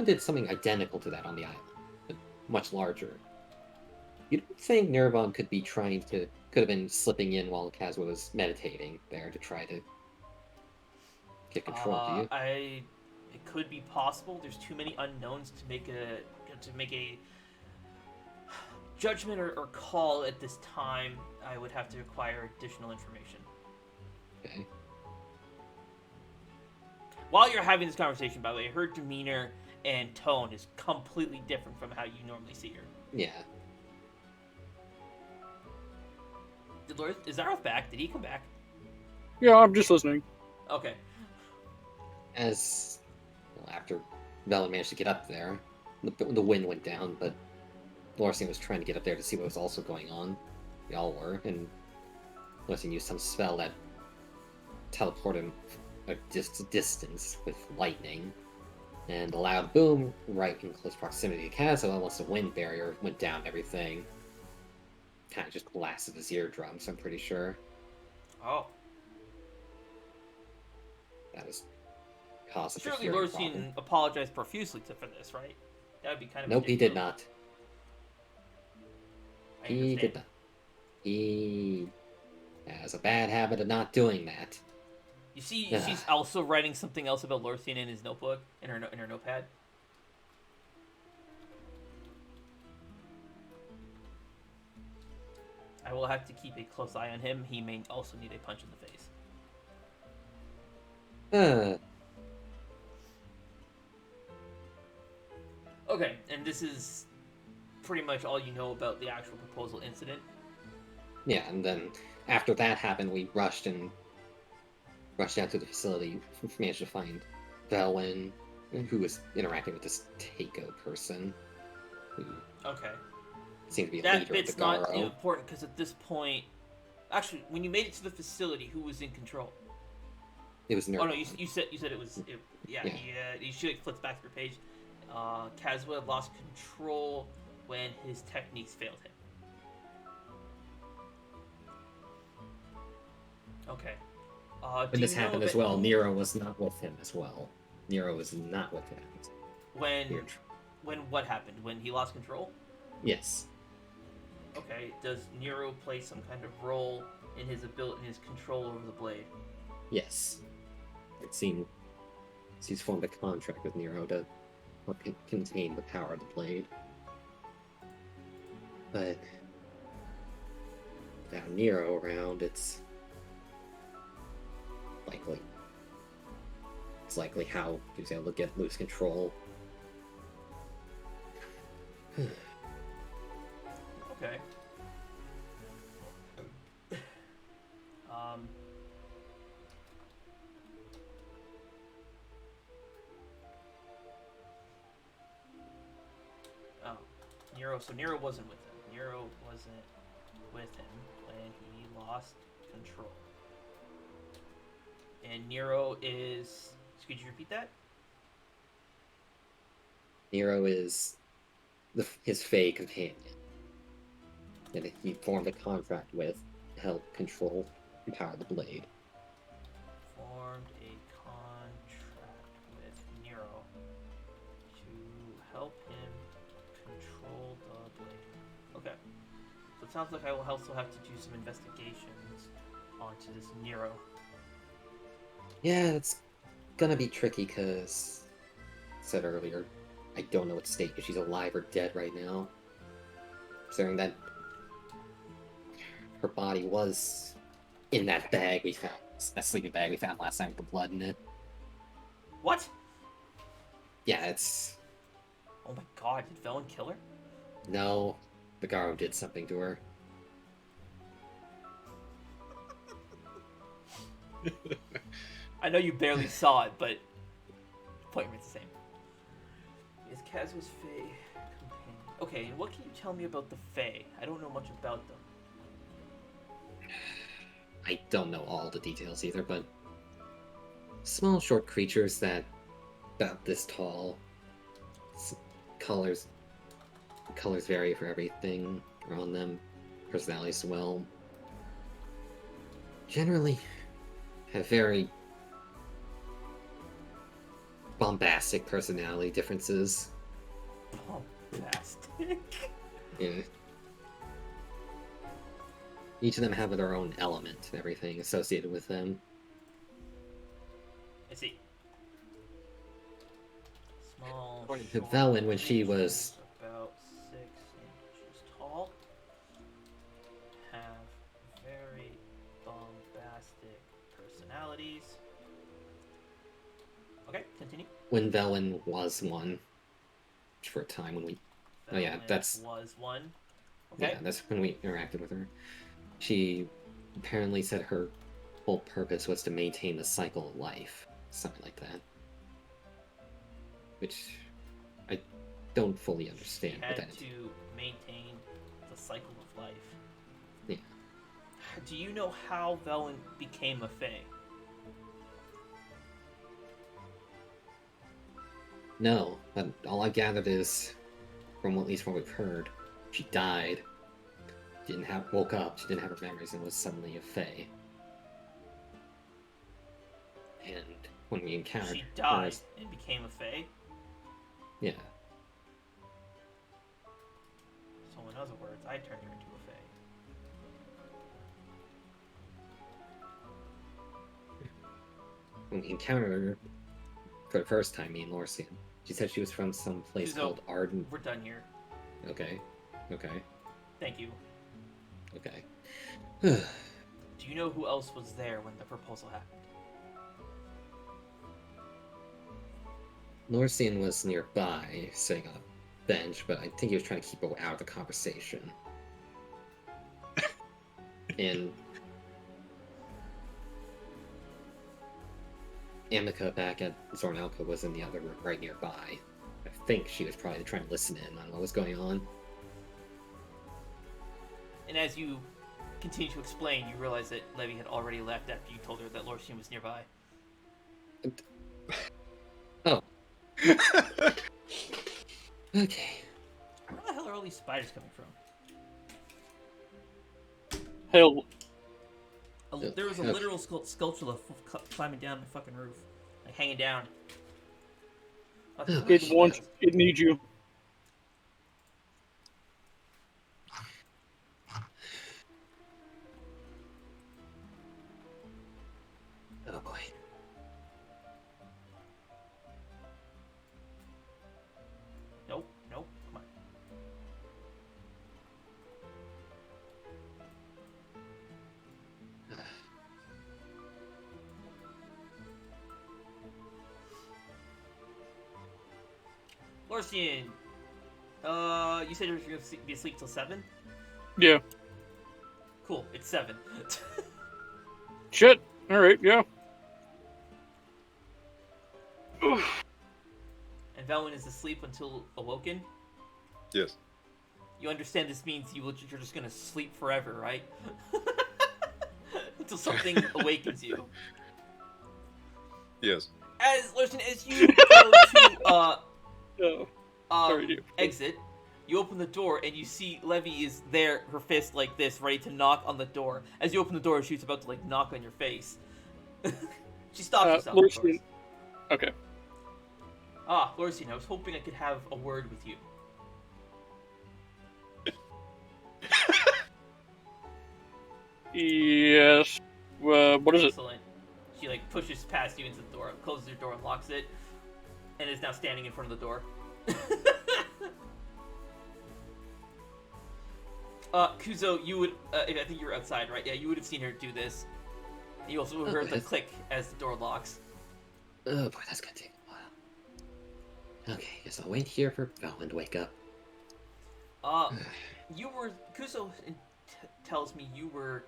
did something identical to that on the island, but much larger. You don't think Nirvan could have been slipping in while Kazwa was meditating there to try to get control, do you? It could be possible. There's too many unknowns to make a judgment or call at this time. I would have to acquire additional information. Okay. While you're having this conversation, by the way, her demeanor and tone is completely different from how you normally see her. Yeah. Is Zaroth back? Did he come back? Yeah, I'm just listening. Okay. After Velen managed to get up there, the wind went down, but Lorsian was trying to get up there to see what was also going on. We all were, and Lorsian used some spell that teleported him a distance with lightning, and a loud boom right in close proximity to Kazo. Once the wind barrier went down, everything kind of just blasted his eardrums, I'm pretty sure. Oh. That was cause of the Surely hearing problem. Lorsian apologized profusely for this, right? That would be kind of Nope, he did ridiculous. not. I He understand. did not. He has a bad habit of not doing that. You see, she's also writing something else about Lorsian in his notebook, in her notepad. I will have to keep a close eye on him. He may also need a punch in the face. Okay, and this is pretty much all you know about the actual proposal incident. Yeah, and then after that happened, we rushed out to the facility. We managed to find Velwyn, who was interacting with this Takeo person, who Okay. seemed to be a That leader bit's of the not Garo. important because at this point, actually, when you made it to the facility, who was in control? It was Nerd. Oh no, you said it was yeah. Yeah. He flips back to your page. Kazuha lost control when his techniques failed him. Okay. When this happened as well, Nero was not with him as well. Nero was not with him. When what happened? When he lost control? Yes. Okay. Does Nero play some kind of role in his control over the blade? Yes. It seemed he's formed a contract with Nero to contain the power of the blade. But without Nero around, it's likely how he was able to lose control. Okay. Oh, Nero. So Nero wasn't with him. Nero wasn't with him when he lost control. And Nero is. Could you repeat that? Nero is his Fey companion that he formed a contract with to help control and power the blade. Formed a contract with Nero to help him control the blade. Okay. So it sounds like I will also have to do some investigations onto this Nero. Yeah, it's gonna be tricky because, I said earlier, I don't know what state if she's alive or dead right now. Considering that her body was in that bag we found, that sleeping bag we found last time with the blood in it. What? Yeah, it's Oh my god, did Velen kill her? No, the Garo did something to her. I know you barely saw it, but the point remains the same. Is Kazu's Fae companion? Okay, and what can you tell me about the Fae? I don't know much about them. I don't know all the details either, but small, short creatures that about this tall. Colors vary for everything around them. Personalities as well. Generally, have very bombastic personality differences. Bombastic. Yeah. Each of them have their own element and everything associated with them. I see. Small. According to short Velen, when she was creatures about 6 inches tall, have very bombastic personalities. Okay, continue. when Velen was one for a time when we Oh, yeah, Velen that's- was one. Okay. yeah, that's when we interacted with her. She apparently said her whole purpose was to maintain the cycle of life, something like that. Which I don't fully understand what Had that is. to maintain the cycle of life. Yeah. Do you know how Velen became a Fae? No, but all I gathered is, from at least what we've heard, she died. Woke up, she didn't have her memories, and was suddenly a Fae. And when we encountered She her, died and became a Fae? yeah, So in other words, I turned her into a Fae. when we encountered her for the first time, me and Lorsian, she said she was from some place Kuzo, called Arden. We're done here. Okay, Thank you. okay. Do you know who else was there when the proposal happened? Lorsian was nearby, sitting on a bench, but I think he was trying to keep her out of the conversation. And Amica back at Zornalka was in the other room right nearby. I think she was probably trying to listen in on what was going on. And as you continue to explain, you realize that Levy had already left after you told her that Lorsian was nearby. Oh. Okay. Where the hell are all these spiders coming from? Hell, There was a Okay. literal sculpture climbing down the fucking roof. Like, hanging down. What the Oh, fuck? it wants, it needs you. Oh boy. Nope, nope, come on. Lorsian, you said you were going to be asleep till 7? Yeah. Cool, it's 7. Shit. All right. Yeah. And Velen is asleep until awoken? Yes. You understand this means you're just going to sleep forever, right? Until something awakens you. Yes. Lorsian, as you go to, Oh. Sorry, dude. exit, you open the door and you see Levy is there, her fist like this, ready to knock on the door. As you open the door, she's about to like knock on your face. She stops herself. Of course. Lorsian. Okay. Lorsian, I was hoping I could have a word with you. Yes. What is it? Excellent. She like pushes past you into the door, closes your door, and locks it, and is now standing in front of the door. Kuzo, you would, I think you were outside, right? Yeah, you would have seen her do this. You also heard the yes. click as the door locks. Oh boy, that's gonna take a Okay, guess I'll wait here for Valen to wake up. You were Kuzo tells me you were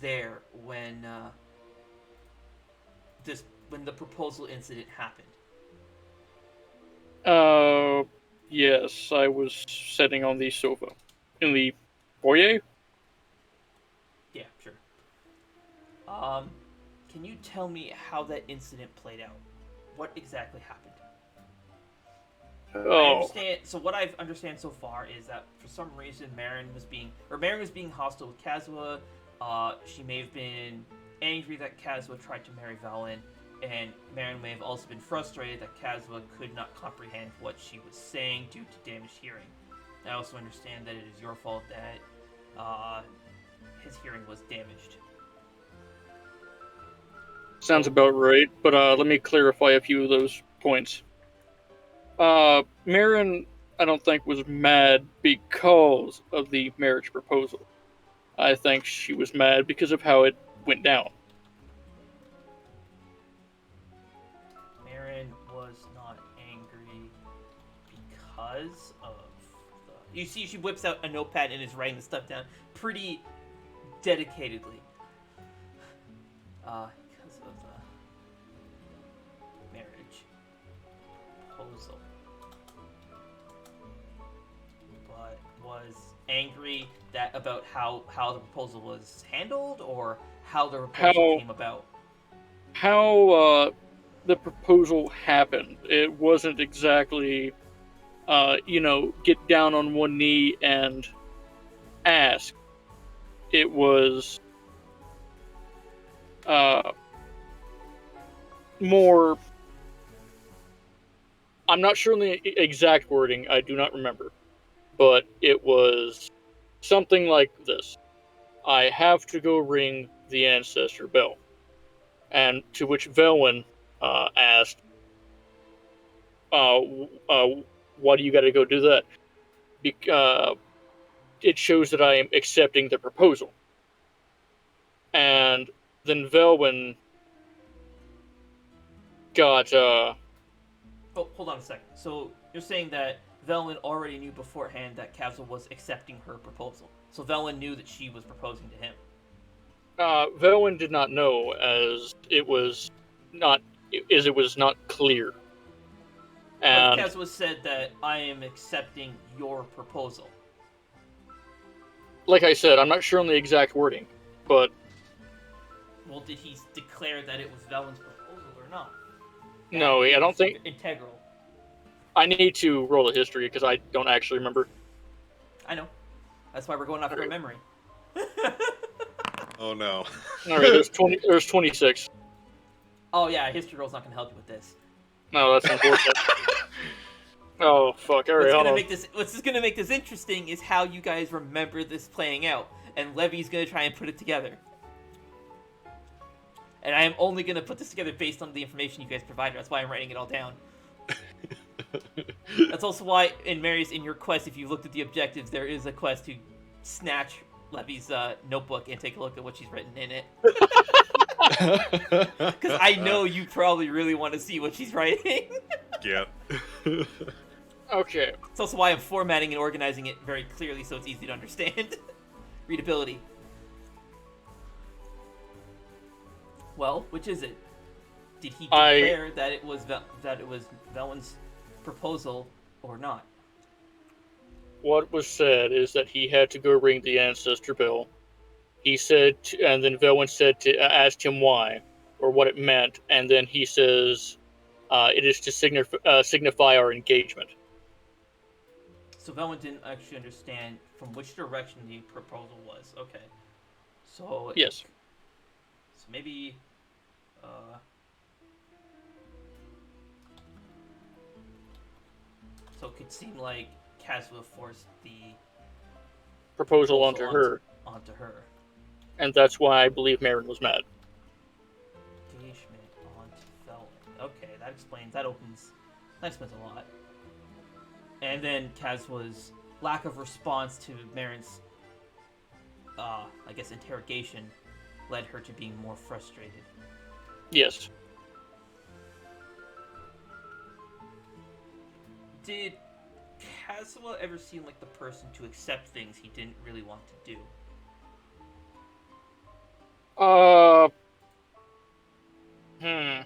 there when when the proposal incident happened. Yes, I was sitting on the sofa in the foyer. Yeah, sure. Can you tell me how that incident played out? What exactly happened? I Oh, understand. So what I've understand so far is that for some reason Marin was being hostile with Kazuha. She may have been angry that Kazuha tried to marry Valen, and Marin may have also been frustrated that Kazuha could not comprehend what she was saying due to damaged hearing. I also understand that it is your fault that his hearing was damaged. sounds about right, but let me clarify a few of those points. Marin, I don't think, was mad because of the marriage proposal. I think she was mad because of how it went down. Marin was not angry because of the... You see, she whips out a notepad and is writing the stuff down pretty dedicatedly. Because of the marriage proposal. But was angry about how the proposal was handled, or how the proposal came about? How the proposal happened. It wasn't exactly, get down on one knee and ask. It was more. I'm not sure on the exact wording. I do not remember, but it was something like this: I have to go ring the ancestor bell, and to which Velwyn asked, "Why do you got to go do that?" It shows that I am accepting the proposal. And then Velwyn got, Oh, hold on a second. So you're saying that Velwyn already knew beforehand that Kazuha was accepting her proposal. So Velwyn knew that she was proposing to him. Velwyn did not know, as it was not clear. And But Kazuha said that I am accepting your proposal. like I said, I'm not sure on the exact wording, but Well, did he declare that it was Velwyn's proposal or not? no, I don't think. Integral. I need to roll a history because I don't actually remember. I know. That's why we're going off your memory. Oh no. All right, there's 20. There's 26. Oh yeah, history roll's not gonna help you with this. No, that's unfortunate. Oh fuck! All right, What's gonna make this interesting is how you guys remember this playing out, and Levy's gonna try and put it together. And I am only gonna put this together based on the information you guys provided. That's why I'm writing it all down. That's also why in your quest, if you looked at the objectives, there is a quest to snatch Levy's notebook and take a look at what she's written in it. Because I know you probably really want to see what she's writing. Yep. Okay. It's also why I'm formatting and organizing it very clearly so it's easy to understand. Readability. Well, which is it? Did he declare that it was Velwyn's proposal or not? What was said is that he had to go ring the ancestor bell. He said, and then Velwyn asked him why, or what it meant, and then he says, "It is to signify our engagement." So Velwyn didn't actually understand from which direction the proposal was. Okay. So yes. So maybe. So it could seem like Kazuha forced the proposal onto her. And that's why I believe Marin was mad. Engagement onto Velwyn. Okay, that explains a lot. And then Kazuha's lack of response to Marin's, interrogation led her to being more frustrated. Yes. Did Kazuha ever seem like the person to accept things he didn't really want to do? Hmm.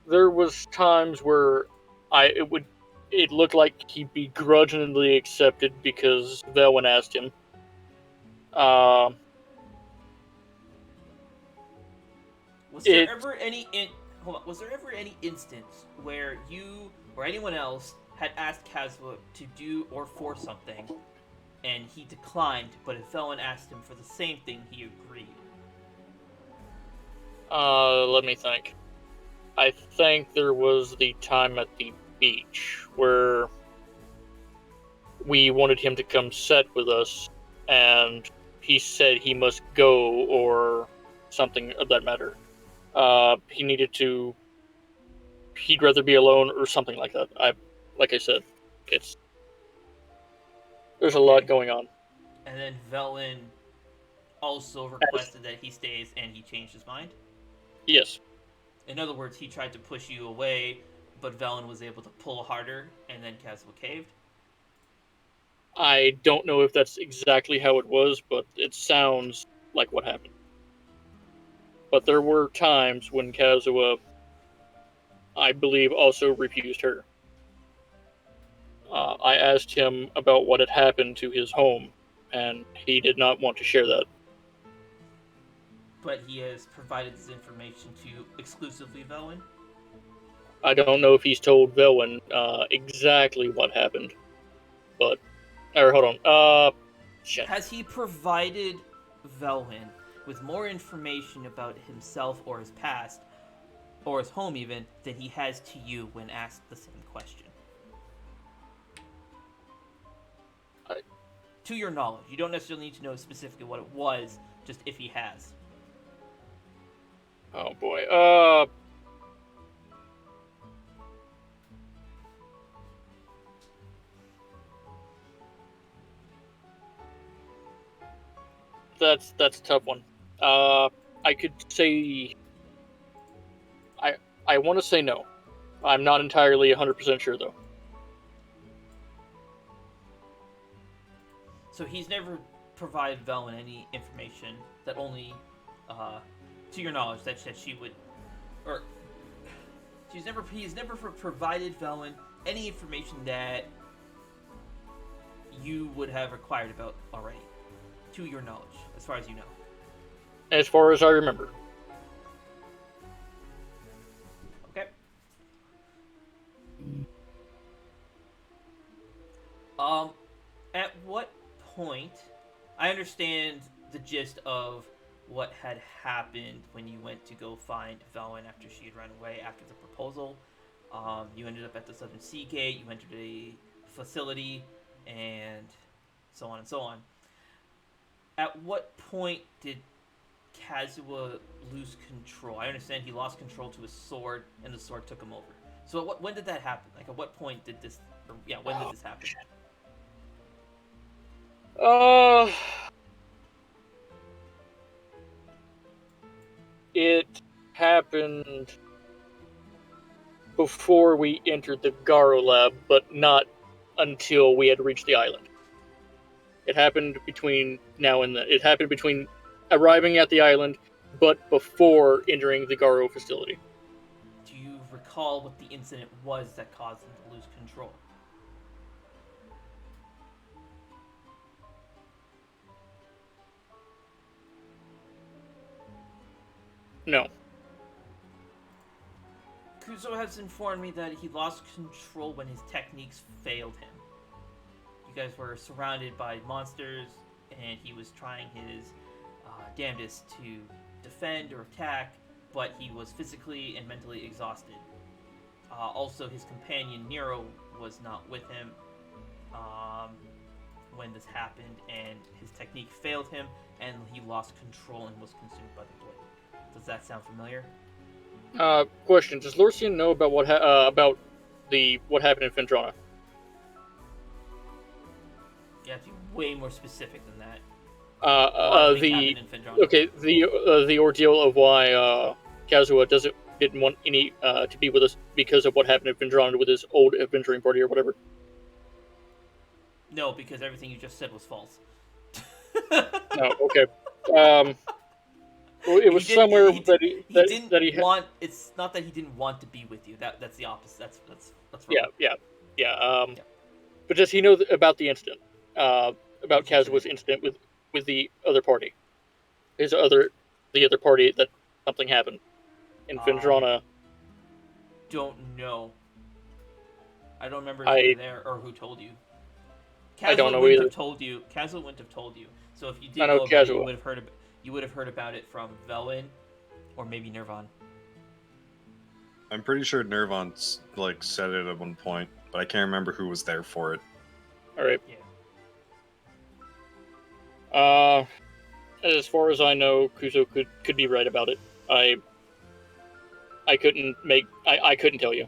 There was times where it looked like he begrudgingly accepted because Velwyn asked him. Was there It ever any hold on, was there ever any instance where you or anyone else had asked Kazuha to do or for something, and he declined, but if Felon asked him for the same thing, he agreed? let me think. I think there was the time at the beach where we wanted him to come set with us, and he said he must go or something of that matter. He needed to. He'd rather be alone or something like that. Like I said, there's a lot going on. And then Velen also requested that he stays, and he changed his mind? Yes. In other words, he tried to push you away, but Velen was able to pull harder, and then Kazuha caved? I don't know if that's exactly how it was, but it sounds like what happened. But there were times when Kazuha, I believe, also refused her. I asked him about what had happened to his home, and he did not want to share that. But he has provided this information to exclusively Velen? I don't know if he's told Velwyn exactly what happened, but... hold on. Shit. Has he provided Velhen with more information about himself or his past, or his home even, than he has to you when asked the same question? To your knowledge. You don't necessarily need to know specifically what it was, just if he has. Oh boy. That's a tough one. I could say I want to say no. I'm not entirely 100% sure though. So he's never provided Velen any information that only, to your knowledge, that she would, or he's never provided Velen any information that you would have required about already, to your knowledge, as far as you know. As far as I remember. Okay. At what point, I understand the gist of what had happened when you went to go find Velen after she had run away after the proposal. You ended up at the Southern Sea Gate, you entered a facility, and so on and so on. At what point did Kazuha lose control? I understand he lost control to his sword, and the sword took him over. So when did that happen? Like, at what point did this... when did this happen? Shit. It happened before we entered the Garo lab, but not until we had reached the island. It happened between now and then. It happened between arriving at the island, but before entering the Garo facility. Do you recall what the incident was that caused him to lose control? No. Kuzo has informed me that he lost control when his techniques failed him. You guys were surrounded by monsters, and he was trying his damnedest to defend or attack, but he was physically and mentally exhausted. Also, his companion Nero was not with him when this happened, and his technique failed him, and he lost control and was consumed by the blade. Does that sound familiar? Question: does Lorcian know about what happened in Fendrana? You have to be way more specific than that. Things happen in Finjon. Okay, the ordeal of why Kazuha didn't want any to be with us because of what happened in Finjon with his old adventuring party or whatever. No, because everything you just said was false. No, okay. Well, it was somewhere that he had. Want. It's not that he didn't want to be with you. That's the opposite. That's wrong. Yeah. Yeah. But does he know about the incident? About Which incident? Kazuha's incident with the other party, the other party that something happened in Findrana. Don't know. I don't remember if you were there or who told you. I don't know wouldn't either. Have told you. Kazuha wouldn't have told you. So if you did I know know about it, Kazuha. you would have heard about it from Velwyn, or maybe Nirvan. I'm pretty sure Nirvan like said it at one point, but I can't remember who was there for it. All right. Yeah. As far as I know, Kuzo could be right about it. I couldn't tell you.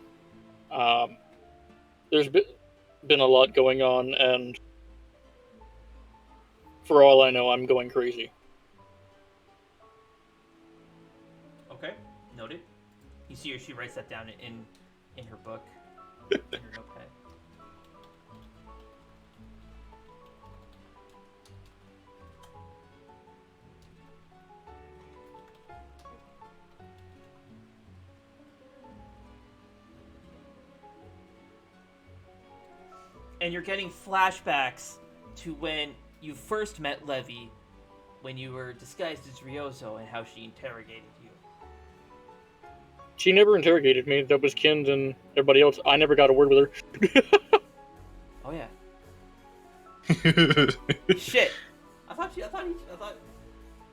There's been a lot going on, and for all I know, I'm going crazy. Okay, noted. You see her, she writes that down in her book, in her notepad. And you're getting flashbacks to when you first met Levy, when you were disguised as Ryozo, and how she interrogated you. She never interrogated me. That was Kind and everybody else. I never got a word with her. Oh yeah. Shit. I thought.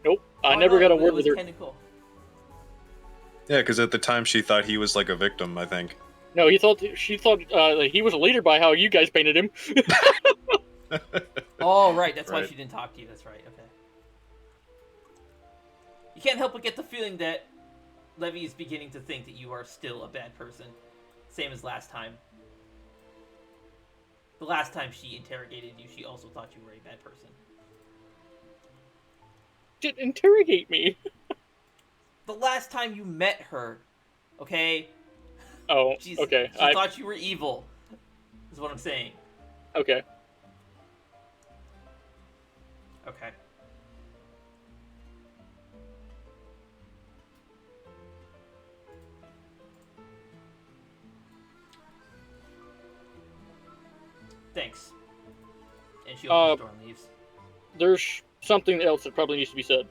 Nope. I never got a word with her. Kind of cool. Yeah, because at the time she thought he was like a victim, I think. No, she thought he was a leader by how you guys painted him. Oh, right. That's why Right. she didn't talk to you. That's right. Okay. You can't help but get the feeling that Levy is beginning to think that you are still a bad person. Same as last time. The last time she interrogated you, she also thought you were a bad person. Didn't interrogate me. The last time you met her, okay? Oh, She okay. thought you were evil, is what I'm saying. Okay. Okay. Thanks. And she opens the door and leaves. There's something else that probably needs to be said.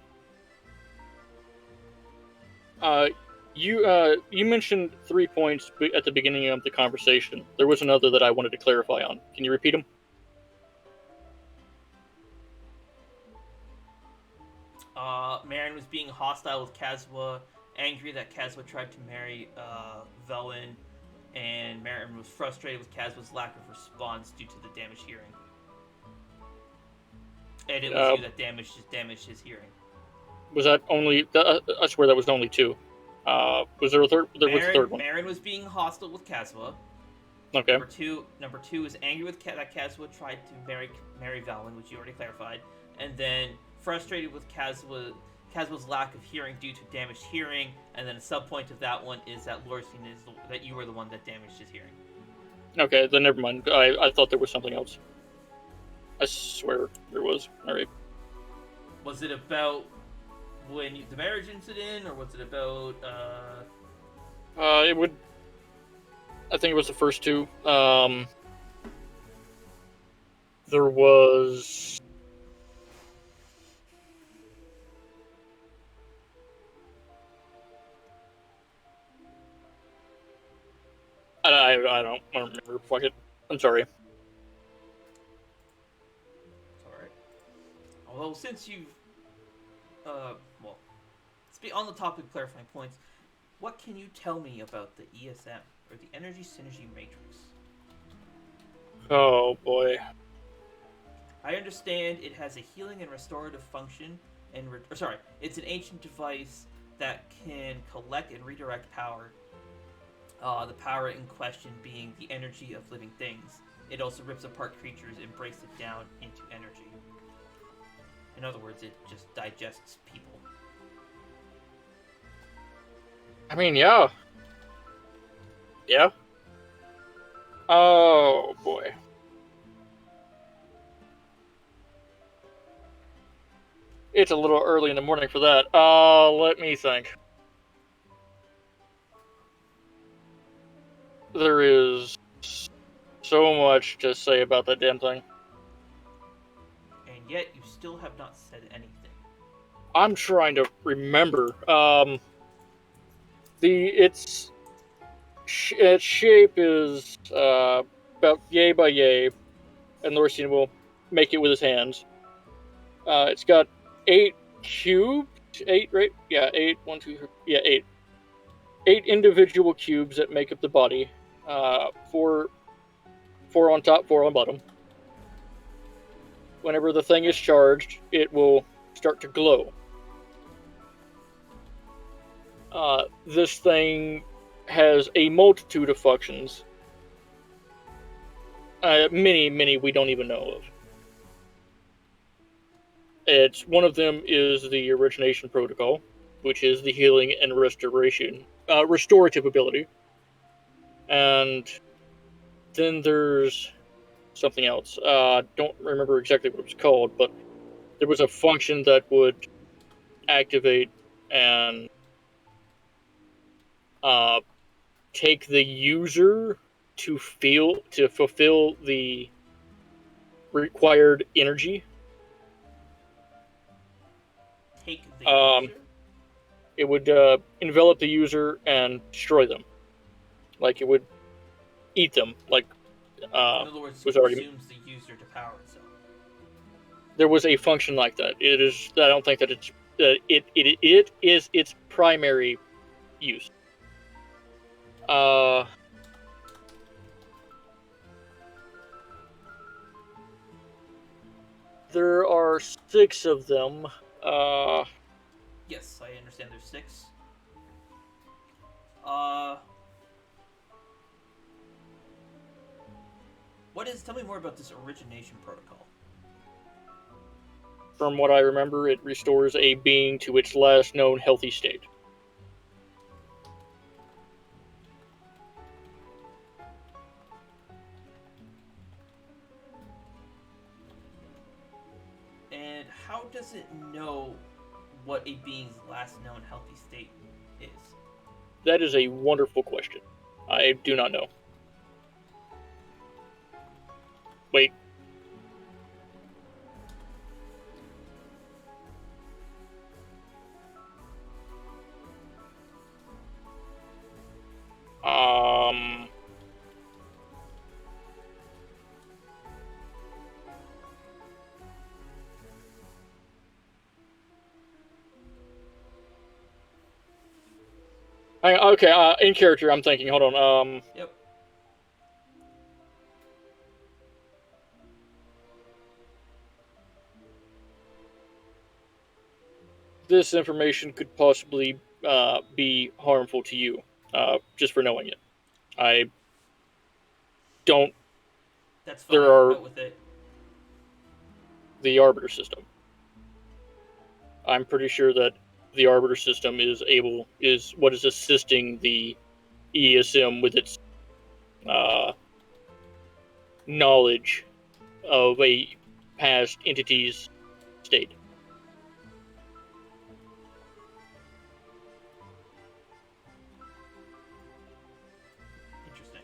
You mentioned 3 points at the beginning of the conversation. There was another that I wanted to clarify on. Can you repeat them? Marin was being hostile with Kazuha, angry that Kazuha tried to marry Velwyn, and Marin was frustrated with Kazuha's lack of response due to the damaged hearing. And it was you that damaged his hearing. Was that only? I swear that was only 2. Was there a third? There was a third one. Marin was being hostile with Kazuha. Okay. Number two is angry with that Kazuha tried to marry Velwyn, which you already clarified, and then frustrated with Kazuha's lack of hearing due to damaged hearing, and then a subpoint of that one is that Lorstein that you were the one that damaged his hearing. Okay, then never mind. I thought there was something else. I swear there was. All right. Was it about the marriage incident, or was it about? It would. I think it was the first 2. There was. I don't remember. Fuck it. I'm sorry. It's alright. Although, since you've... on the topic of clarifying points, what can you tell me about the ESM, or the Energy Synergy Matrix? Oh, boy. I understand it has a healing and restorative function, it's an ancient device that can collect and redirect power. The power in question being the energy of living things. It also rips apart creatures and breaks it down into energy. In other words, it just digests people. I mean, yeah. Yeah. Oh, boy. It's a little early in the morning for that. Let me think. There is so much to say about that damn thing. And yet, you still have not said anything. I'm trying to remember. Its shape is about yay by yay, and Lorsian will make it with his hands. It's got 8 cubes. 8, right? Yeah, 8. 1, 2, 3. Yeah, 8. 8 individual cubes that make up the body. 4 on top, 4 on bottom. Whenever the thing is charged, it will start to glow. This thing has a multitude of functions. Many we don't even know of. One of them is the origination protocol, which is the healing and restorative ability. And then there's something else. Don't remember exactly what it was called, but there was a function that would activate and take the user to fulfill the required energy. Take the user? It would envelop the user and destroy them. Like it would eat them. Like In other words, was it already consumes the user to power itself. there was a function like that. It is. I don't think that it is its primary use. There are 6 of them. Yes, I understand there's 6. Tell me more about this origination protocol. From what I remember, it restores a being to its last known healthy state. And how does it know what a being's last known healthy state is? That is a wonderful question. I do not know. Wait. Okay, in character, I'm thinking. Hold on. Yep. This information could possibly be harmful to you, just for knowing it. I don't. That's fine. There are Out with it. the Arbiter system. I'm pretty sure that the Arbiter system is what is assisting the ESM with its knowledge of a past entity's state. Interesting.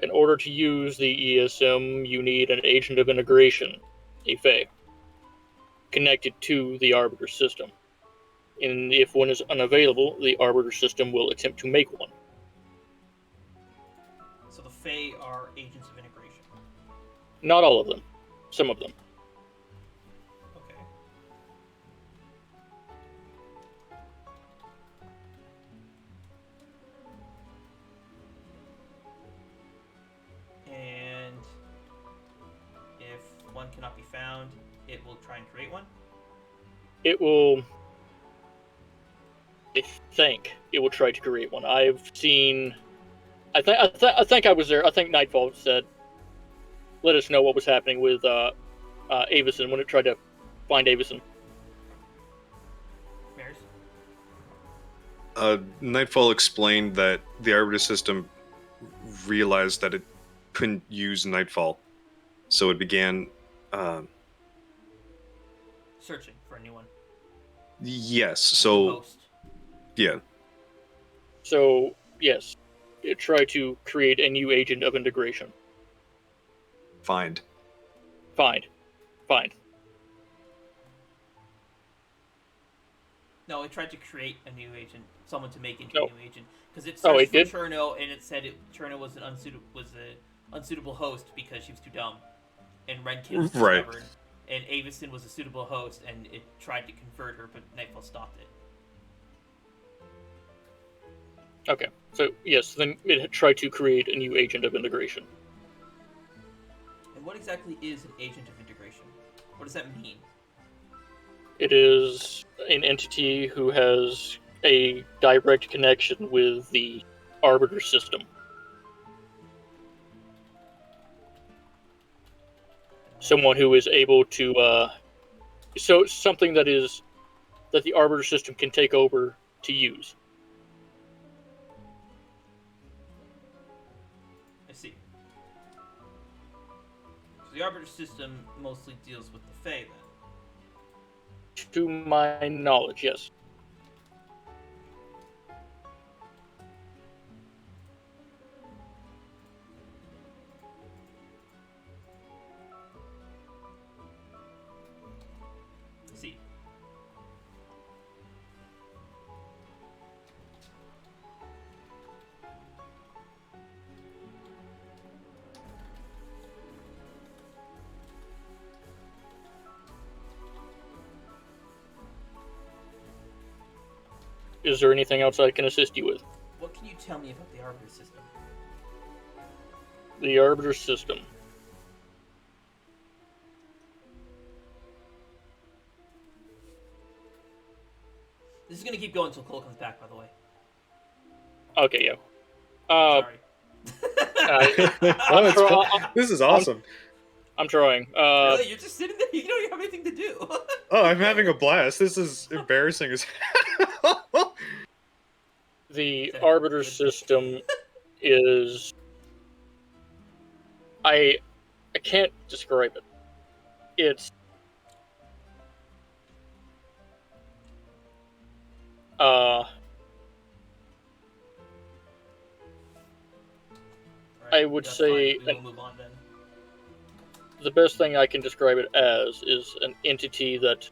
In order to use the ESM, you need an agent of integration, a Fae, connected to the Arbiter system. And if one is unavailable, the Arbiter system will attempt to make one. So the Fae are agents of integration. Not all of them. Some of them. Okay. And if one cannot be found, it will try and create one? It will... I think it will try to create one. I've seen I think I was there. I think Nightfall said, "Let us know what was happening with Avison when it tried to find Avison." Maris? Nightfall explained that the Arbiter system realized that it couldn't use Nightfall, so it began. Searching for a new one. Yes. New So host. yeah. So yes, it tried to create a new agent of integration. Find. Find. No, it tried to create a new agent, someone to make into No. a new agent, because it Oh, searched it for did? Cherno, and it said Cherno was an unsuitable host because she was too dumb, and Renkin was too Right. stubborn, and Avison was a suitable host, and it tried to convert her, but Nightfall stopped it. Okay. So yes, then it tried to create a new agent of integration. And what exactly is an agent of integration? What does that mean? It is an entity who has a direct connection with the Arbiter system. Someone who is able to, so something that the Arbiter system can take over to use. I see. So the Arbiter system mostly deals with the Fae, then. To my knowledge, yes. I see. Is there anything else I can assist you with? What can you tell me about the Arbiter system? The Arbiter system. This is gonna keep going until Cole comes back, by the way. Okay, yeah. Sorry. Oh, it's fun. This is awesome. I'm trying. Really? You're just sitting there? You don't even have anything to do. Oh, I'm having a blast. This is embarrassing as hell. The Is Arbiter good? system is... I can't describe it. It's... Alright, I would that's say fine. We will move on then. the best thing I can describe it as is an entity that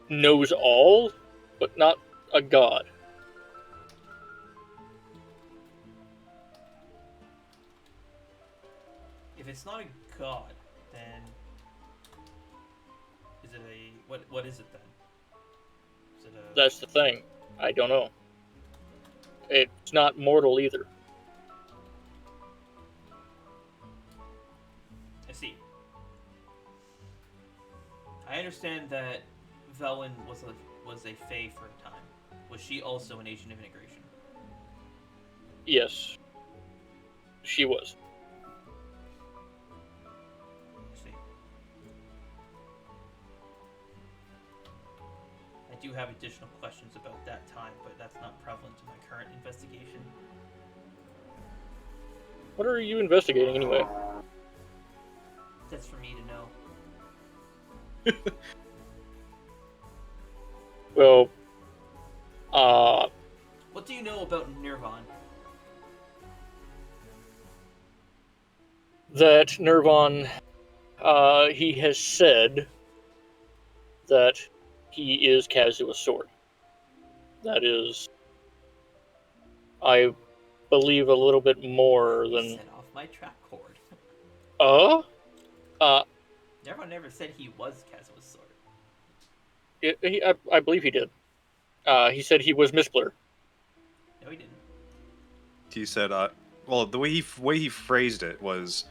knows all, but not a god. If it's not a god, then is it a what is it then? Is it a That's the thing. I don't know. It's not mortal either. I see. I understand that Velwyn was a Fae for a time. Was she also an agent of integration? Yes. She was. I see. I do have additional questions about that time, but that's not prevalent to my current investigation. What are you investigating anyway? That's for me to know. Well, What do you know about Nirvan? that Nirvan, he has said that he is Kazua's sword. That is, I believe, a little bit more You than... set off my track cord. Nirvan never said he was Kazua's sword. I believe he did. He said he was Mistler. No, he didn't. He said, well, the way he phrased it was,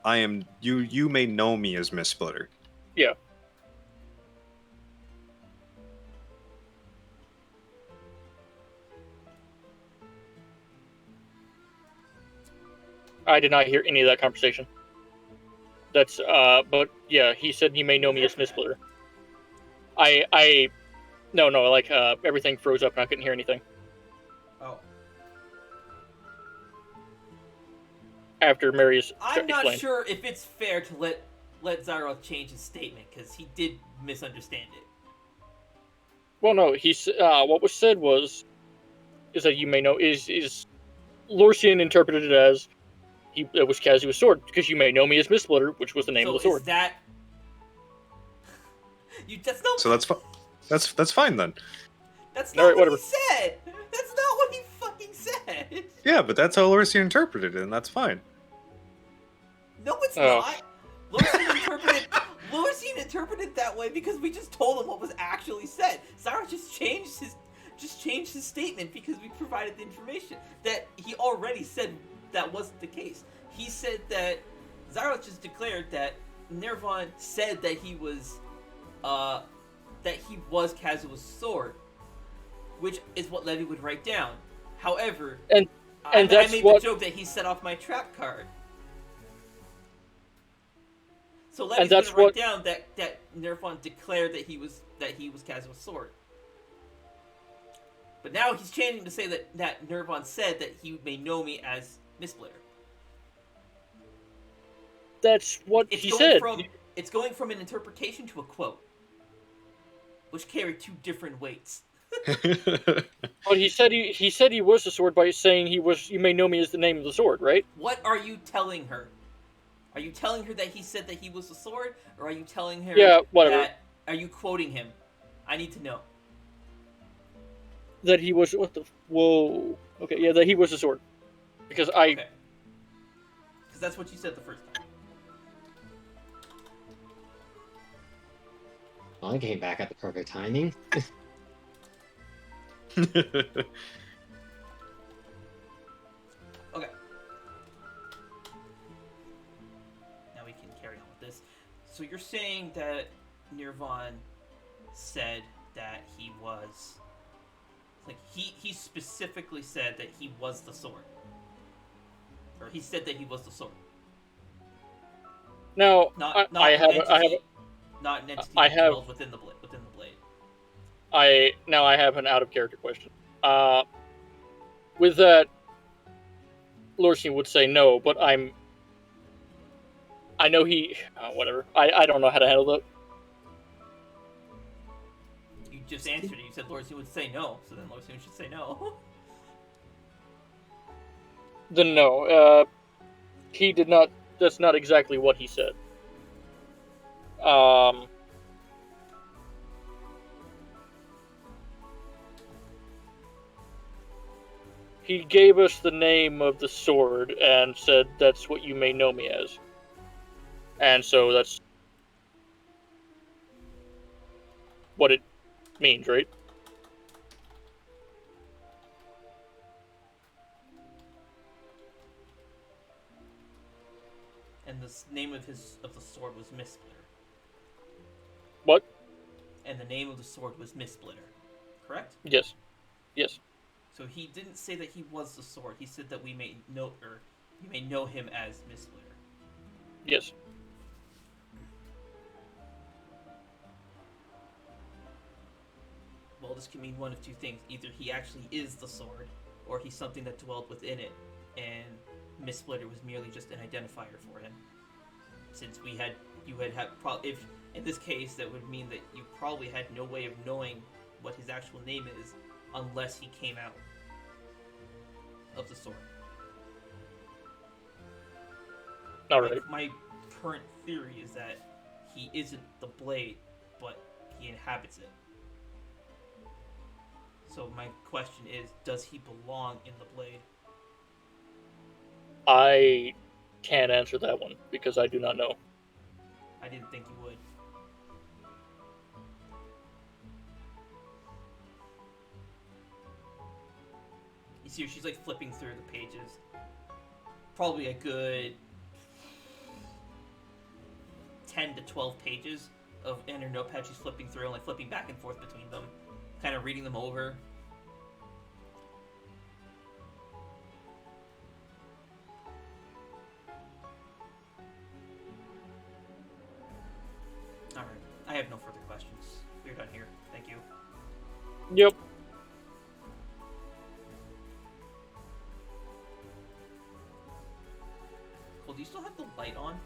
"I am you. You may know me as Miss Splitter." Yeah. I did not hear any of that conversation. That's but yeah, he said you may know me as Mistblitter. No, like everything froze up and I couldn't hear anything Oh. after Marius I'm not explained. sure if it's fair to let Zyroth change his statement, because he did misunderstand it. Well, no, what was said is that you may know is Lorcian interpreted it as it was Kazua's sword, because you may know me as Mistblitter, which was the name of the sword. Is that that's not So that's fine then. that's not Alright, what whatever. he said. That's not what he fucking said. Yeah, but that's how Lorcian interpreted it, and that's fine. No, it's Oh. not. Lorcian interpreted that way because we just told him what was actually said. Zyroth just changed his statement because we provided the information that he already said that wasn't the case. He said that Zyroth just declared that Nirvan said that he was Kazua's sword, which is what Levy would write down. However, I that's made what the joke that he set off my trap card. So Levy's gonna write down that Nirvan declared that he was Kazua's sword. But now he's changing to say that Nirvan said that he may know me as Mistblitter. That's what he said. It's going from an interpretation to a quote, which carry two different weights. But he said he was the sword by saying you may know me as the name of the sword, right? What are you telling her? Are you telling her that he said that he was the sword, or are you telling her whatever. are you quoting him? I need to know. That he was whoa. Okay, yeah, that he was the sword. Because Because that's what you said the first time. Well, I came back at the perfect timing. Okay. Now we can carry on with this. So you're saying that Nirvan said that he was... Like, he specifically said that he was the sword. Or he said that he was the sword. now Not I an have entity that dwells within the blade. I have an out of character question. With that, Lorcian would say no, but I know he whatever. I don't know how to handle that. You just answered it. You said Lorcian would say no, so then Lorcian should say no. Then no. He did not. That's not exactly what he said. He gave us the name of the sword and said that's what you may know me as. And so that's what it means, right? And the name of the sword was Mistsplitter. What? And the name of the sword was Mistsplitter. Correct? Yes. Yes. So he didn't say that he was the sword. He said that you may know him as Mistsplitter. Yes. Well, this can mean one of two things. Either he actually is the sword, or he's something that dwelled within it, and Mistsplitter was merely just an identifier for him. Since if in this case, that would mean that you probably had no way of knowing what his actual name is unless he came out of the sword. All right. My current theory is that he isn't the blade, but he inhabits it. So my question is, does he belong in the blade? I can't answer that one because I do not know. I didn't think you would. You see her, she's like flipping through the pages. Probably a good 10 to 12 pages in her notepad. She's flipping through and like flipping back and forth between them, kind of reading them over. I have no further questions. We're done here. Thank you. Yep. Cole, do you still have the light on?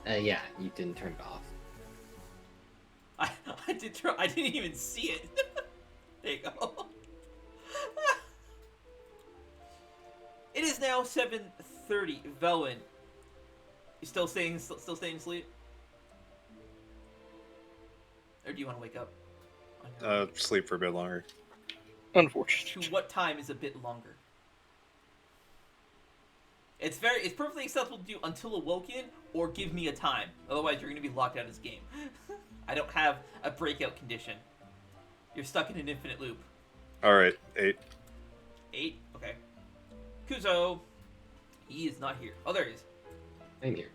Yeah, you didn't turn it off. I did try. I didn't even see it. There you go. It is now 7:30. Velwyn, you still staying asleep? Or do you want to wake up? Sleep for a bit longer. Unfortunate. To what time is a bit longer? It's perfectly acceptable to do until awoken or give me a time. Otherwise, you're going to be locked out of this game. I don't have a breakout condition. You're stuck in an infinite loop. All right, 8. 8? Okay. Kuzo. He is not here. Oh, there he is. I'm here.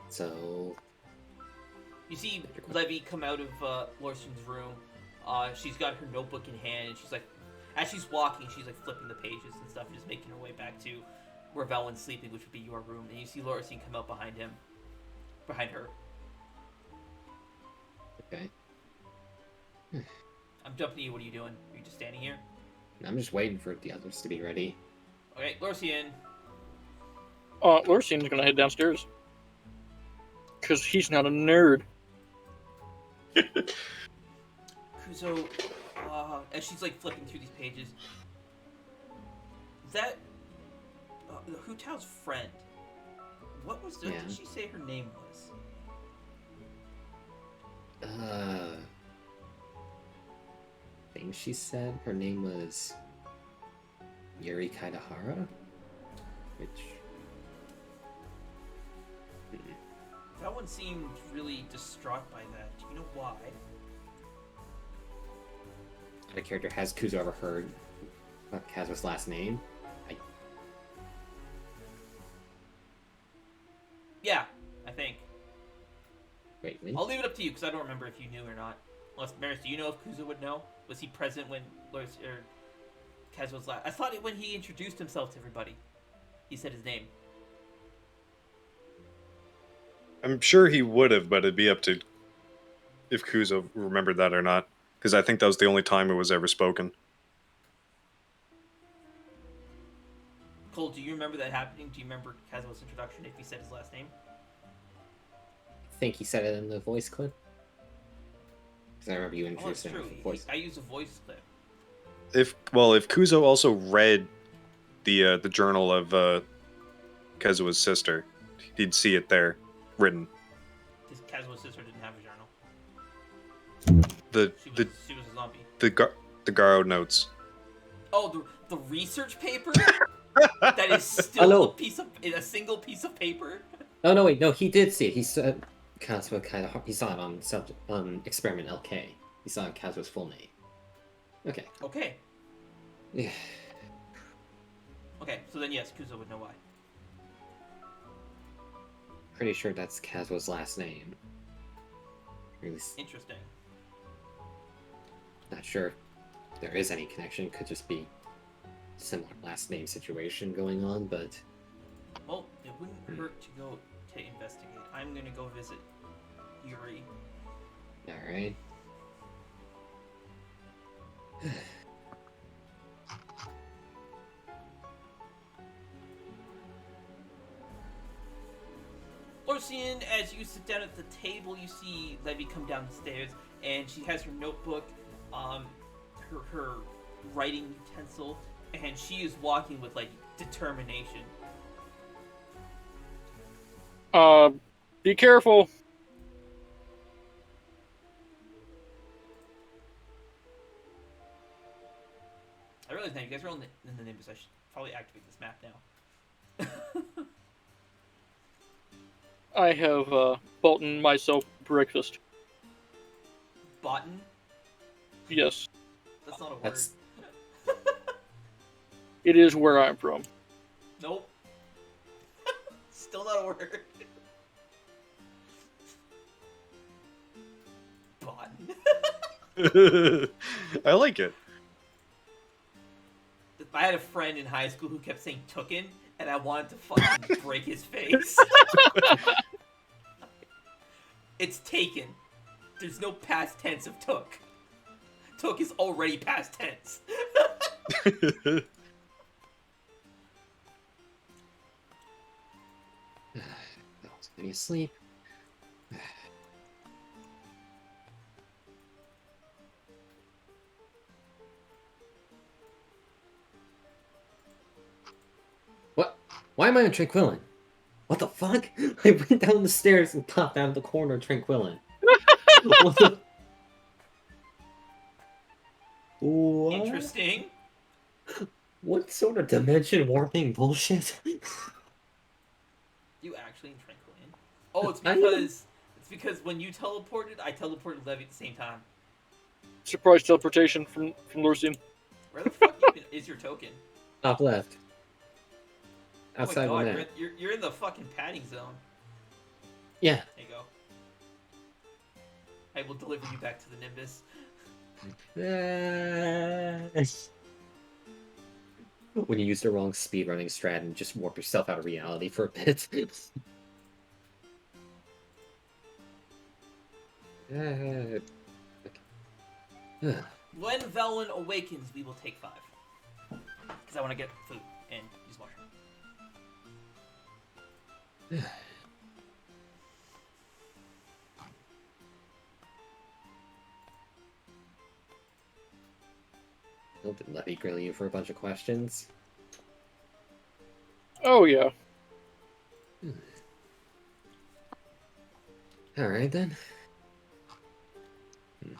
So, You see Levy come out of Lorsten's room. She's got her notebook in hand, and she's like, as she's walking, she's like flipping the pages and stuff, and just making her way back to where Velwyn's sleeping, which would be your room. And you see Lorsten come out behind her. okay. I'm jumping to you. What are you doing? Are you just standing here? I'm just waiting for the others to be ready. Okay, Lorsten. Lorsian's gonna head downstairs. Because he's not a nerd. Kuzo, as she's like flipping through these pages, that Hu Tao's friend. What was Yeah. did she say her name was? I think she said her name was Yuri Kaidahara, which... That one seemed really distraught by that. Do you know why? The character, has Kuzo ever heard Kazua's last name? Yeah, I think. Wait, really? I'll leave it up to you because I don't remember if you knew or not. Unless, Maris, do you know if Kuzo would know? Was he present when Kazua's last? I thought when he introduced himself to everybody, he said his name. I'm sure he would have, but it'd be up to if Kuzo remembered that or not. Because I think that was the only time it was ever spoken. Cole, do you remember that happening? Do you remember Kazua's introduction if he said his last name? I think he said it in the voice clip. Because I remember you Oh, that's introduced him true. with the voice. I used a voice clip. If Kuzo also read the journal of Kazua's sister, he'd see it there written. His Kazua's sister didn't have a journal. The She was a zombie. the Garo notes. Oh, the research paper that is still no. a single piece of paper. Oh, no, wait, no, he did see it. He said Kazua Kaidahara. He saw it on Experiment LK. He saw Kazua's full name. Okay. Okay. Yeah. Okay, so then yes, Kuzo would know why. Pretty sure that's Kazua's last name. Or at least, Interesting. not sure if there is any connection. Could just be similar last name situation going on, but Well, it wouldn't hurt to go to investigate. I'm gonna go visit Yuri. alright. Lorsian, as you sit down at the table, you see Levy come down the stairs, and she has her notebook, her writing utensil, and she is walking with like determination. Be careful. I realize now you guys are in the Nimbus. I should probably activate this map now. I have bought myself breakfast. Botan? Yes, That's not a word. That's it is where I'm from. Nope. Still not a word. Botan. I like it. I had a friend in high school who kept saying "tooken," and I wanted to fucking break his face. It's taken. There's no past tense of took. Took is already past tense. Bellen's gonna be asleep. What? Why am I on Tranquillin? What the fuck? I went down the stairs and popped out of the corner of Tranquillin. What the? What? Interesting. What sort of dimension warping bullshit? You actually in Tranquillian? Oh, it's I because when you teleported, I teleported Levy at the same time. Surprise teleportation from Lursian. Where the fuck is your token? Top left. Oh Outside my the god, map. you're in the fucking padding zone. Yeah. There you go. I will deliver you back to the Nimbus. When you use the wrong speedrunning strat and just warp yourself out of reality for a bit. When Velwyn awakens, we will take 5. Because I want to get food and use washroom. Did Levy grill you for a bunch of questions? Oh yeah. Alright then. You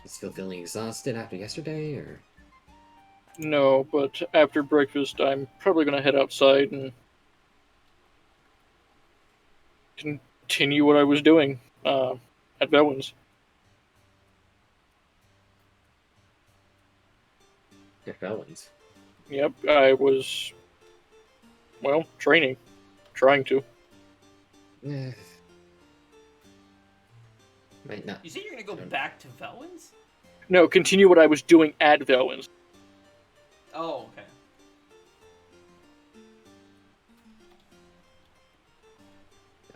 still feeling exhausted after yesterday, or? No, but after breakfast, I'm probably gonna head outside and continue what I was doing at Velwyn's. Yeah, Felons. Yep, I was, well, training. Trying to. Eh. Might not. You say you're gonna go back to Velwyn's? No, continue what I was doing at Velwyn's. Oh, okay.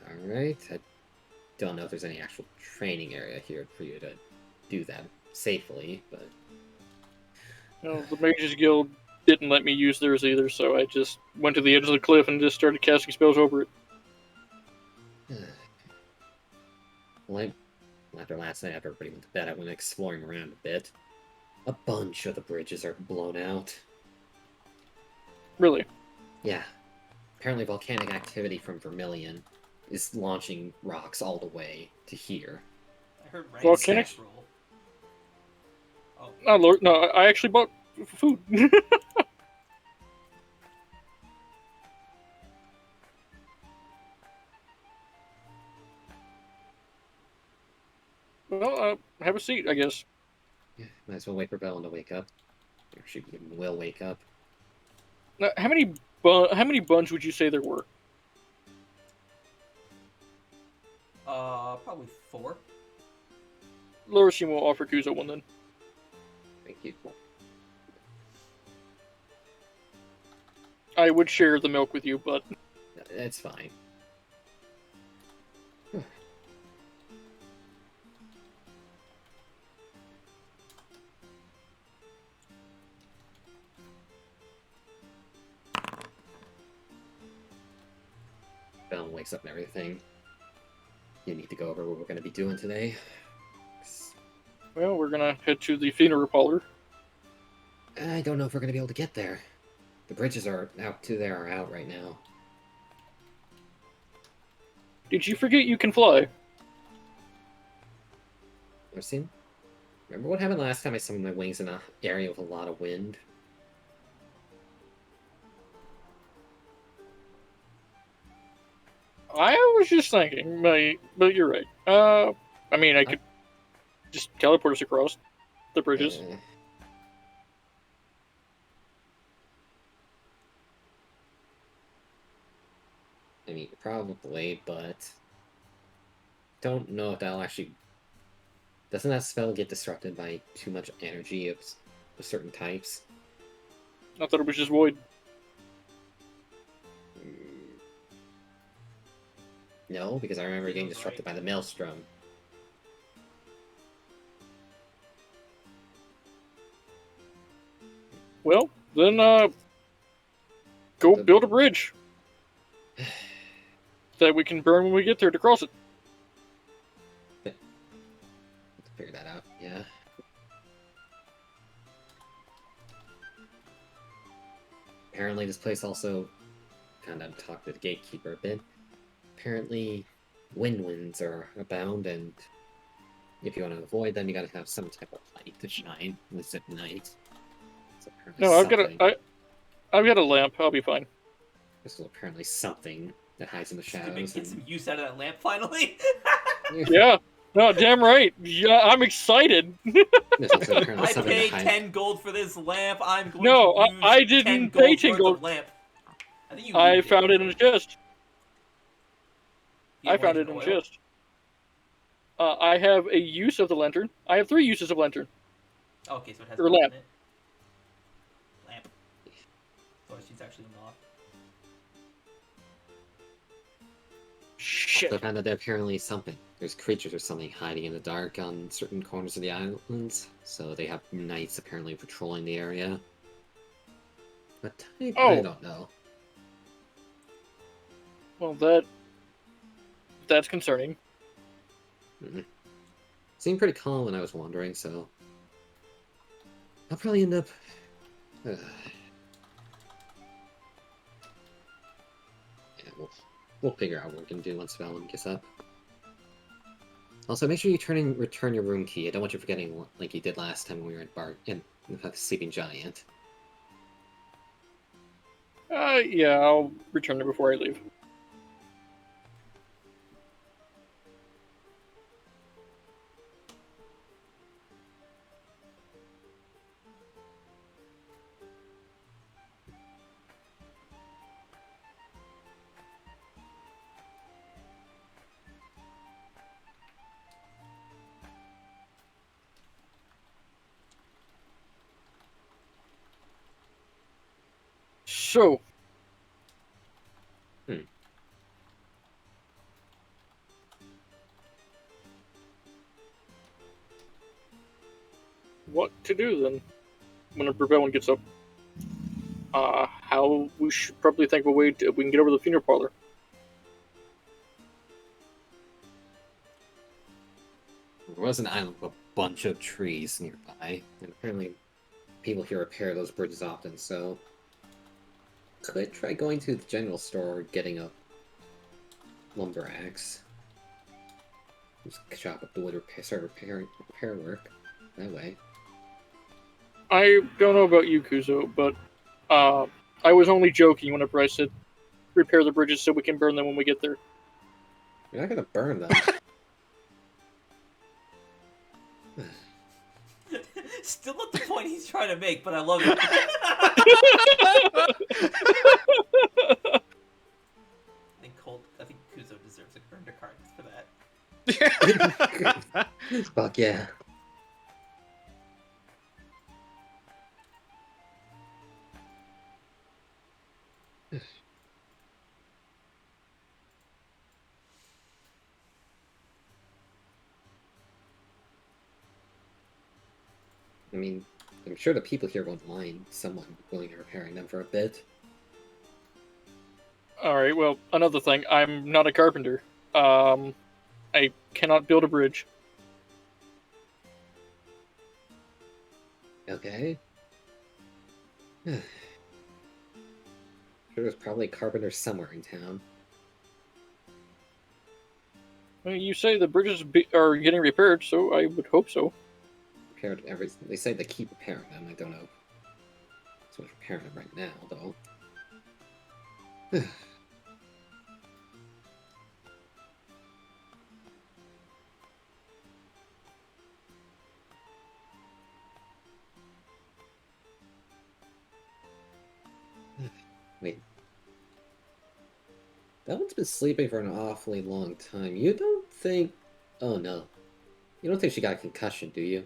Alright. I don't know if there's any actual training area here for you to do that safely, but. No, the Mages Guild didn't let me use theirs either, so I just went to the edge of the cliff and just started casting spells over it. Well, after last night, after everybody went to bed, I went exploring around a bit. A bunch of the bridges are blown out. Really? Yeah. Apparently volcanic activity from Vermilion is launching rocks all the way to here. I heard Volcanic? roll. Oh. Oh, Lord, no, I actually bought food. Well, have a seat, I guess. Yeah, might as well wait for Bellen to wake up. Or she will wake up. Now, how many buns would you say there were? Probably 4. Lorisian will offer Kuzo one then. Thank you. I would share the milk with you, but That's fine. Bellen wakes up and everything. You need to go over what we're going to be doing today. well, we're gonna head to the funeral parlor. I don't know if we're going to be able to get there. The bridges are out right now. Did you forget you can fly? Lursian? Remember what happened last time I summoned my wings in an area with a lot of wind? I was just thinking, but you're right. I mean, I could just teleport us across the bridges. I mean, probably, but don't know if that'll actually Doesn't that spell get disrupted by too much energy of certain types? I thought it was just void. No, because I remember getting Feels disrupted right. by the maelstrom. Well, then go build a bridge that we can burn when we get there to cross it. Figure that out. Yeah. Apparently, this place also kind of talked to the gatekeeper a bit. Apparently, winds are abound, and if you want to avoid them, you gotta have some type of light to shine, at least at night. So apparently No, something. I've got a lamp. I'll be fine. This is apparently something that hides in the Gonna shadows. get some use out of that lamp finally. Yeah. No, damn right. Yeah, I'm excited. There's also apparently I something paid that hides. 10 gold for this lamp. I'm going No, to use I 10 didn't gold pay 10 worth gold. of lamp. I think you I looted found it in a chest. You I have found it lantern in a oil? chest. I have a use of the lantern. I have 3 uses of lantern. Okay, so it has Or gold lamp. in it. Lamp. So she's actually not. Shit. So I found that apparently there's creatures or something hiding in the dark on certain corners of the islands. So they have knights apparently patrolling the area. What type? I Oh. don't know. Well, that's concerning. Seemed pretty calm when I was wandering, so I'll probably end up. Yeah, we'll figure out what we're gonna do once Velen gets up. Also, make sure you return your room key. I don't want you forgetting like you did last time when we were in the Sleeping Giant. Yeah, I'll return it before I leave. So. What to do then? Whenever Bellin gets up. How we should probably think of a way we can get over to the funeral parlor. There was an island with a bunch of trees nearby, and apparently people here repair those bridges often, so could try going to the general store, getting a lumber axe. Just chop up the wood, start repair work that way. I don't know about you, Kuzo, but I was only joking whenever I said repair the bridges so we can burn them when we get there. You're not gonna burn them. Still not the point he's trying to make, but I love it. I think Kuzo deserves a undercard for that. Fuck yeah. I mean, I'm sure the people here won't mind someone willing to repairing them for a bit. Alright, well, another thing. I'm not a carpenter. I cannot build a bridge. Okay. Sure, there's probably a carpenter somewhere in town. Well, you say the bridges are getting repaired, so I would hope so. They say they keep repairing them. I don't know. So much repairing them right now, though. Wait. That one's been sleeping for an awfully long time. You don't think... Oh, no. You don't think she got a concussion, do you?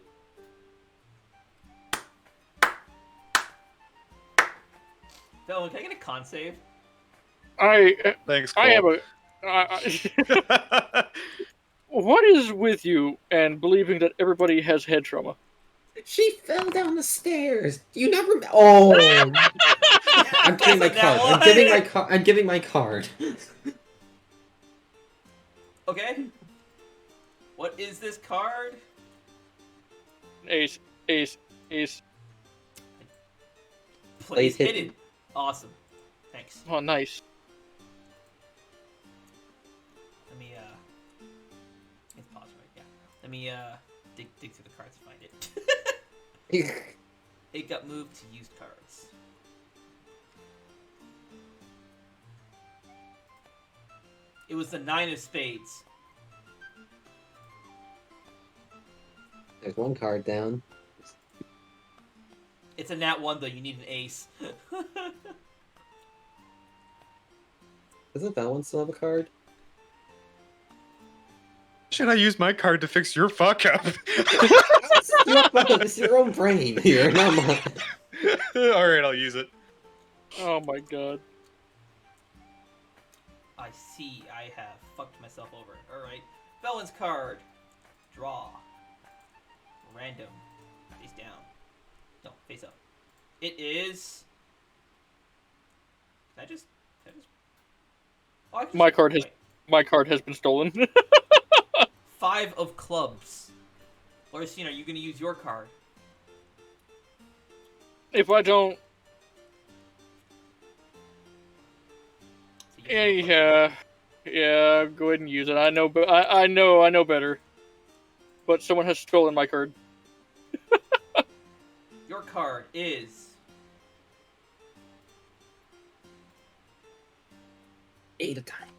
Velwyn, can I get a con save? Thanks, Cole. I have a. What is with you and believing that everybody has head trauma? She fell down the stairs. You never. Oh! I'm giving my That's a nat card. I'm giving my card. Okay. What is this card? Ace. Plays hidden. hidden. Awesome. Thanks. Oh, nice. Let me let's pause right. Yeah. Let me dig through the cards to find it. It got moved to used cards. It was the 9 of spades. There's one card down. It's a nat 1 though. You need an ace. Doesn't that one still have a card? Should I use my card to fix your fuck up? It's your own brain here, not mine. Alright, I'll use it. Oh my god. I see. I have fucked myself over. All right. Felon's card. Draw. Random. Face down. No, face up. It is. Can I just? Oh, I can My just- card has- wait. My card has been stolen. 5 of clubs. Lauricine, are you going to use your card? If I don't, So you can yeah, go ahead and use it. I know, but I know better. But someone has stolen my card. Your card is 8 of time.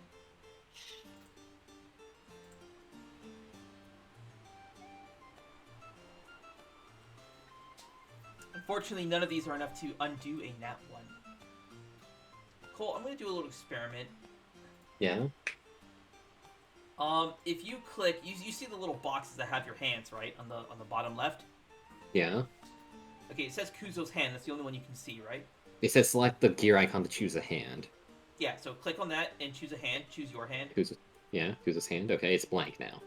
Unfortunately, none of these are enough to undo a nat 1. Cole, I'm going to do a little experiment. Yeah? If you click, you see the little boxes that have your hands, right? On the bottom left? Yeah. Okay, it says Kuzo's hand. That's the only one you can see, right? It says select the gear icon to choose a hand. Yeah, so click on that and choose a hand. Choose your hand. Kuzo's hand. Okay, it's blank now.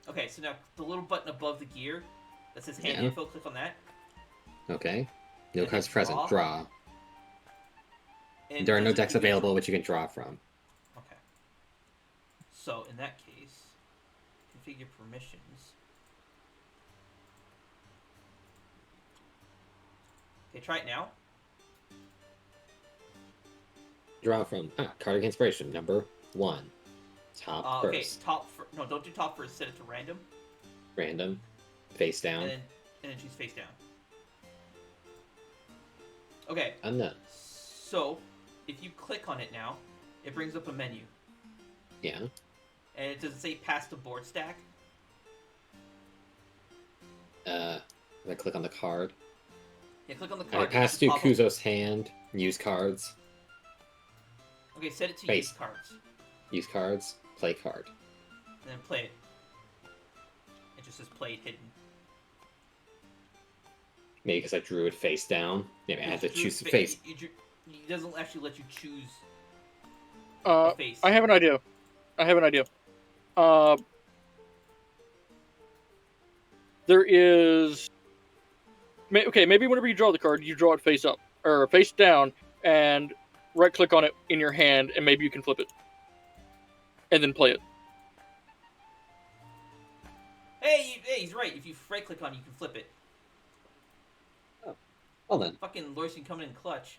Okay, so now the little button above the gear that says hand Yeah. info, click on that. Okay. No And cards hit present. draw. Draw. And There are no there's a decks two- available which you can draw from. Okay. So in that case, configure permissions. Okay, try it now. Draw from card of inspiration number 1. Top Okay, first. no, don't do top first. Set it to random, Random. Face down. and then choose face down. Okay, Unknown. so if you click on it now, it brings up a menu, Yeah. and it does it say pass the board stack? I click on the card. Yeah, click on the I card. pass Just to pop up- Kuzo's hand. Use cards. Okay, set it to Face. use cards, Use cards. Play card. and then play it. It just says played hidden. Maybe because I drew it face down. Maybe I had to Drew choose the fa- face. It doesn't actually let you choose the face. I have an idea. There is. Okay, maybe whenever you draw the card, you draw it face up or face down, and right-click on it in your hand, and maybe you can flip it, and then play it. Hey, he's right. If you right click on it, you can flip it. Well then. Fucking Loyson coming in clutch.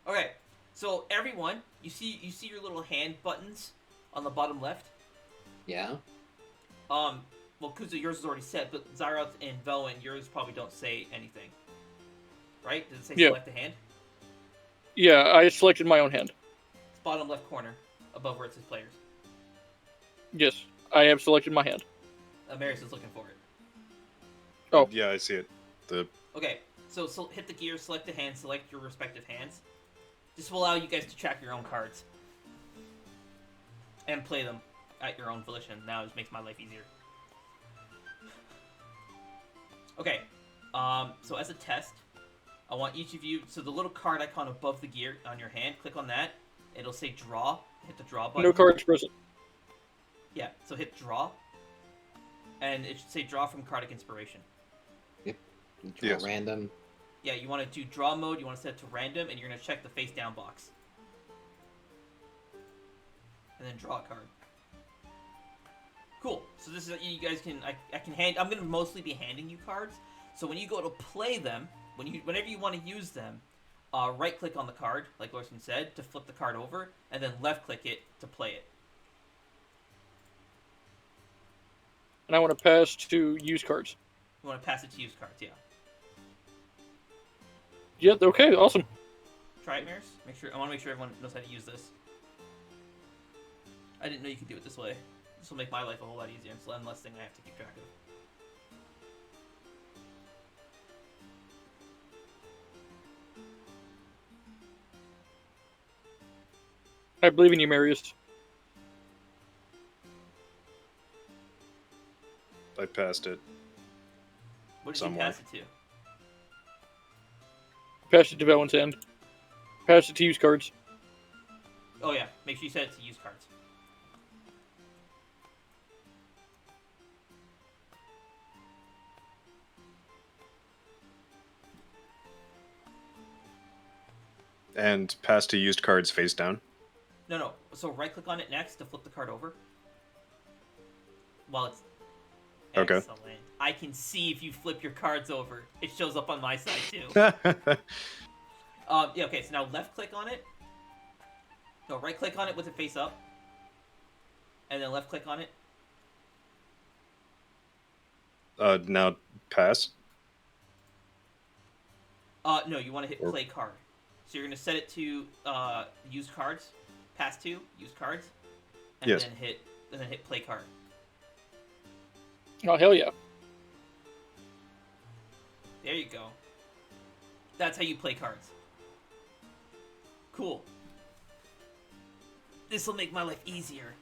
Okay, so everyone, you see your little hand buttons on the bottom left. Yeah. Well, Kuzo, yours is already set, but Zyroth and Velwyn, yours probably don't say anything. Right? Does it say Yeah. select a hand? Yeah, I selected my own hand. It's bottom left corner, above where it says players. Yes, I have selected my hand. Maris is looking for it. Oh. Yeah, I see it. Okay, so hit the gear, select the hand, select your respective hands. This will allow you guys to track your own cards. And play them at your own volition. Now it just makes my life easier. Okay. So as a test, I want each of you. So the little card icon above the gear on your hand, click on that. It'll say draw. Hit the draw button. No cards present. Yeah. So hit draw, and it should say draw from Cardic Inspiration. You draw Yes. random. Yeah. You want to do draw mode. You want to set it to random, and you're gonna check the face down box, and then draw a card. Cool. So this is you guys can I can hand. I'm gonna mostly be handing you cards. So when you go to play them, whenever you want to use them, right click on the card, like Lorson said, to flip the card over, and then left click it to play it. And I want to pass to use cards. You want to pass it to use cards, yeah. Yeah, okay, awesome. Try it, Mirrors. I want to make sure everyone knows how to use this. I didn't know you could do it this way. This will make my life a whole lot easier. It's one less thing I have to keep track of. I believe in you, Marius. I passed it. What did Somewhere. you pass it to? Pass it to Valen's end. Pass it to use cards. Oh yeah, make sure you set it to use cards. And pass to used cards face down. No. So right click on it next to flip the card over. While it's Okay. excellent. I can see if you flip your cards over. It shows up on my side too. Yeah. Okay. So now left click on it. No, right click on it with it face up. And then left click on it. Now pass. No, you want to hit play card. So you're gonna set it to use cards, pass to use cards, and Yes. then hit play card. Oh, hell yeah. There you go. That's how you play cards. Cool. This will make my life easier.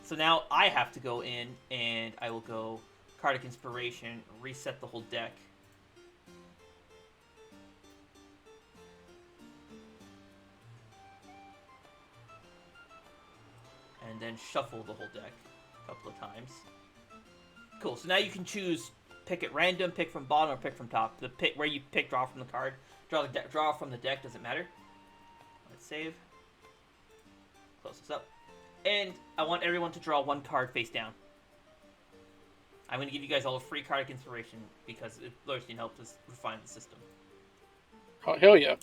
So now I have to go in and I will go Cardic Inspiration, reset the whole deck. And then shuffle the whole deck a couple of times. Cool. So now you can choose pick at random, pick from bottom, or pick from top. The pick where you pick draw from the card, draw from the deck doesn't matter. Let's save. Close this up, and I want everyone to draw one card face down. I'm going to give you guys all a free Cardic Inspiration because Lorstein helped us refine the system. Oh, hell yeah.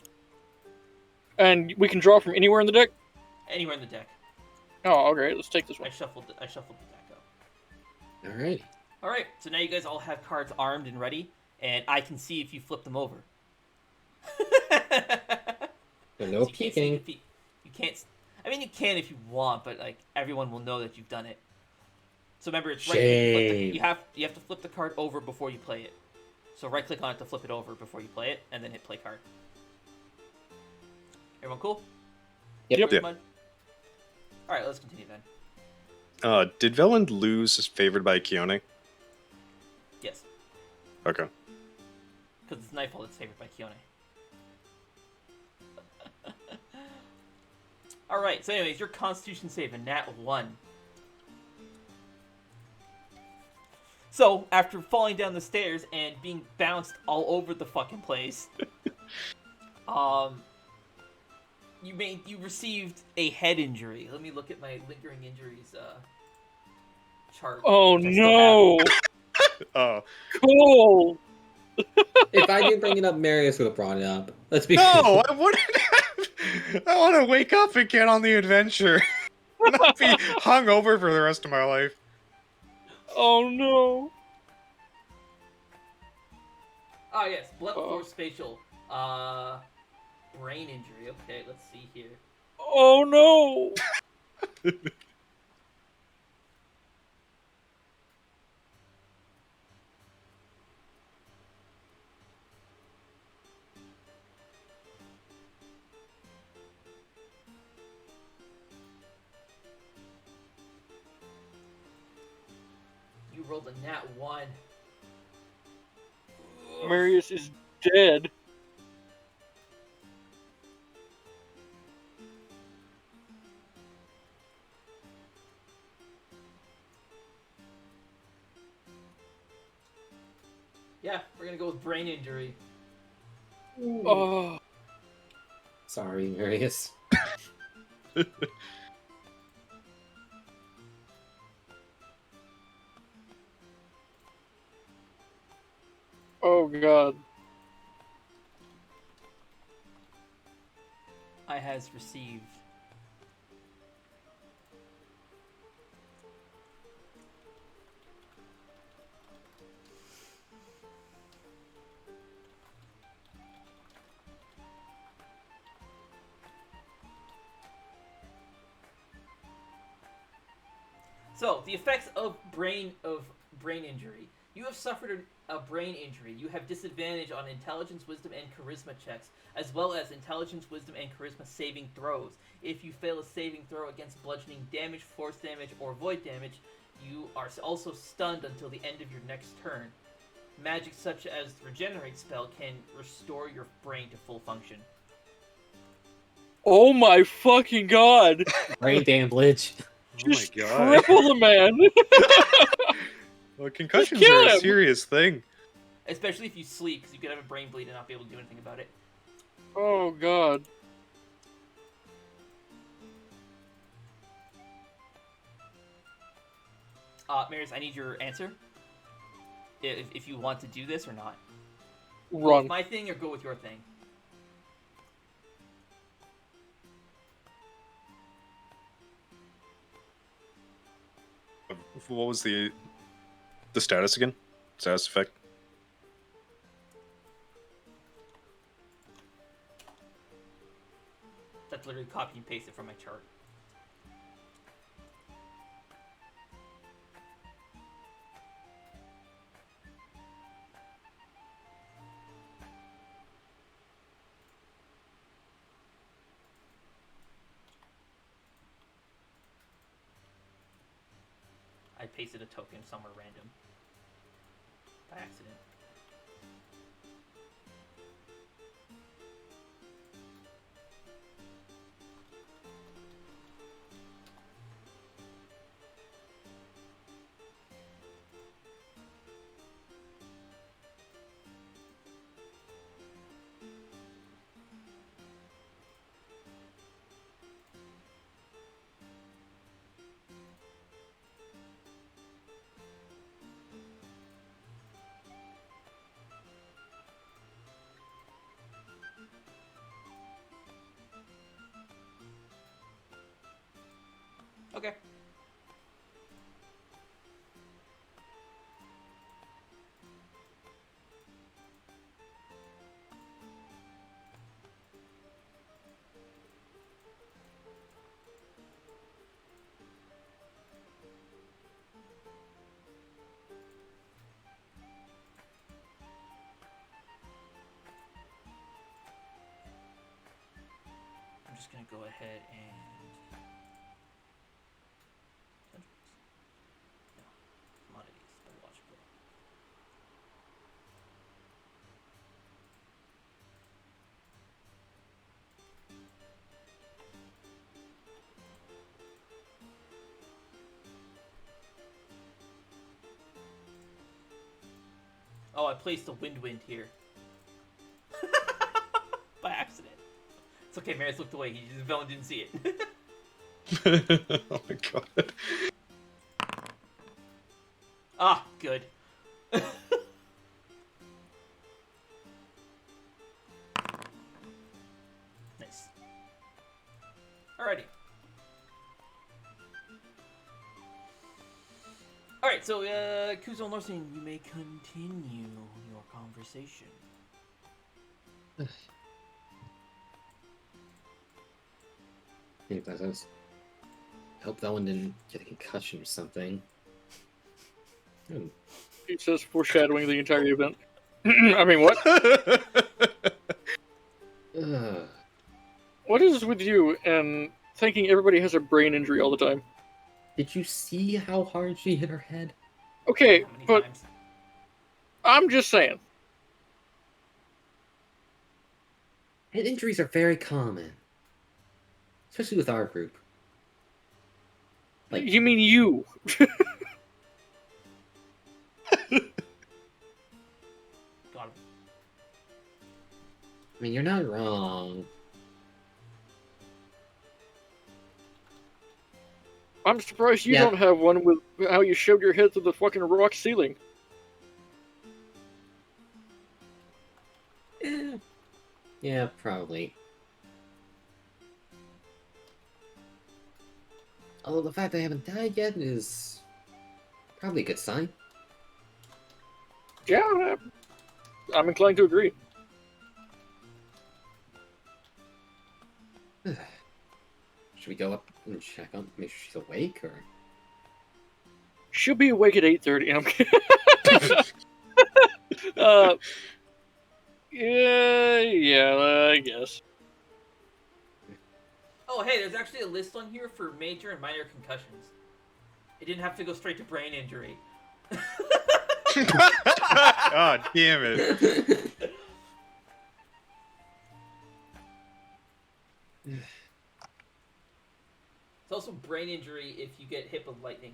And we can draw from anywhere in the deck? Anywhere in the deck. Oh, okay, let's take this one. I shuffled the deck up. Alright. All right, so now you guys all have cards armed and ready, and I can see if you flip them over. So no So you can't see peeking. if you can't. I mean, you can if you want, but like everyone will know that you've done it. So remember, it's right. Shame. You have to flip the card over before you play it. So right click on it to flip it over before you play it, and then hit play card. Everyone cool? Yep. Yep. All right, let's continue then. Did Veland lose favored by Keone? Yes, Okay. because it's Nightfall that's favored by Keone. All right. So, anyways, your Constitution save a nat 1. So, after falling down the stairs and being bounced all over the fucking place, you received a head injury. Let me look at my lingering injuries chart. Oh, which I still no. Oh Cool. If I didn't bring it up, Marius would have brought it up. Let's be no! I wouldn't have. I want to wake up and get on the adventure. Not be hungover for the rest of my life. Oh, no. Oh yes, blunt force spatial. Brain injury. Okay, let's see here. Oh, no. You rolled a nat 1. Marius is dead. Yeah, we're gonna go with brain injury. Oh, Sorry, Marius. oh god. I has received. So, the effects of brain injury. You have suffered a brain injury. You have disadvantage on intelligence, wisdom, and charisma checks, as well as intelligence, wisdom, and charisma saving throws. If you fail a saving throw against bludgeoning damage, force damage, or void damage, you are also stunned until the end of your next turn. Magic such as the regenerate spell can restore your brain to full function. Oh my fucking god! Brain damage. Just Oh my god. cripple the man! Well, concussions kill are a him. serious thing. Especially if you sleep, because you could have a brain bleed and not be able to do anything about it. Oh god. Marius, I need your answer. If you want to do this or not. Go Run. with my thing or go with your thing? What was the status again? Status effect? That's literally copy and paste it from my chart. I pasted a token somewhere random. By accident. Okay. I'm just gonna go ahead and commodities, biological. Oh, I placed a wind here. By accident. It's okay, Marius looked away. Velen didn't see it. Oh my god. Ah, good. Nice. Alrighty. Alright, so, Kuzo and Lorstein, you may continue your conversation. Hey, I hope that one didn't get a concussion or something. He says, foreshadowing the entire event. I mean, what? What is with you and thinking everybody has a brain injury all the time? Did you see how hard she hit her head? Okay, How many but times? I'm just saying. Head injuries are very common, especially with our group. Like, You mean you? Got him. I mean, you're not wrong. I'm surprised you Yeah. don't have one with how you shoved your head through the fucking rock ceiling. Yeah, probably. Although the fact I haven't died yet is probably a good sign. Yeah, I'm inclined to agree. Should we go up and check on, make sure she's awake, or? She'll be awake at 8:30. Yeah, I guess. Oh, hey, there's actually a list on here for major and minor concussions. It didn't have to go straight to brain injury. God damn it. It's also brain injury if you get hit with lightning.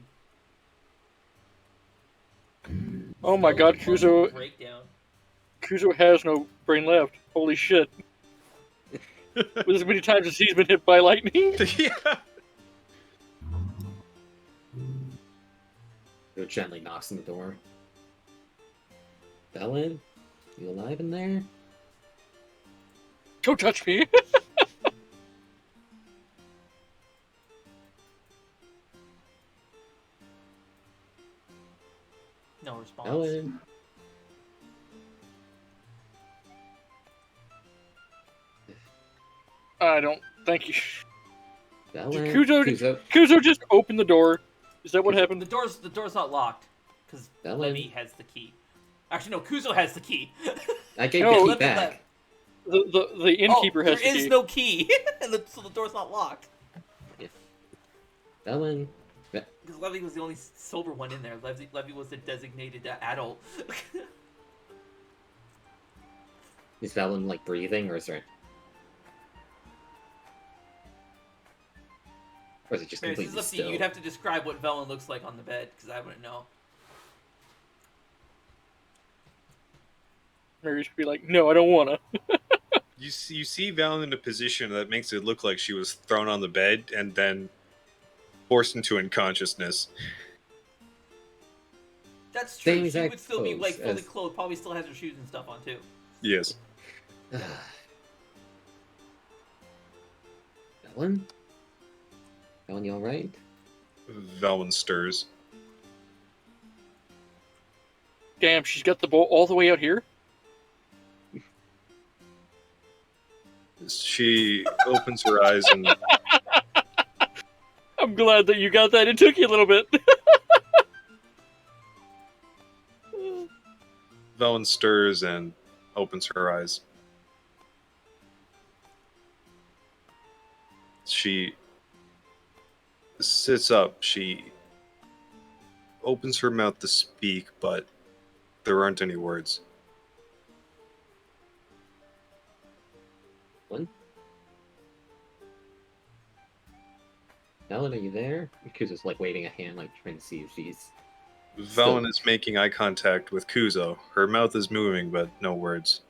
Oh my god, Skeletal Kuzo breakdown. has no brain left. Holy shit. With as many times as he's been hit by lightning. Yeah. Joe gently knocks on the door. Bellin? You alive in there? Don't touch me. No response. Bellin? I don't. Thank you. Bellin? Kuzo just opened the door. Is that what happened? The door's not locked because Bellin? Levy has the key. Actually, no, Kuzo has the key. I gave No, the key Levy back. left. The innkeeper has the There key. is no key, so the door's not locked. Bellin? Because Levy was the only sober one in there. Levy was the designated adult. Is Bellin, like, breathing, or is there... Or is it just This completely is up to you. still? You'd have to describe what Velen looks like on the bed, because I wouldn't know. Mary should be like, no, I don't wanna. You see Val in a position that makes it look like she was thrown on the bed and then forced into unconsciousness. That's true. Same She exact would still be like pose fully as- clothed. Probably still has her shoes and stuff on too. Yes. Bellin? Bellin, you alright? Valvin stirs. Damn, she's got the bowl all the way out here? She opens her eyes and I'm glad that you got that. It took you a little bit. Valvin stirs and opens her eyes. She sits up. She opens her mouth to speak, but there aren't any words. Bellin? Bellin, are you there? Kuzo's, like, waving a hand, like, trying to see if she's... Valen is making eye contact with Kuzo. Her mouth is moving, but no words.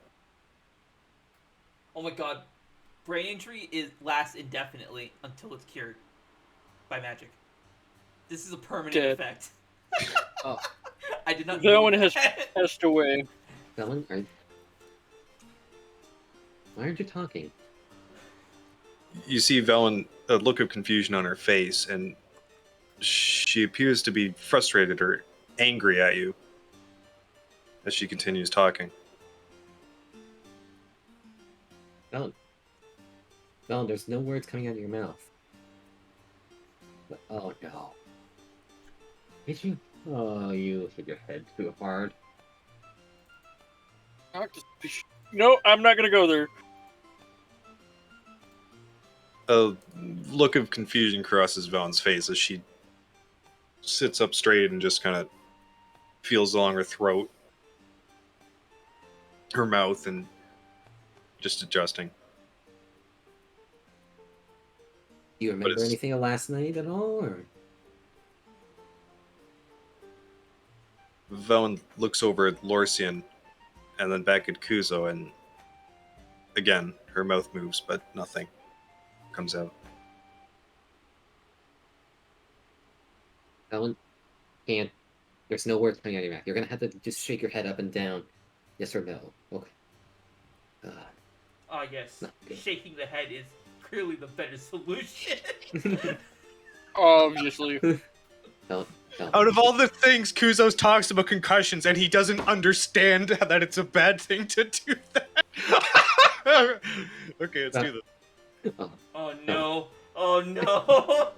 Oh my god, brain injury lasts indefinitely until it's cured by magic. This is a permanent Dead. effect. Oh. I did not. That know one has that. passed away. Bellin, why aren't you talking? You see Velen, a look of confusion on her face, and she appears to be frustrated or angry at you as she continues talking. Bellin, there's no words coming out of your mouth. But, oh no. Did you? Oh, you hit your head too hard. No, I'm not gonna go there. A look of confusion crosses Valen's face as she sits up straight and just kind of feels along her throat, her mouth, and just adjusting. Do you remember it's- anything of last night at all? Or Velen looks over at Lorcian and then back at Kuzo, and again, her mouth moves, but nothing comes out. Helen can't. There's no words coming out of your mouth. You're gonna have to just shake your head up and down. Yes or no. Okay. Ah, yes. Not good. Shaking the head is clearly the better solution. Obviously. Helen, Out of all the things, Kuzo talks about concussions, and he doesn't understand that it's a bad thing to do that. Okay, let's do this. oh, Oh no. Oh no.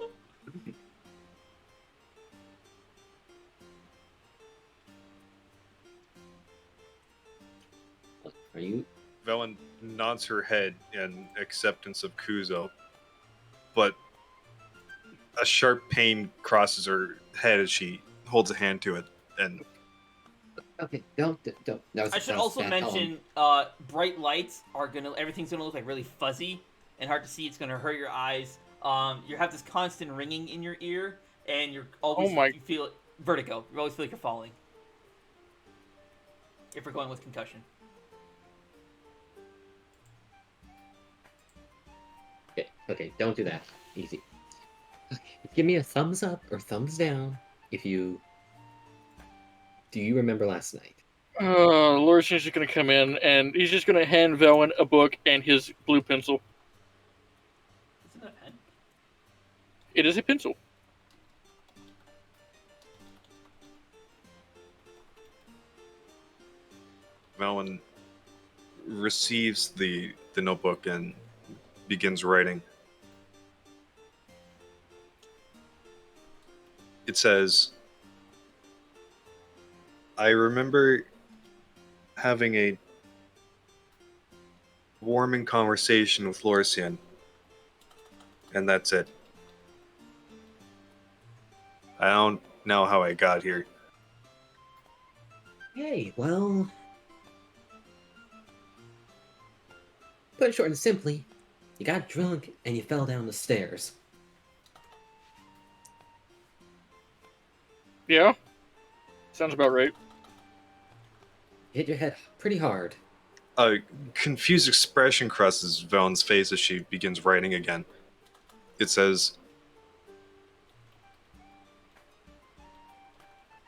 are you? Velen nods her head in acceptance of Kuzo, but a sharp pain crosses her head as she holds a hand to it, and Okay, don't. I should also mention, bright lights are everything's gonna look like really fuzzy and hard to see. It's gonna hurt your eyes. You have this constant ringing in your ear, and you're always you feel vertigo. You always feel like you're falling. If we're going with concussion. Okay, don't do that. Easy. Okay, give me a thumbs up or thumbs down if you. Do you remember last night? Lorcian's just gonna come in and he's just gonna hand Velen a book and his blue pencil. Isn't that a pen? It is a pencil. Velen receives the notebook and begins writing. It says, I remember having a warming conversation with Lorcian, and that's it. I don't know how I got here. Hey, well. Put it short and simply, you got drunk and you fell down the stairs. Yeah? Sounds about right. Hit your head pretty hard. A confused expression crosses Velen's face as she begins writing again. It says,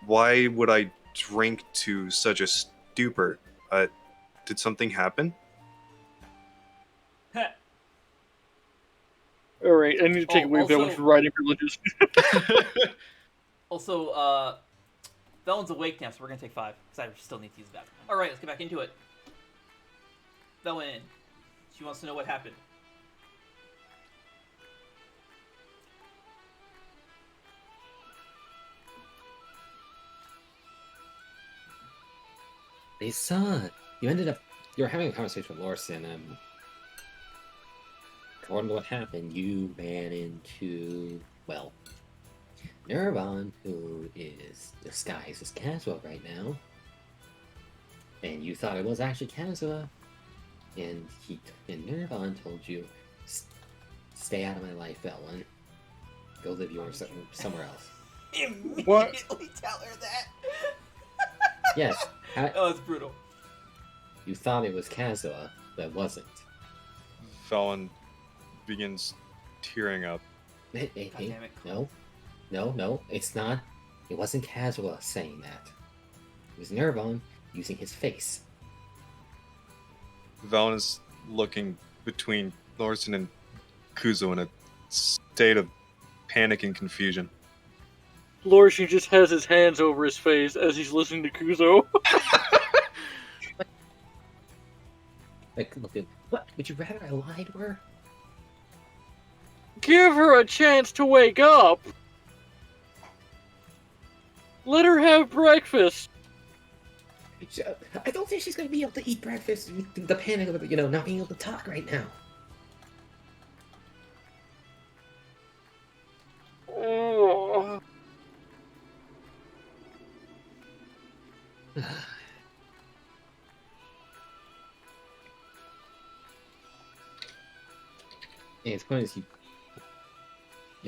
why would I drink to such a stupor? Did something happen? Alright, I need to take away Velen's writing privileges. Also, Velen's awake now, so we're gonna take 5, because I still need to use the bathroom. Alright, let's get back into it. Velen, she wants to know what happened. They saw it. You were having a conversation with Lorcian, and according to what happened, you ran into, well, Nirvan, who is disguised as Kazuha right now, and you thought it was actually Kazuha, and Nirvan told you, stay out of my life, Velen. Go live yours somewhere else. Immediately What? tell her that. Yes. Oh, it's brutal. You thought it was Kazuha, but it wasn't. Velen begins tearing up. Hey, God damn it. No, it's not. It wasn't Kazuha saying that. It was Nirvan using his face. Velen is looking between Lorcian and Kuzo in a state of panic and confusion. Lorcian just has his hands over his face as he's listening to Kuzo. Like, look at what? Would you rather I lied to her? Give her a chance to wake up! Let her have breakfast! I don't think she's gonna be able to eat breakfast. The panic of not being able to talk right now. Oh. And it's funny as you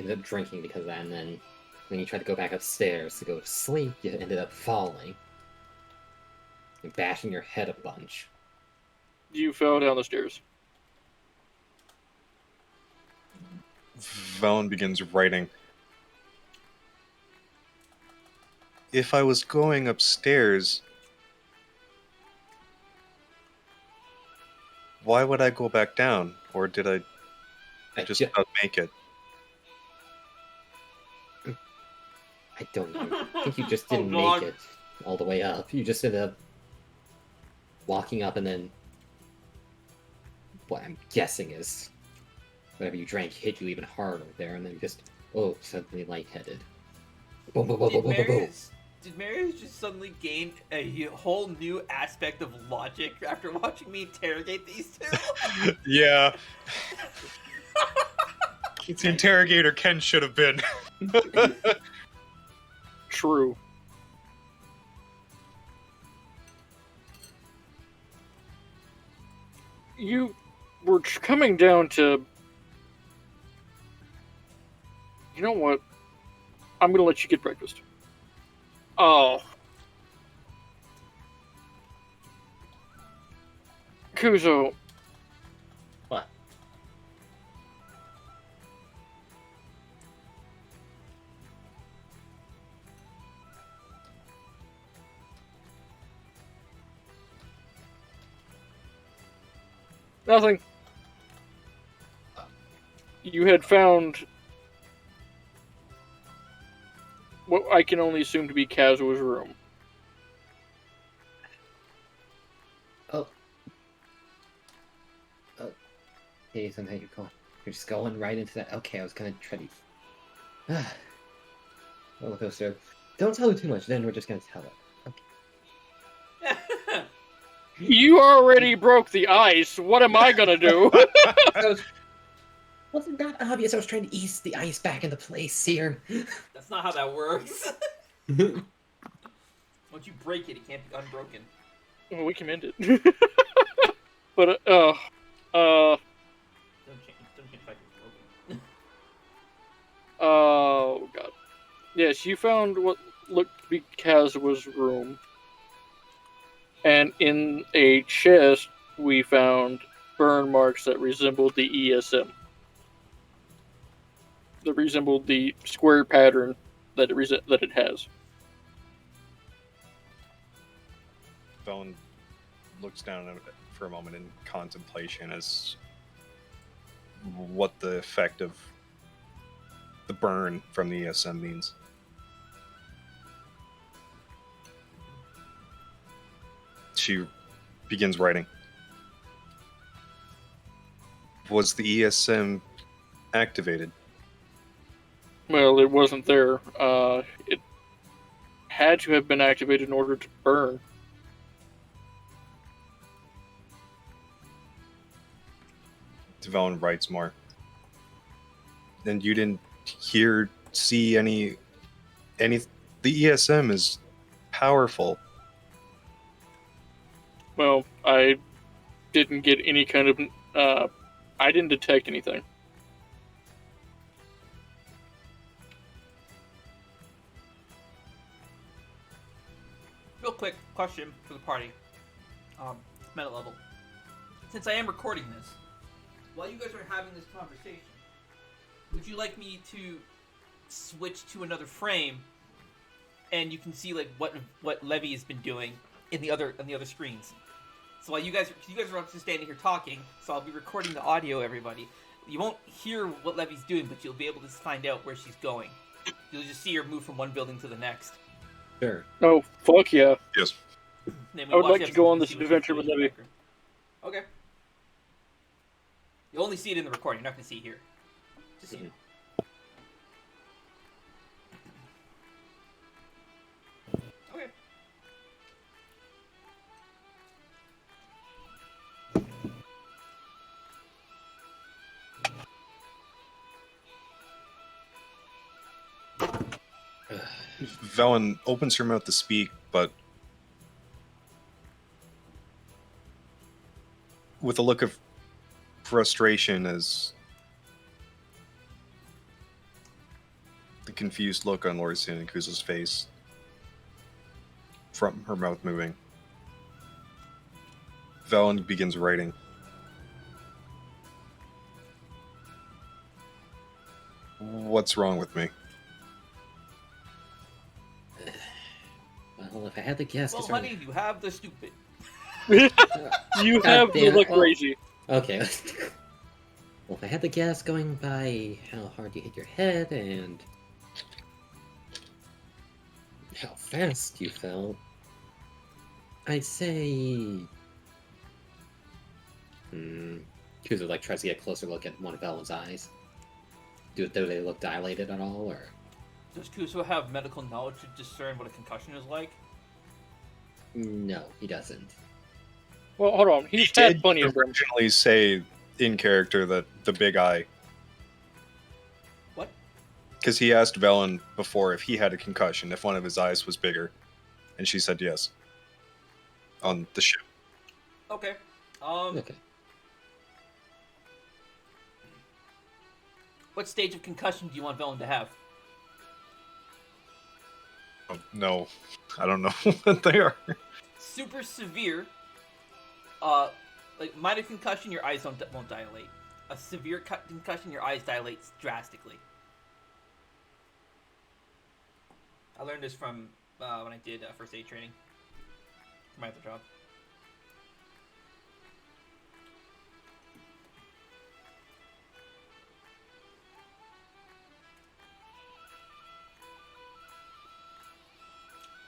ended up drinking because of that, and then when you tried to go back upstairs to go to sleep, you ended up falling and bashing your head a bunch. You fell down the stairs. Velen begins writing. If I was going upstairs, why would I go back down? Or did I just not make it? I don't know. I think you just Oh, didn't God. make it all the way up. You just ended up walking up and then what I'm guessing is whatever you drank hit you even harder there, and then just suddenly lightheaded. Boom, boom, boom, boom, boom, boom, boom. Did Marius just suddenly gain a whole new aspect of logic after watching me interrogate these two? Yeah. It's the interrogator Ken should have been. True. You were coming down to... You know what? I'm gonna let you get breakfast. Oh. Kuzo. What? Nothing. You had found what I can only assume to be Kazuo's room. Hey, sometimes you're just going right into that. Okay, I was gonna try to. Roller coaster. Don't tell her too much. Then we're just gonna tell her. Okay. You already broke the ice. What am I gonna do? Wasn't that obvious? I was trying to ease the ice back into place here. That's not how that works. Once you break it, it can't be unbroken. Well, we can end it. But Don't change the fact it's broken. oh god. Yes, you found what looked to be Kazua's room. And in a chest, we found burn marks that resembled the ESM. That resembled the square pattern that it has. Velen looks down at it for a moment in contemplation as what the effect of the burn from the ESM means. She begins writing. Was the ESM activated? Well, it wasn't there. It had to have been activated in order to burn. Velen writes more. And you didn't see any. The ESM is powerful. Well, I didn't get any kind of... I didn't detect anything. Real quick question for the party. Meta level. Since I am recording this, while you guys are having this conversation, would you like me to switch to another frame, and you can see like what Levy has been doing on the other screens? So while you guys are just standing here talking, so I'll be recording the audio. Everybody, you won't hear what Levy's doing, but you'll be able to find out where she's going. You'll just see her move from one building to the next. Sure. Oh, fuck yeah. Yes. Then I would watch like the to go episode on and this see what she's adventure doing with in the Levy. background. Okay. You'll only see it in the recording. You're not going to see it here. Just see it. Okay. Velen opens her mouth to speak, but with a look of frustration as confused look on Lorisian and Kuzo's face from her mouth moving. Velen begins writing. What's wrong with me? Well, if I had to guess... Well, honey, you have the stupid. You have to look crazy. Okay. Well, if I had to guess, going by how hard you hit your head and how fast you fell, I'd say... Kuzo like tries to get a closer look at one of Velen's eyes. Do they look dilated at all, or? Does Kuzo have medical knowledge to discern what a concussion is like? No, he doesn't. Well, hold on. He's He had did plenty of them. originally say in character that the big eye. What? Because he asked Velen before if he had a concussion, if one of his eyes was bigger, and she said yes. On the ship. Okay. Okay. What stage of concussion do you want Velen to have? Oh, no, I don't know what they are. Super severe. Like minor concussion, your eyes won't dilate. A severe concussion, your eyes dilate drastically. I learned this from when I did first aid training for my other job.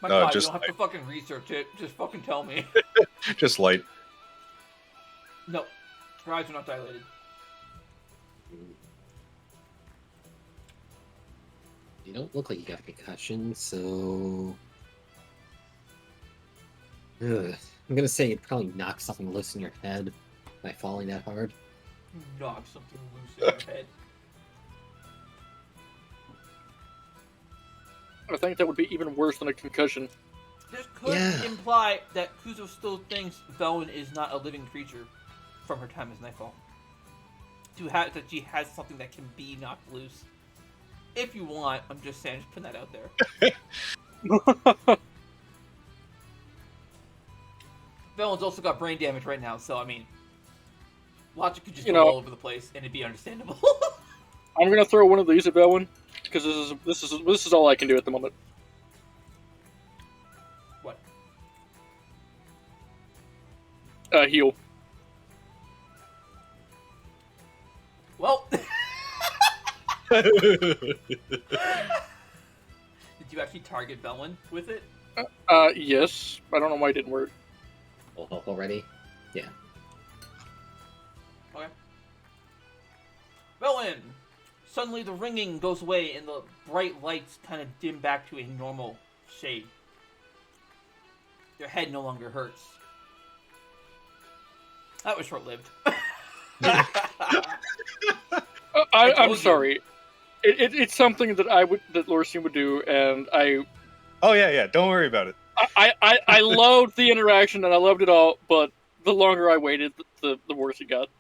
My No, God, you just don't have to fucking research it. Just fucking tell me. Just light. No, her eyes are not dilated. You don't look like you got a concussion, so... Ugh. I'm gonna say you'd probably knock something loose in your head by falling that hard. Knock something loose in your head. I think that would be even worse than a concussion. This could imply that Kuzo still thinks Velen is not a living creature from her time as Nightfall. That she has something that can be knocked loose. If you want, I'm just saying, just putting that out there. Velen's also got brain damage right now, so I mean, logic could just go all over the place, and it'd be understandable. I'm gonna throw one of these at Velen because this is all I can do at the moment. What? Heal. Well. Did you actually target Velen with it? Yes. I don't know why it didn't work. Full health already? Yeah. Okay. Velen! Suddenly the ringing goes away and the bright lights kind of dim back to a normal shade. Your head no longer hurts. That was short-lived. I'm sorry. It's something that that Lorisian would do, and I... Oh, yeah, don't worry about it. I loved the interaction, and I loved it all, but the longer I waited, the worse it got.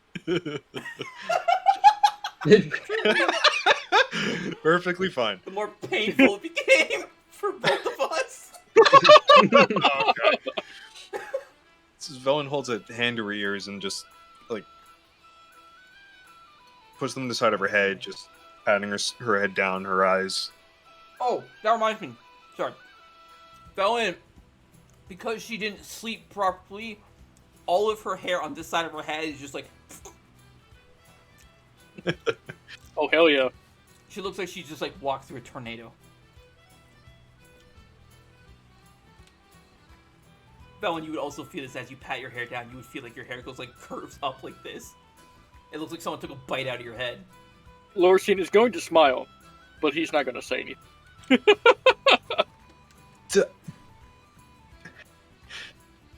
Perfectly fine. The more painful it became for both of us. Oh, God. Velen holds a hand to her ears and just, like, puts them to the side of her head, just patting her head down, her eyes. Oh, that reminds me. Sorry. Velen, because she didn't sleep properly, all of her hair on this side of her head is just like... Oh, hell yeah. She looks like she just like walked through a tornado. Velen, you would also feel this as you pat your hair down. You would feel like your hair goes like curves up like this. It looks like someone took a bite out of your head. Lorisian is going to smile, but he's not going to say anything.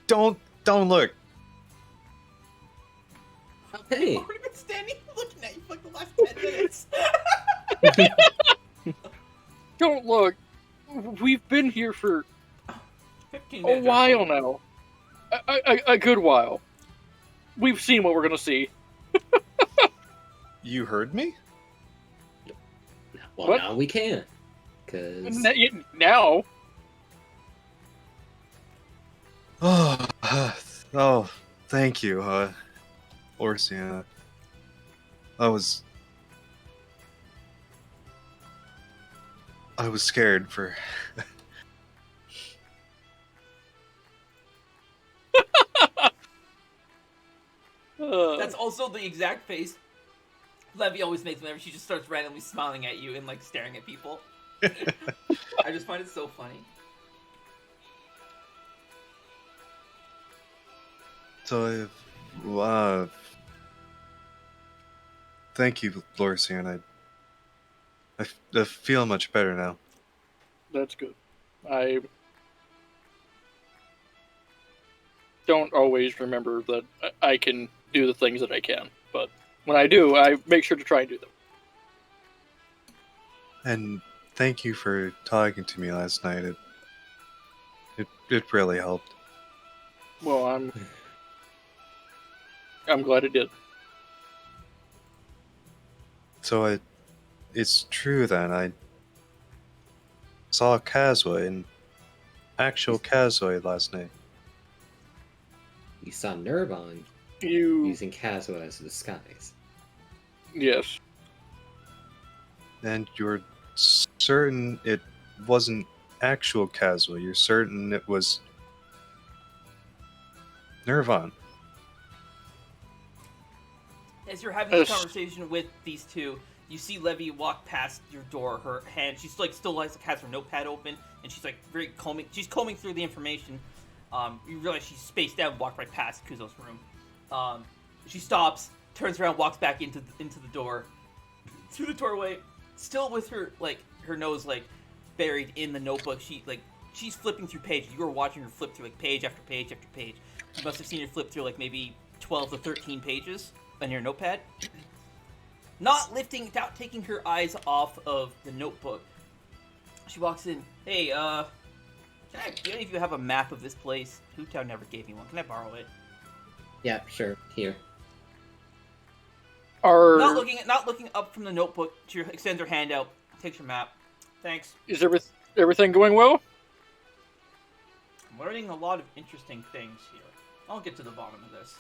Don't look. Hey! I've already been standing looking at you for like the last 10 minutes. Don't look. We've been here for 15 a minutes. while now. A good while. We've seen what we're going to see. You heard me? Well, What? now we can. because Now, Oh, thank you, Orsiana. I was scared for. That's also the exact face Levy always makes whenever she just starts randomly smiling at you and like staring at people. I just find it so funny. So, thank you, Lorsian. I feel much better now. that's good. I don't always remember that I can do the things that I can, but when I do, I make sure to try and do them. And thank you for talking to me last night. It really helped. Well, I'm glad it did. So it's true then. I saw Kazoi, an actual Kazoi, last night. you saw Nirvana You using Kazuo as a disguise. yes. And you're certain it wasn't actual Kazoi. You're certain it was Nirvana. As you're having this Yes. conversation with these two, you see Levy walk past your door. Her hand, she's like still has her notepad open, and she's like very combing. She's combing through the information. You realize she's spaced out and walked right past Kuzo's room. She stops, turns around, walks back into the door, through the doorway, still with her her nose buried in the notebook. She's flipping through pages. You were watching her flip through page after page after page. You must have seen her flip through maybe 12 to 13 pages on your notepad. Not without taking her eyes off of the notebook. She walks in. Hey, do any of you have a map of this place? Hoottown never gave me one. Can I borrow it? Yeah, sure. Here. Are Not looking up from the notebook. She extends her hand out, takes your map. Thanks. is everything going well? I'm learning a lot of interesting things here. I'll get to the bottom of this.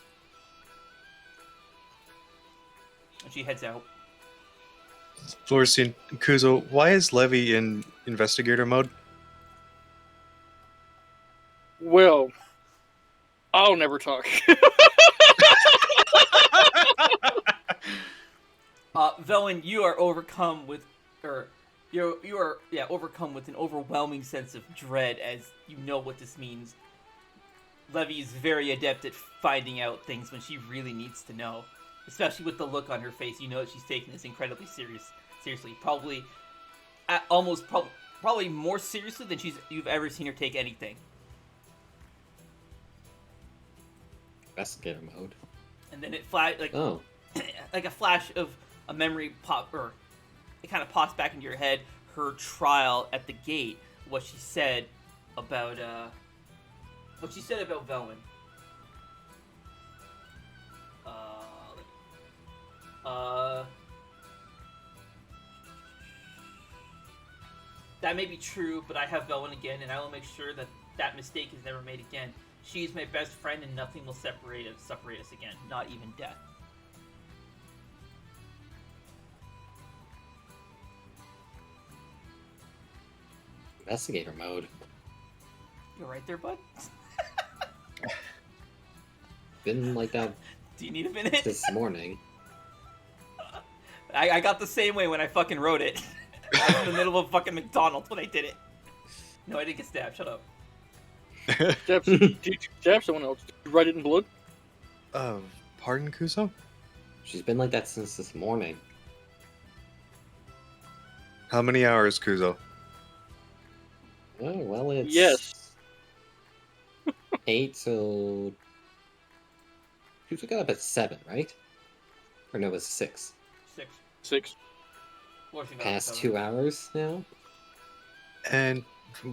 And she heads out. Lorsian, Kuzo, why is Levy in investigator mode? Well, I'll never talk. Velen, you are overcome with, overcome with an overwhelming sense of dread as you know what this means. Levy is very adept at finding out things when she really needs to know, especially with the look on her face. You know that she's taking this incredibly seriously. Probably more seriously than you've ever seen her take anything. Investigator mode. And then it Oh. like a flash of a memory it kind of pops back into your head. Her trial at the gate, what she said about Velwyn. That may be true, but I have Velwyn again, and I will make sure that mistake is never made again. She is my best friend, and nothing will separate us again, not even death. Investigator mode. You're right there, bud. Been like that Do you need a minute? this morning. I got the same way when I fucking wrote it. I was in the middle of fucking McDonald's when I did it. No, I didn't get stabbed. Shut up. Did you stab someone else? Did you write it in blood? Pardon, Kuzo? She's been like that since this morning. How many hours, Kuzo? Oh, well, it's... Yes. 8, so... She got up at 7, right? Or no, it was 6. 6. 6. Past 2 hours now? And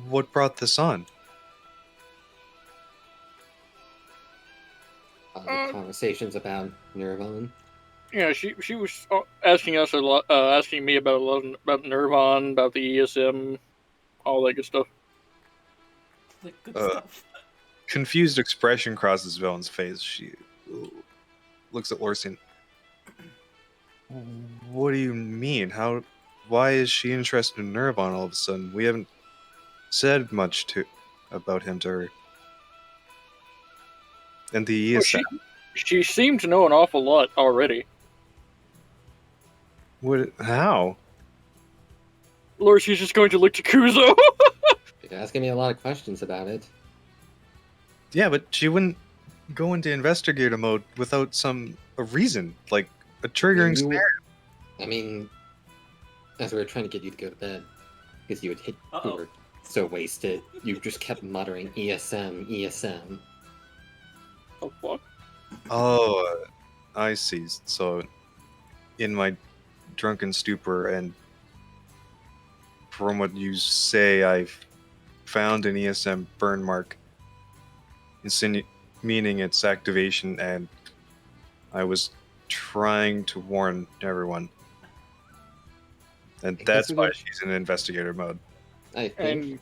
what brought this on? Conversations about Nirvana. Yeah, she was asking us a lot, asking me about a lot about Nirvana, about the ESM, all that good stuff. Like, good Uh, stuff. Confused expression crosses Vellen's face. She looks at Lorsian. What do you mean? Why is she interested in Nirvana all of a sudden? We haven't said much about him to her. And the Well, ESM. she seemed to know an awful lot already. How? Lord, she's just going to look to Kuzo. You're asking me a lot of questions about it. Yeah, but she wouldn't go into investigator mode without a reason, like a triggering scenario. I mean, as we were trying to get you to go to bed, because you you Uh-oh. were so wasted, you just kept muttering ESM, ESM. Oh fuck! Oh, I see. So, in my drunken stupor, and from what you say, I've found an ESM burn mark, meaning its activation, and I was trying to warn everyone. And that's why she's in investigator mode. I think. And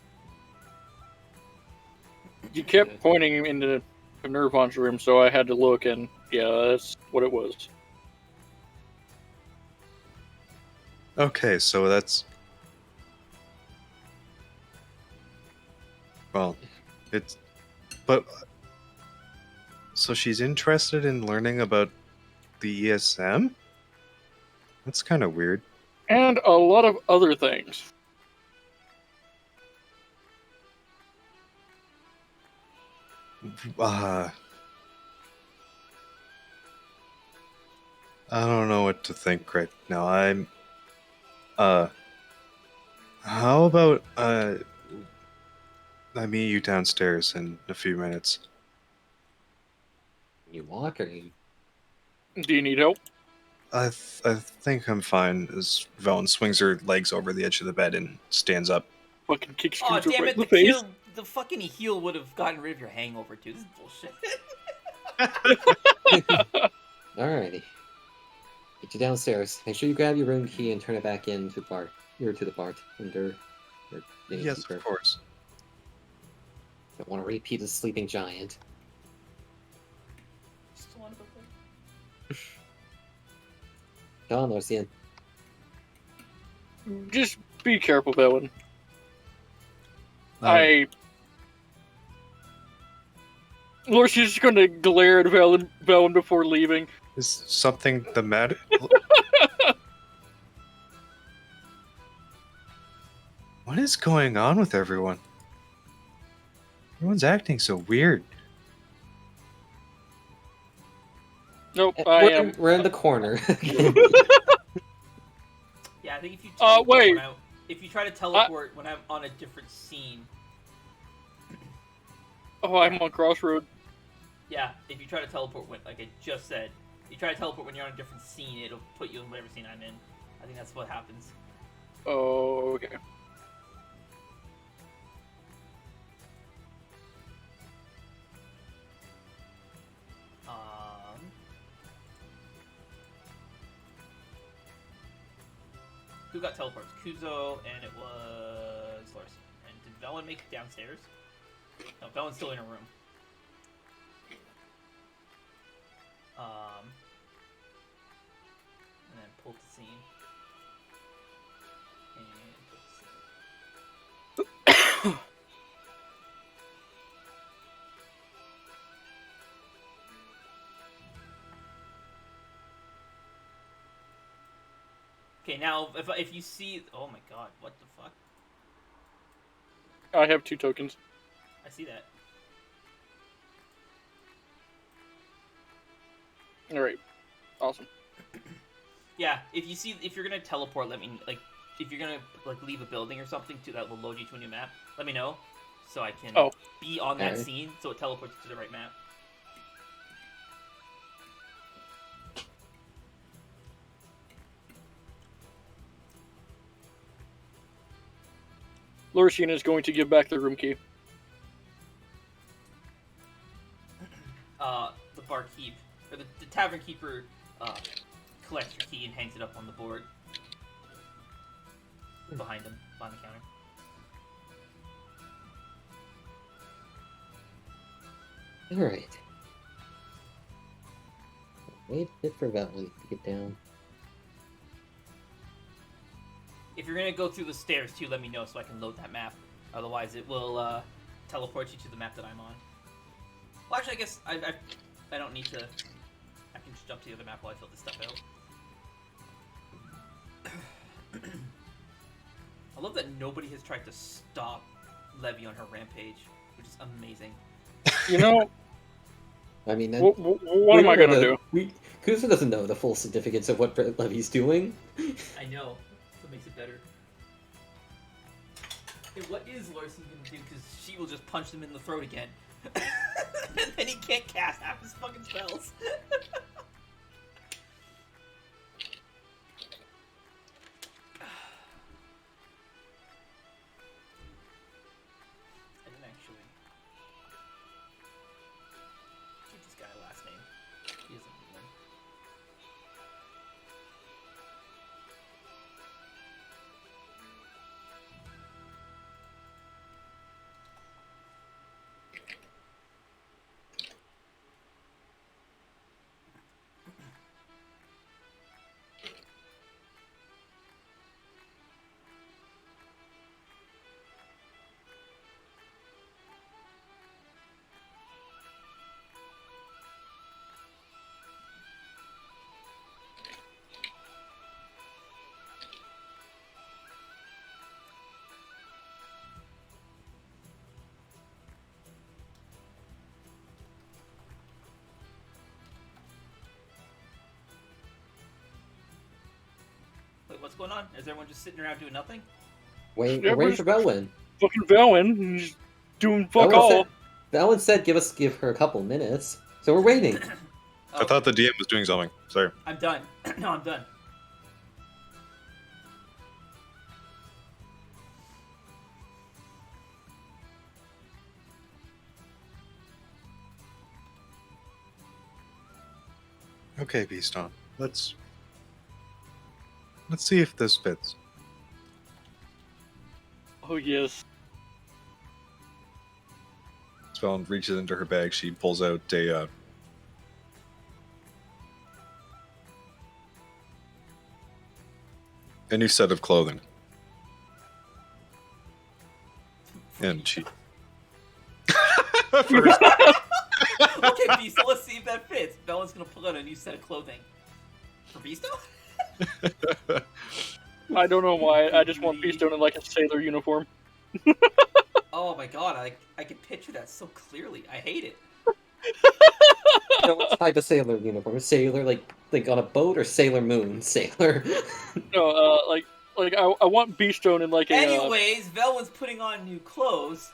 you kept pointing him into Nirvana's room, so I had to look, and yeah, that's what it was. Okay, so that's... Well, it's... But... So she's interested in learning about the ESM? That's kind of weird. And a lot of other things. I don't know what to think right now. How about, I meet you downstairs in a few minutes. You walk, or you... Do you need help? I think I'm fine, as Velen swings her legs over the edge of the bed and stands up. Fucking kicks Oh, Kuzo damn right it, in the face. the fucking heal would have gotten rid of your hangover, too. This is bullshit. Alrighty. Get you downstairs. Make sure you grab your room key and turn it back in to the bartender. Yes, of course. Don't want to repeat the sleeping giant. Still wanna go play? Come on, Lorsian. Just be careful, Velen. Lord, she's just going to glare at Velen before leaving. Is something the matter? What is going on with everyone? Everyone's acting so weird. Nope, I am. We're in the corner. Yeah, I think if you teleport wait. if you try to teleport when I'm on a different scene. Oh, I'm on Crossroad. Yeah, if you try to teleport when, like I just said, you try to teleport when you're on a different scene, it'll put you in whatever scene I'm in. I think that's what happens. Oh, okay. Who got teleported? Kuzo, and it was Larson. And did Velen make it downstairs? No, Velen's still in her room. And then pull to scene. And pull to scene. Okay, now if you see, oh my god, what the fuck? I have 2 tokens. I see that. All right, awesome. Yeah, if you're gonna teleport, let me if you're gonna leave a building or something that will load you to a new map, let me know so I can be on that scene so it teleports you to the right map. Lorsian is going to give back the room key. The barkeep or the tavern keeper collects your key and hangs it up on the board behind him, behind the counter. Alright. Wait a bit for that one to get down. If you're gonna go through the stairs too, let me know so I can load that map. Otherwise, it will teleport you to the map that I'm on. Well, actually, I guess I don't need to. I can just jump to the other map while I fill this stuff out. I love that nobody has tried to stop Levy on her rampage, which is amazing. You know, I mean, what am I gonna do? Kuzo doesn't know the full significance of what Levy's doing. I know. So it makes it better. And what is Larson gonna do? Because she will just punch him in the throat again. And then he can't cast half his fucking spells. I didn't actually give this guy a last name. He isn't one. Wait, what's going on? Is everyone just sitting around doing nothing? Wait, Yeah, we're waiting for Velwyn. Fucking Velwyn, he's doing fuck all. Velwyn said give her a couple minutes, so we're waiting. I thought the DM was doing something. Sorry. I'm done. No, I'm done. Okay, Beaston. Let's see if this fits. Oh yes. Svelin reaches into her bag. She pulls out a new set of clothing. And she... First, Okay, Beasto, let's see if that fits. Bella's gonna pull out a new set of clothing. For Beasto? I don't know why. I just want Beastone in like a sailor uniform. Oh my god, I can picture that so clearly. I hate it. What type of sailor uniform? Sailor, like on a boat, or Sailor Moon? Sailor. No, like I want Beastone in like a. Anyways, Velwyn's putting on new clothes.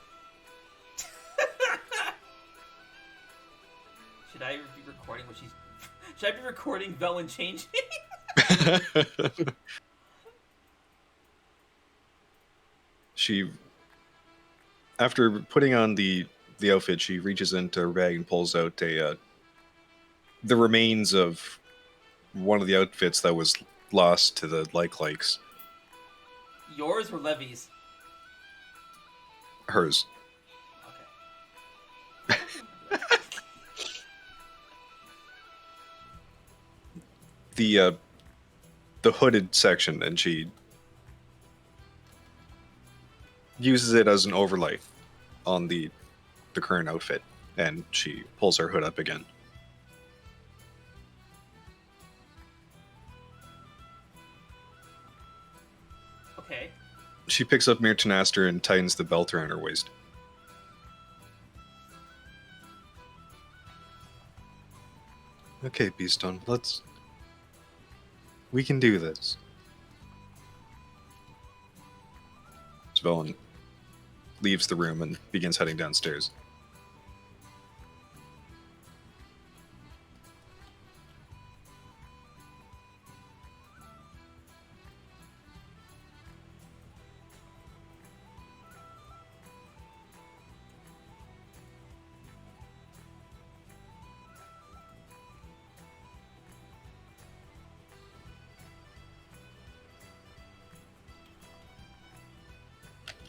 Should I be recording what she's... Should I be recording Velwyn changing? she, after putting on the outfit, she reaches into her bag and pulls out the remains of one of the outfits that was lost to the likes. Yours or Levy's? Hers. Okay. The hooded section, and she uses it as an overlay on the current outfit, and she pulls her hood up again. Okay. She picks up Mir Tenaster and tightens the belt around her waist. Okay, Beastone, we can do this. Svelin leaves the room and begins heading downstairs.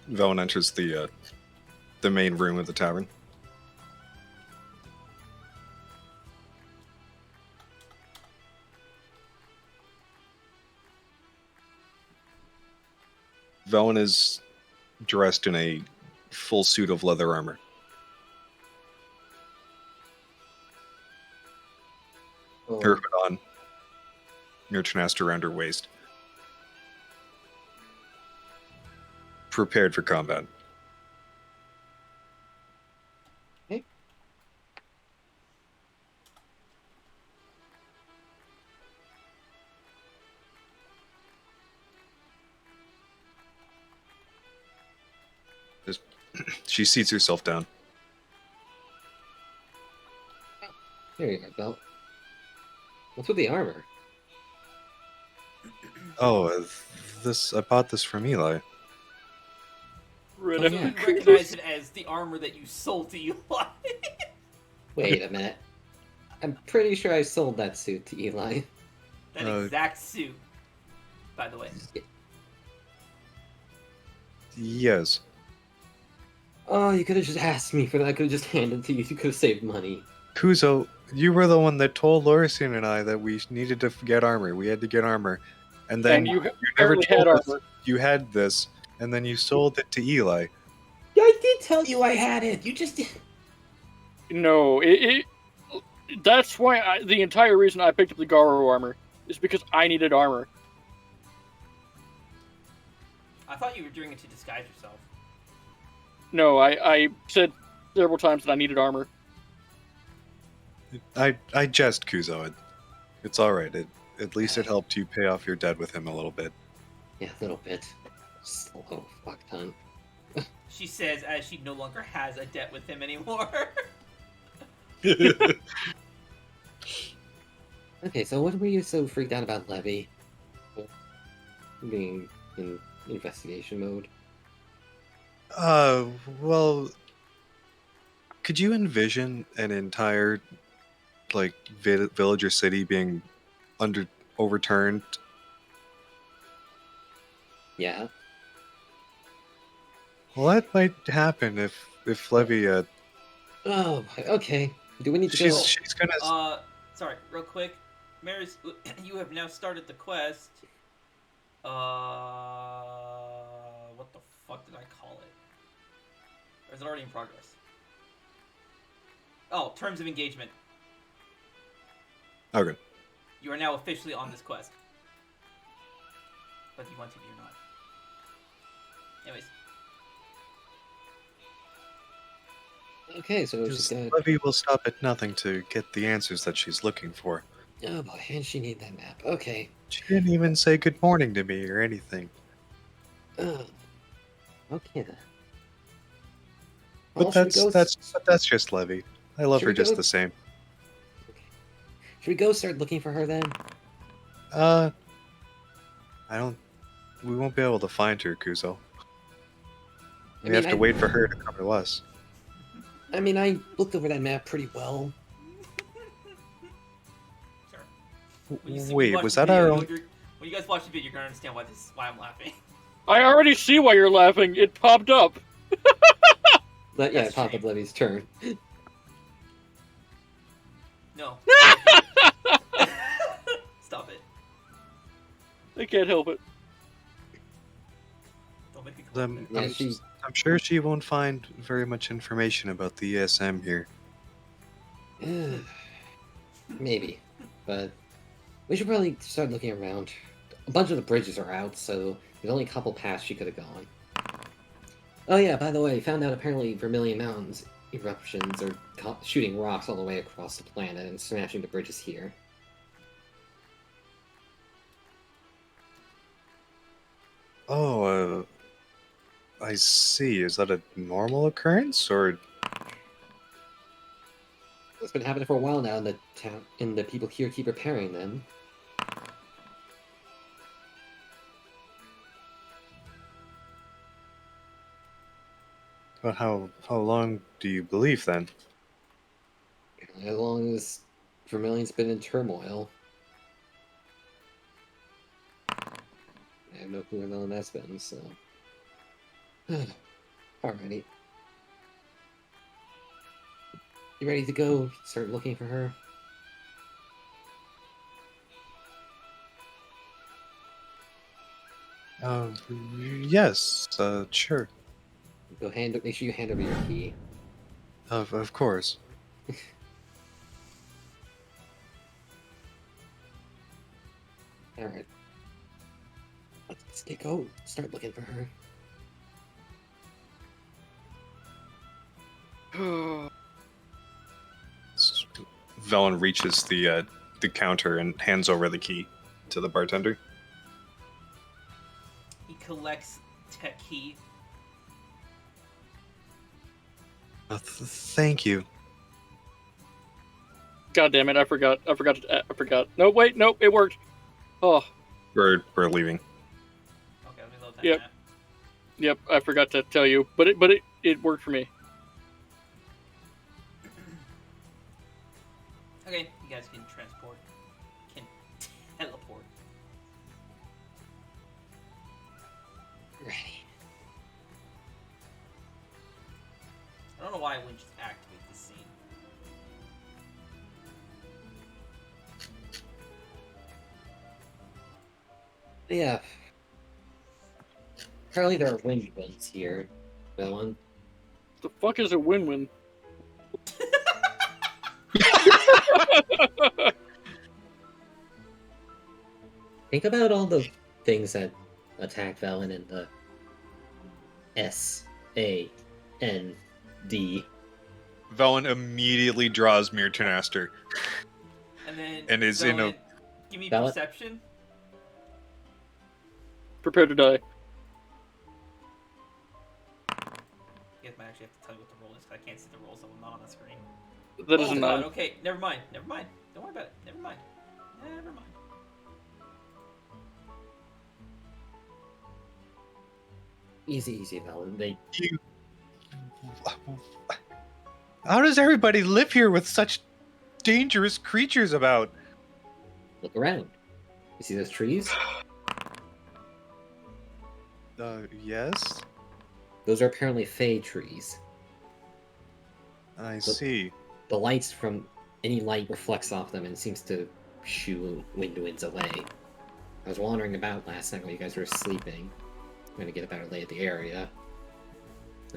Velwyn enters the main room of the tavern. Velen is dressed in a full suit of leather armor. Oh, Her hood on, your canasta around her waist. Prepared for combat. okay. She seats herself down. Here you go, belt. What's with the armor? Oh, I bought this from Eli. Rid Oh, of yeah. You recognize it as the armor that you sold to Eli. Wait a minute. I'm pretty sure I sold that suit to Eli. That Uh, exact suit, by the way. Yes. Oh, you could have just asked me for that. I could have just handed it to you. You could have saved money. Kuzo, you were the one that told Lorisian and I that we needed to get armor. We had to get armor. And then And you never apparently told had us armor. you had this, and then you sold it to Eli. Yeah, I did tell you I had it. You just did. No, that's why the entire reason I picked up the Garo armor is because I needed armor. I thought you were doing it to disguise yourself. No, I said several times that I needed armor. I jest, Kuzo. It's all right. At least it helped you pay off your debt with him a little bit. Yeah, a little bit. Just a little fuck ton. She says as she no longer has a debt with him anymore. Okay, so what were you so freaked out about Levy? Being in investigation mode? Well, could you envision an entire, like, village or city being overturned? Yeah. Well, that might happen if Levy, Oh, okay. Do we need to go? she's gonna. Sorry, real quick. Maris, you have now started the quest. What the fuck did I call it? Or is it already in progress? Oh, terms of engagement. Okay. You are now officially on this quest. Whether you want to be or not. Anyways. Okay, so she's gonna. Levy will stop at nothing to get the answers that she's looking for. Oh boy, and she need that map. Okay. She didn't even say good morning to me or anything. Oh. Okay then. But Well, should we go- that's just Levy. I love Should her we just go- the same. Should we go start looking for her then? I don't. We won't be able to find her, Kuzo. We have to wait for her to come to us. I mean, I looked over that map pretty well. Sure. When you Wait, watch was the that our video, own? when you guys watch the video, you're gonna understand why I'm laughing. I already see why you're laughing. It popped up. But yeah, That's Papa strange. Levy's turn. No. Stop it. I can't help it. Don't make me call I'm, it. Yeah, I'm, she. I'm sure she won't find very much information about the ESM here. Maybe, but we should probably start looking around. A bunch of the bridges are out, so there's only a couple paths she could have gone. Oh yeah, by the way, found out apparently Vermilion Mountains eruptions are shooting rocks all the way across the planet and smashing the bridges here. Oh, I see. Is that a normal occurrence, or It's been happening for a while now, and the town and the people here keep repairing them. but how long do you believe then? As long as Vermilion's been in turmoil. I have no clue how long that's been, so. Alrighty. You ready to go start looking for her? Yes, sure. Make sure you hand over your key. Of course. Alright. Let's go. Start looking for her. Velen reaches the counter and hands over the key to the bartender. He collects the key. Thank you. God damn it! I forgot. No, wait, no, it worked. Oh, We're leaving. Okay, let me load that Yep. map. yep, I forgot to tell you, but it worked for me. Okay, you guys can transport. Can teleport. Ready. I don't know why I wouldn't just activate this scene. Yeah. Apparently there are wind winds here, Velen. The fuck is a win-win? Think about all the things that attack Velen in the SAND. Velen immediately draws Mir Tenaster. And then And is in a- give me Ballot? perception. Prepare to die. You guys might actually have to tell me what the roll is, because I can't see the rolls, so I'm not on the screen. That is Oh a god, 9. okay, never mind. Don't worry about it. Never mind. Easy, Velen. They How does everybody live here with such dangerous creatures about? look around. You see those trees? Yes? Those are apparently Fey trees. I see. The lights from any light reflects off them and seems to shoo wind winds away. I was wandering about last night while you guys were sleeping, trying to get a better lay of the area.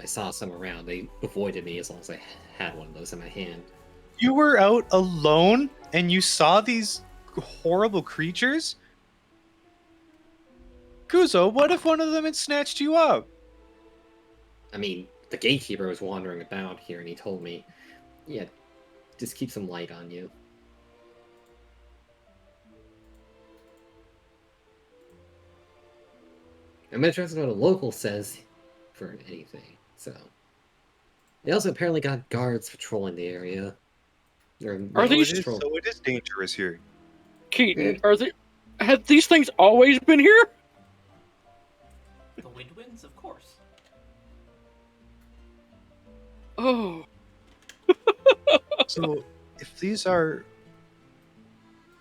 I saw some around. They avoided me as long as I had one of those in my hand. You were out alone and you saw these horrible creatures? Kuzo, what if one of them had snatched you up? I mean, the gatekeeper was wandering about here and he told me, yeah, just keep some light on you. I'm interested in what a local says for anything, so. They also apparently got guards patrolling the area. Are these- So it is dangerous here. Keaton, had these things always been here? The wind winds, of course. Oh, So if these are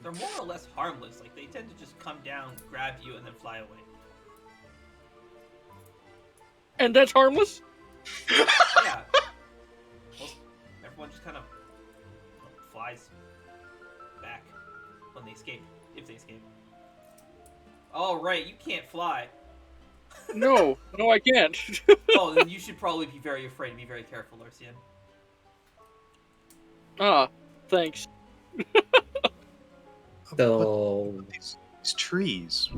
They're more or less harmless. Like, they tend to just come down, grab you, and then fly away. and that's harmless? Yeah. Well, everyone just kind of flies back when they escape, if they escape. Oh, right, you can't fly. No, I can't. Oh, then you should probably be very afraid. Be very careful, Elysia. Thanks. So, these trees,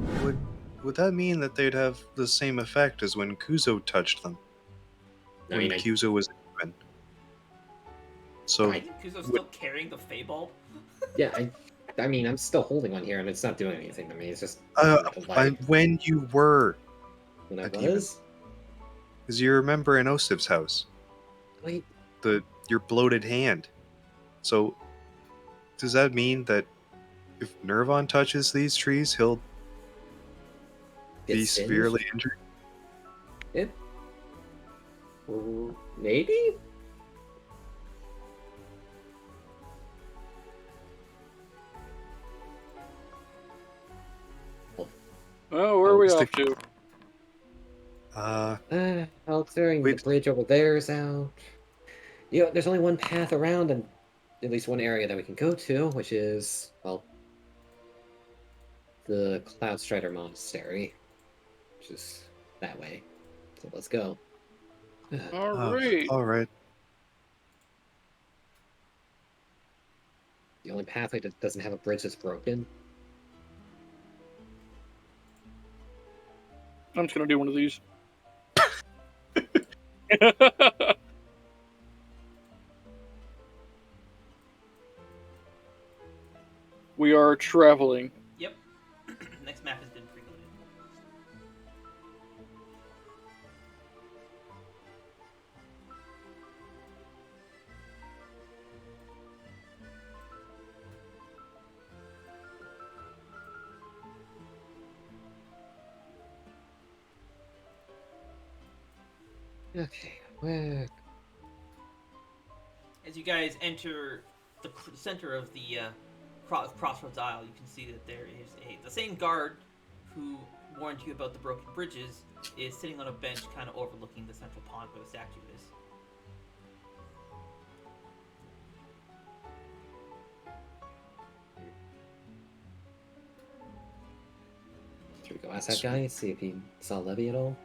would that mean that they'd have the same effect as when Kuzo touched them? I When mean, Kuzo was human. So I think Kuzo's still carrying the Fey-Bulb. yeah, I mean, I'm still holding one here, and it's not doing anything to me. It's just when you were, when I a demon. was. because you remember in Osif's house, Wait, your bloated hand. So does that mean that if Nervon touches these trees, he'll get be singed? severely injured? Maybe. Oh, where are we Stick- off to? Well, considering the Wait. bridge over there is out. You know, there's only one path around, and at least one area that we can go to, which is, well, the Cloud Strider Monastery. which is that way. So let's go. All right. All right. The only pathway that doesn't have a bridge is broken. I'm just gonna do one of these. We are traveling. Yep. Next map has been preloaded. Okay, where? As you guys enter the center of the Crossroads Isle, you can see that there is the same guard who warned you about the broken bridges is sitting on a bench kind of overlooking the central pond where the statue is. Should we go ask that guy, see if he saw Levy at all?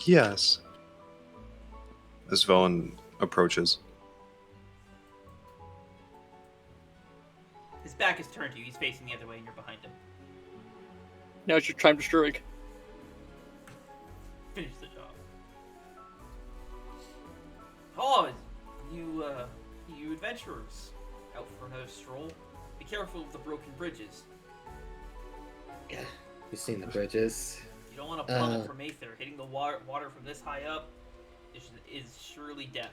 Yes. As Velen approaches. His back is turned to you. He's facing the other way, and you're behind him. Now's your time to strike. Finish the job. Oh, you adventurers out for another stroll? Be careful of the broken bridges. Yeah, you've seen the bridges. You don't want to plummet from Aether. Hitting the water from this high up is surely death.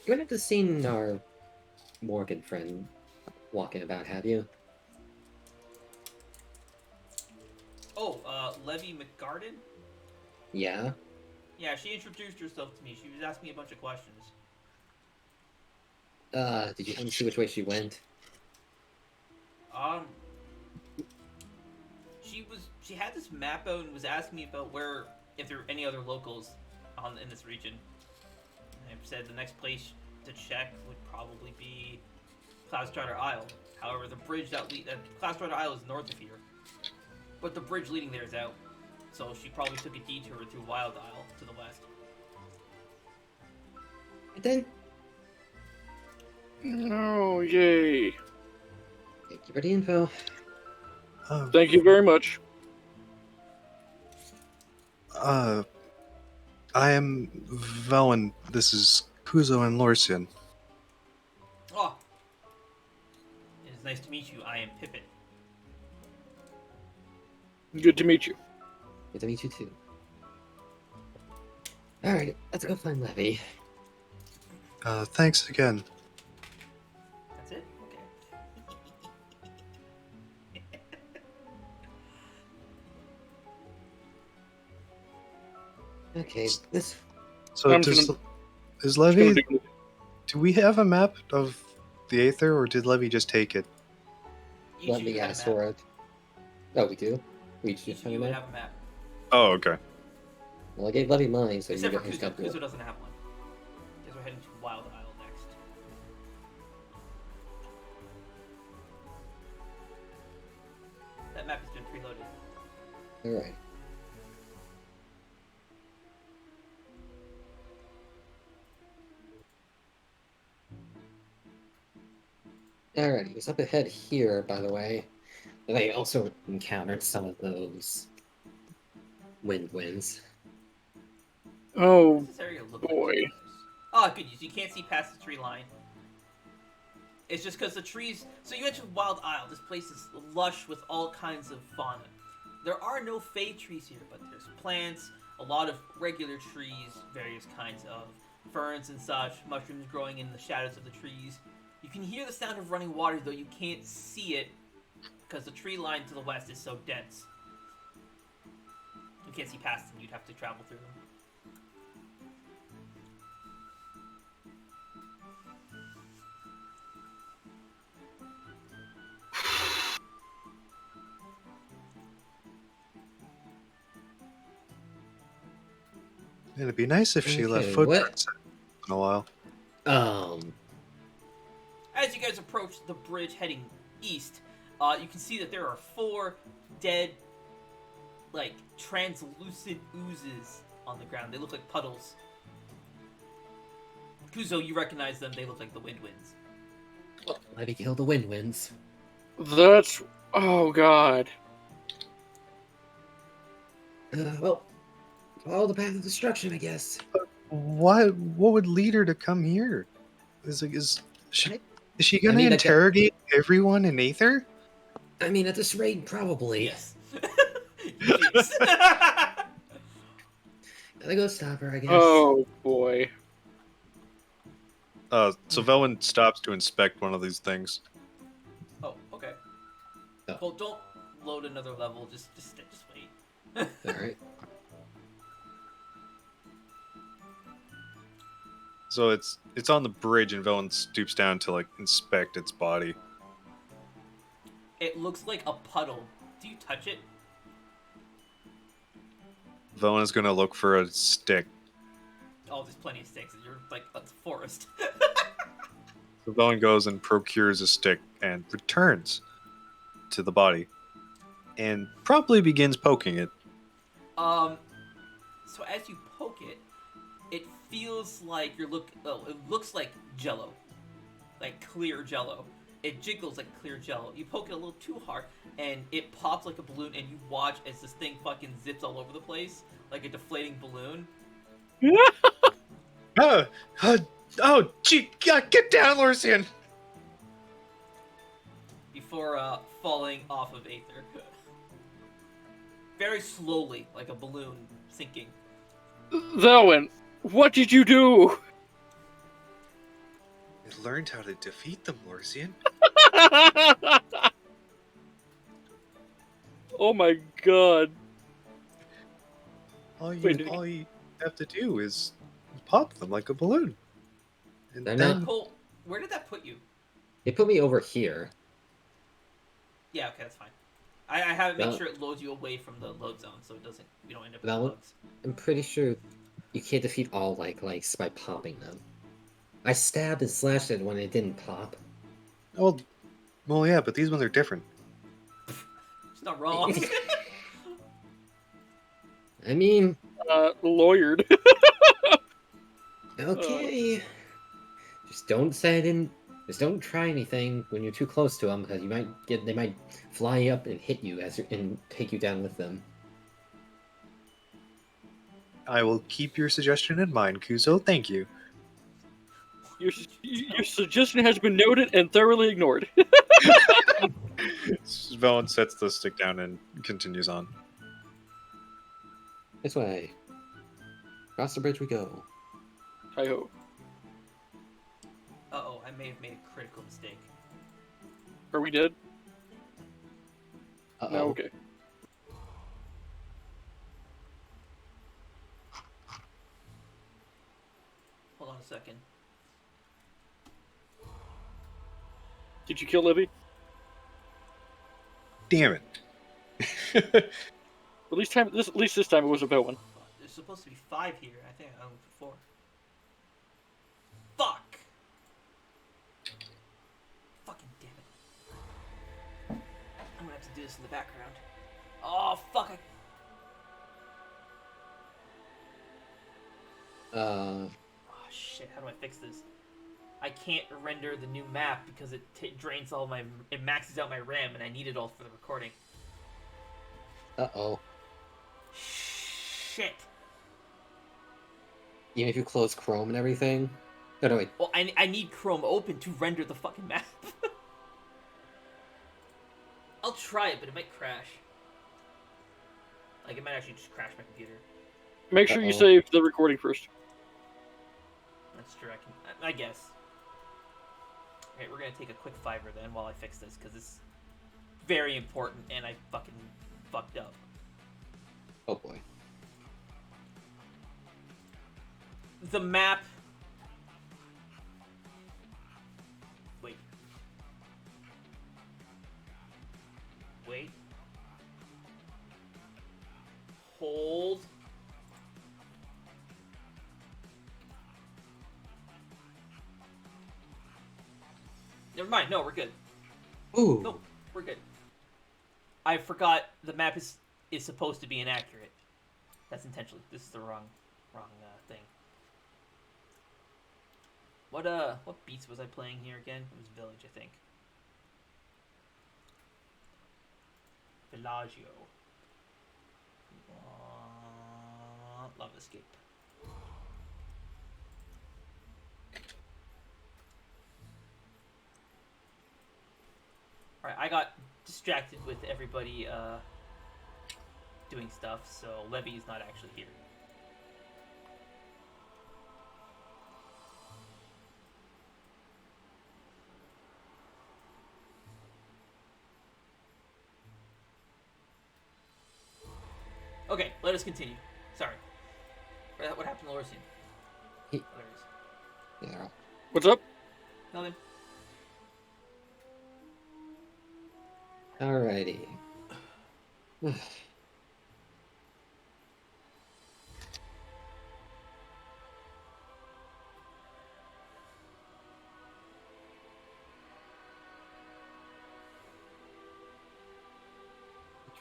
You haven't have seen our Morgan friend walking about, have you? Oh, Levy McGarden? Yeah. Yeah, she introduced herself to me. She was asking me a bunch of questions. Did you see which way she went? She had this map out and was asking me about if there were any other locals in this region. And I said the next place to check would probably be Cloudstrider Isle. However, the bridge Cloudstrider Isle is north of here, but the bridge leading there is out. So she probably took a detour through Wild Isle to the west. And then, Oh, yay. thank you for the info. Thank you very much. I am Velen. This is Kuzo and Lorsian. Oh, it is nice to meet you. I am Pippin. Good to meet you. Good to meet you too. Alright, let's go find Levy. Thanks again. That's it? Okay. Okay, this... So I'm is Just Levy? gonna do- Do we have a map of the Aether, or did Levy just take it? You Let two me have a ask map. for it. Oh, we do? We Each just of have a you would map? have a map. Oh, okay. Well, I gave Levy mine, so Except you for guys got Kuzo. Kuzo one. doesn't have one. Because we're heading to Wild Isle next. That map has been preloaded. Alright. Alright, it was up ahead here, by the way. And I also encountered some of those winds. Oh, This area looks boy. like oh, good news. You can't see past the tree line. It's just because the trees... So you enter Wild Isle. This place is lush with all kinds of fauna. There are no fey trees here, but there's plants, a lot of regular trees, various kinds of ferns and such, mushrooms growing in the shadows of the trees. You can hear the sound of running water, though you can't see it because the tree line to the west is so dense. You can't see past them. You'd have to travel through them. It'd be nice if she left Okay, footprints in a while. As you guys approach the bridge heading east, you can see that there are 4 dead like translucent oozes on the ground. They look like puddles. Kuzo, you recognize them. They look like the wind winds. Levy kill the wind winds. That's... Oh, God. Well, follow the path of destruction, I guess. What would lead her to come here? Is she I gonna mean, interrogate everyone in Aether? I mean, at this rate, probably. Yes. Yes. Gotta go stop her, I guess. Oh, boy. So Velwyn stops to inspect one of these things. Oh, okay. Oh. Well, don't load another level. Just wait. Alright. So it's on the bridge, and Velwyn stoops down to like inspect its body. It looks like a puddle. Do you touch it? Velwyn is gonna look for a stick. Oh, there's plenty of sticks. You're like a forest. So Velwyn goes and procures a stick and returns to the body, and promptly begins poking it. So as you poke it, it feels like it looks like Jello, like clear Jello. It jiggles like clear Jello. You poke it a little too hard, and it pops like a balloon. And you watch as this thing fucking zips all over the place like a deflating balloon. Oh, gee, get down, Lorsian! Before falling off of Aether. Very slowly, like a balloon sinking. Velwyn, what did you do? I learned how to defeat them, Lorsian. Oh my god. All Wait, you have to do is pop them like a balloon. And They're then not- Cole, where did that put you? They put me over here. Yeah, okay, that's fine. I have to make Well- sure it loads you away from the load zone, so you don't end up with Well- bugs. I'm pretty sure you can't defeat all like-likes by popping them. I stabbed and slashed it when it didn't pop. well, yeah, but these ones are different. It's not wrong. I mean, Lawyered. okay. Just don't say I didn't. Just don't try anything when you're too close to them, because they might fly up and hit you and take you down with them. I will keep your suggestion in mind, Kuzo. Thank you. Your suggestion has been noted and thoroughly ignored. Velwyn sets the stick down and continues on. This way. Across the bridge we go. Hi-ho. Uh-oh, I may have made a critical mistake. Are we dead? Uh-oh. No, okay. Hold on a second. Did you kill Levy? Damn it. At least this time it was a Velwyn. There's supposed to be 5 here. I think I looked for 4. Fuck! Fucking damn it. I'm gonna have to do this in the background. Oh, fuck. Oh, shit. How do I fix this? I can't render the new map because it drains all my... It maxes out my RAM, and I need it all for the recording. Uh-oh. Shit. Even if you close Chrome and everything? Oh, no, wait. Well, I need Chrome open to render the fucking map. I'll try it, but it might crash. Like, it might actually just crash my computer. Make sure you Uh-oh. save the recording first. That's true, I guess. Okay, we're gonna take a quick fiver then while I fix this, because it's very important, and I fucking fucked up. Oh, boy. The map... Wait. Wait. Hold. Never mind, no, we're good. Ooh. No, we're good. I forgot the map is is supposed to be inaccurate. That's intentionally. This is the wrong thing. What beats was I playing here again? It was Village, I think. Villaggio. Love Escape. Alright, I got distracted with everybody doing stuff, so Levy is not actually here. Okay, let us continue. Sorry. What happened to Lorsian? He- There it is. Yeah. What's up? Nothing. Alrighty. Which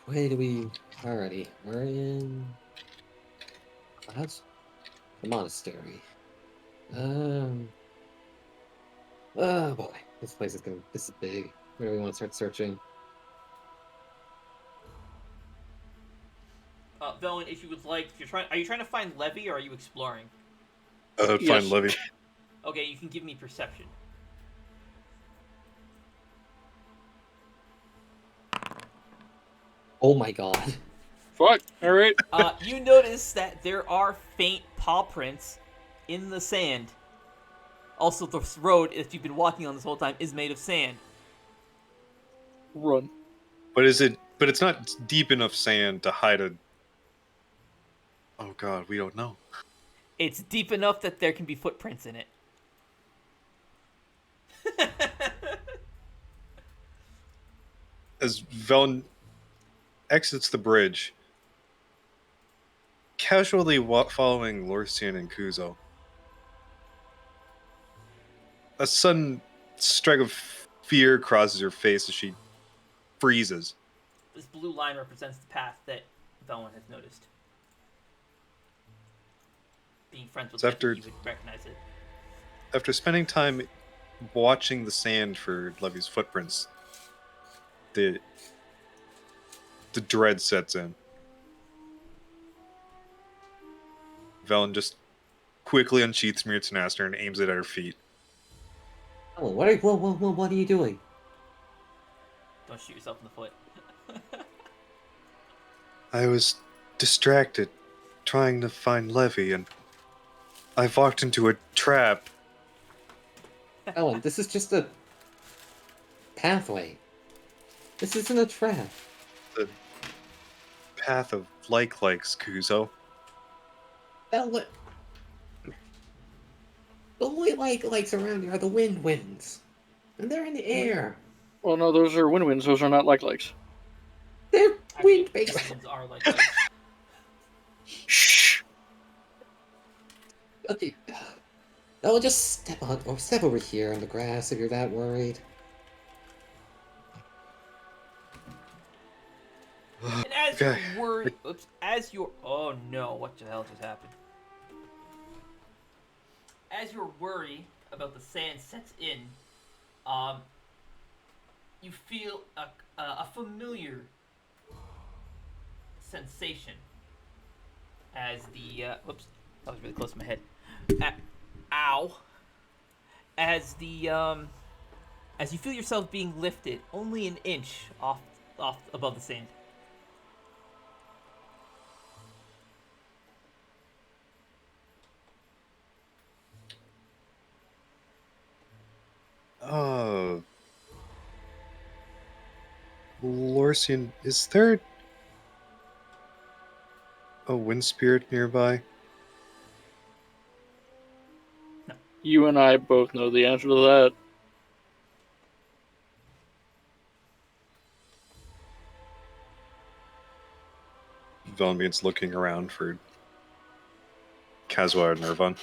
way do we... Alrighty, we're in... What? The monastery. Oh boy, this place is gonna... This is big. Where do we want to start searching? Velen, if you would like, are you trying to find Levy or are you exploring? Find Yes. Levy. Okay, you can give me perception. Oh my god. Fuck. All right. You notice that there are faint paw prints in the sand. Also, the road that you've been walking on this whole time is made of sand. Run. But it's not deep enough sand to hide a... Oh god, we don't know. It's deep enough that there can be footprints in it. As Velen exits the bridge, casually following Lorsian and Kuzo, a sudden strike of fear crosses her face as she freezes. This blue line represents the path that Velen has noticed. Being friends with So Levy, you would recognize it. After spending time watching the sand for Levy's footprints, the dread sets in. Velen just quickly unsheaths Mir Tenaster and aims it at her feet. Oh, what are you doing? Don't shoot yourself in the foot. I was distracted trying to find Levy, and I walked into a trap. Ellen, this is just a... pathway. This isn't a trap. The path of likes, Kuzo. Ellen... The only lights around here are the winds. And they're in the air. Well, no, those are win-wins. Those are not likes. They're Actually, wind-based. winds are like this. Shh. Okay. I'll just step over here on the grass if you're that worried. And as Okay. you're worried, oh no, what the hell just happened? As your worry about the sand sets in, you feel a familiar sensation as the whoops, that was really close to my head. Ow! As you feel yourself being lifted only an inch off above the sand. Lorsian, is there a wind spirit nearby? You and I both know the answer to that. Velen begins looking around for Kazwa or Nirvan.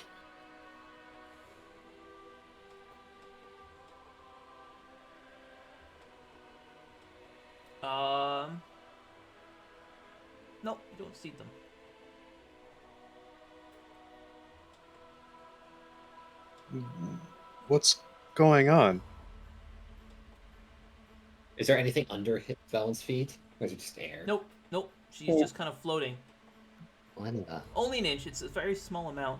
Nope, you don't see them. What's going on? Is there anything under Valen's feet? Or is it just air? Nope, nope. She's just kind of floating. What the? Only an inch. It's a very small amount.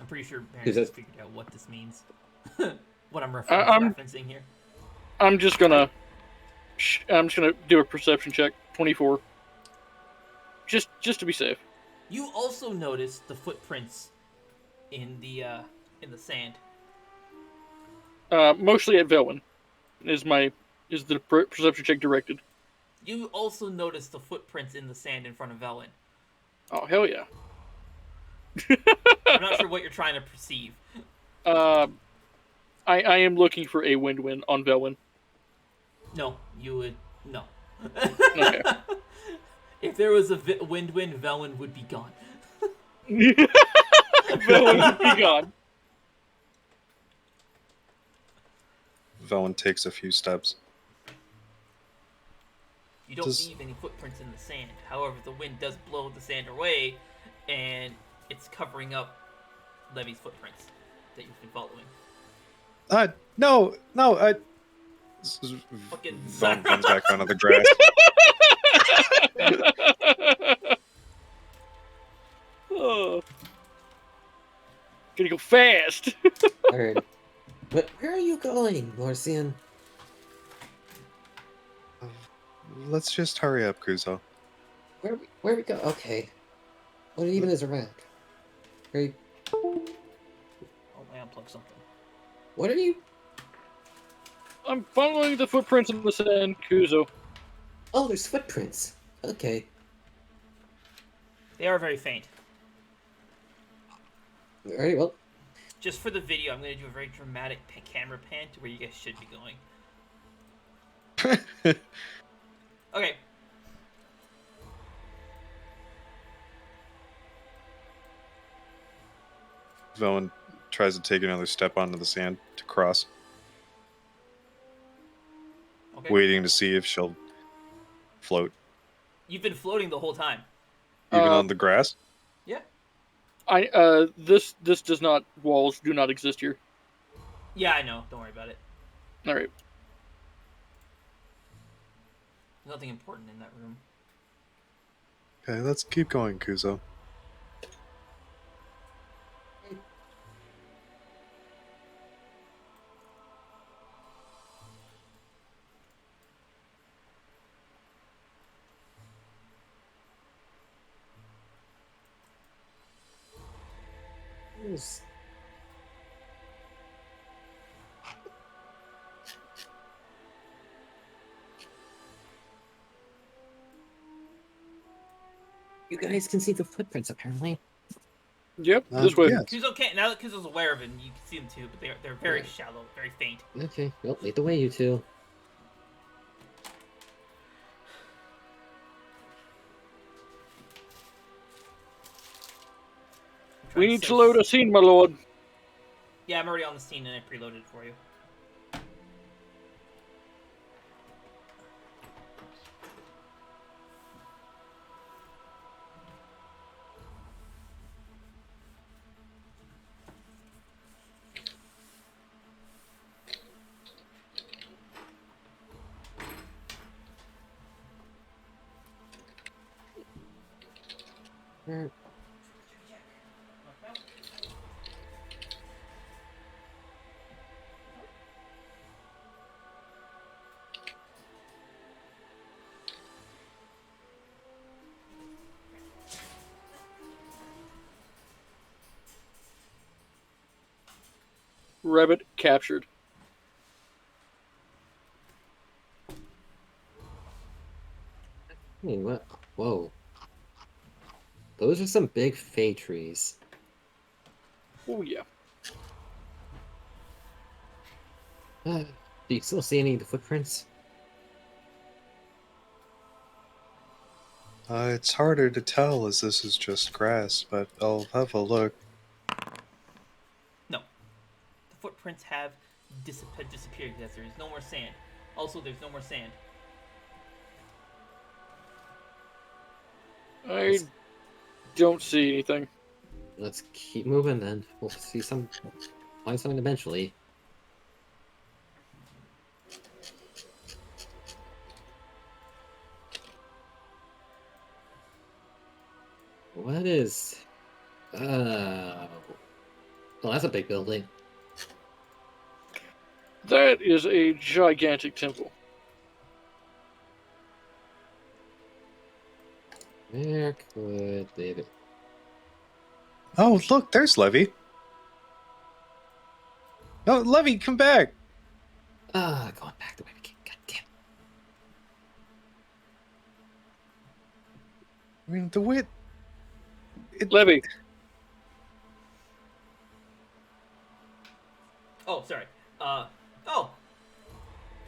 I'm pretty sure Baron Is has it- figured out what this means. What I'm I'm- referencing here. I'm just gonna do a perception check. 24. Just to be safe. You also notice the footprints in the sand. Mostly at Velwyn. Is the perception check directed? You also notice the footprints in the sand in front of Velen. Oh hell yeah. I'm not sure what you're trying to perceive. I am looking for a win-win on Velwyn. No, you would no. Okay. If there was a wind, Velen would be gone. Velwyn would be gone. Velen takes a few steps. You don't leave any footprints in the sand. However, the wind does blow the sand away, and it's covering up Levy's footprints that you've been following. No. Fucking Velen comes back onto the grass. Oh. Gonna go fast. Alright. But where are you going, Morsian? Let's just hurry up, Kuzo. Where we go? Okay. What even is around? Are you, Oh, I unplugged something. what are you? I'm following the footprints in the sand, Kuzo. Oh, there's footprints. Okay. They are very faint. Alright, well. Just for the video, I'm going to do a very dramatic camera pan to where you guys should be going. Okay. Velen tries to take another step onto the sand to cross, Okay. waiting to see if she'll float. You've been floating the whole time. Even on the grass? Yeah. This does not, walls do not exist here. Yeah, I know. Don't worry about it. Alright. There's nothing important in that room. Okay, let's keep going, Kuzo. Where's- You guys can see the footprints, apparently. Yep, this way. Yes. Kuzo can't. Now that Kuzo's aware of it, and you can see them too, but they're very shallow, very faint. Okay, well, lead the way, you two. We need to load a scene, my lord. Yeah, I'm already on the scene and I preloaded it for you. Where- Rabbit captured. Hey, what? Whoa. Those are some big fey trees. Oh yeah. Do you still see any of the footprints? It's harder to tell as this is just grass, but I'll have a look. No. The footprints have disappeared because there is no more sand. Also, there's no more sand. I don't see anything. Let's keep moving then. We'll find something eventually. What is... well, that's a big building. That is a gigantic temple. Where could they be? Oh, look, there's Levy. No, Levy, come back. Going back the way we came. God damn. I mean, the way... Levy, Oh, sorry.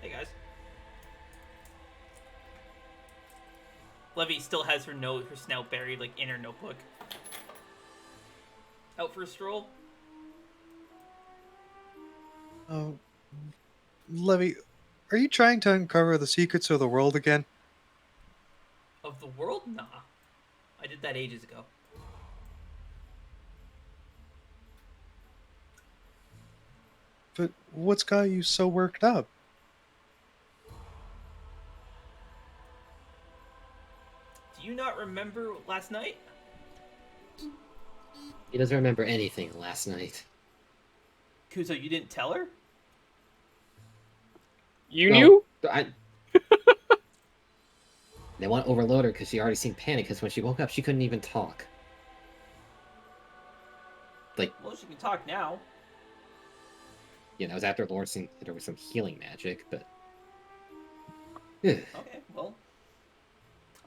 Hey guys. Levy still has her snout buried like in her notebook. Out for a stroll. Oh, Levy, are you trying to uncover the secrets of the world again? Of the world? Nah. I did that ages ago. But what's got you so worked up? Do you not remember last night? He doesn't remember anything last night. Kuzo, you didn't tell her? you knew? They want to overload her because she already seemed panicked because when she woke up, she couldn't even talk. Well, she can talk now. It was after Lord seen there was some healing magic, but... Okay, well.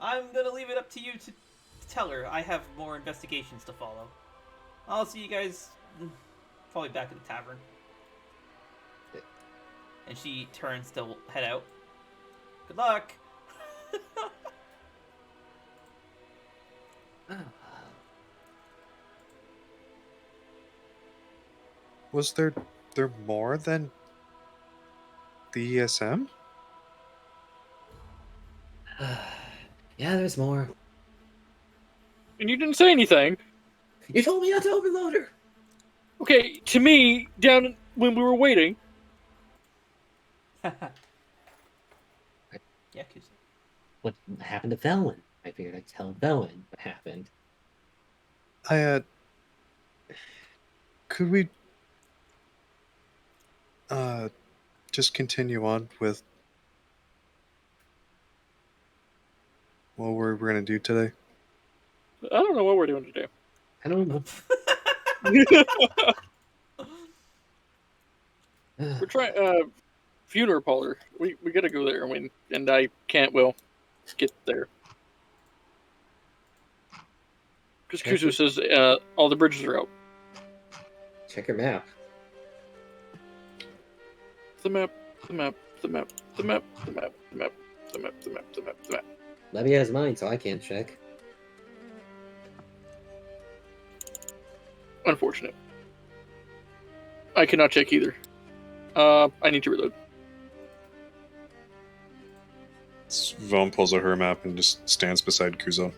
I'm gonna leave it up to you to tell her. I have more investigations to follow. I'll see you guys probably back at the tavern. And she turns to head out. Good luck! Was there more than the ESM? Yeah, there's more. And you didn't say anything. You told me not to overload her! Okay, to me, down when we were waiting, Yeah, Kuzo. What happened to Velwyn? I figured I'd tell Velwyn what happened. Could we just continue on with what we're gonna do today? I don't know what we're doing today. I don't know. We're trying funeral parlor. We gotta go there. And I can't get there because Kuzo says all the bridges are out. Check your map. The map. Levy has mine, so I can't check. Unfortunate. I cannot check either. I need to reload. Vaughn pulls out her map and just stands beside Kuzo.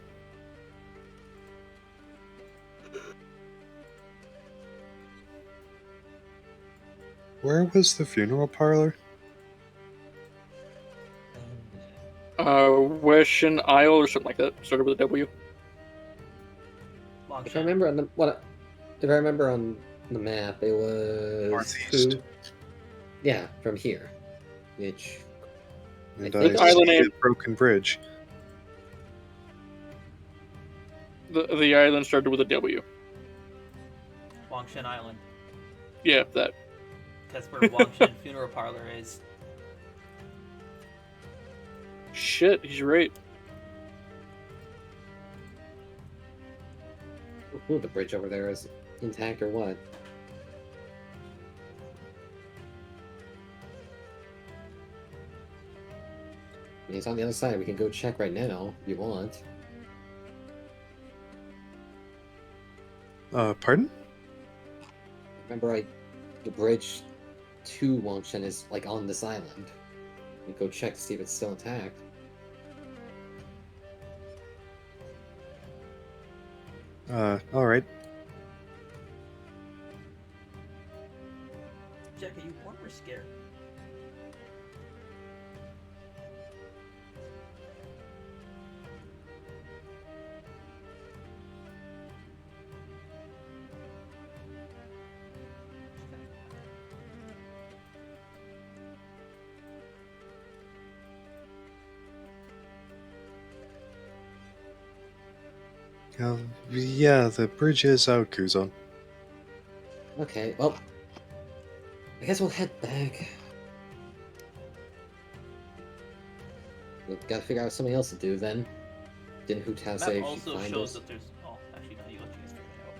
Where was the funeral parlor? Weshin Isle or something like that. Started with a W. If I remember on the map, it was Northeast. Yeah, from here. Which And think I island see name. a broken bridge. The island started with a W. Wangshan Island. Yeah, that. That's where Wangshan Funeral Parlor is. Shit, he's right. ooh, the bridge over there is intact or what? I mean, it's on the other side. We can go check right now if you want. Pardon? Remember, the bridge to Wangshan is like on this island. We go check to see if it's still intact. All right. Jack, are you warm or scared? Yeah, the bridge is out, Kuzo. Okay, well, I guess we'll head back. We've got to figure out something else to do then. Didn't Hu-Tao The say map she'd also find shows us? that there's. Oh, actually, no, you let you guys figure it out.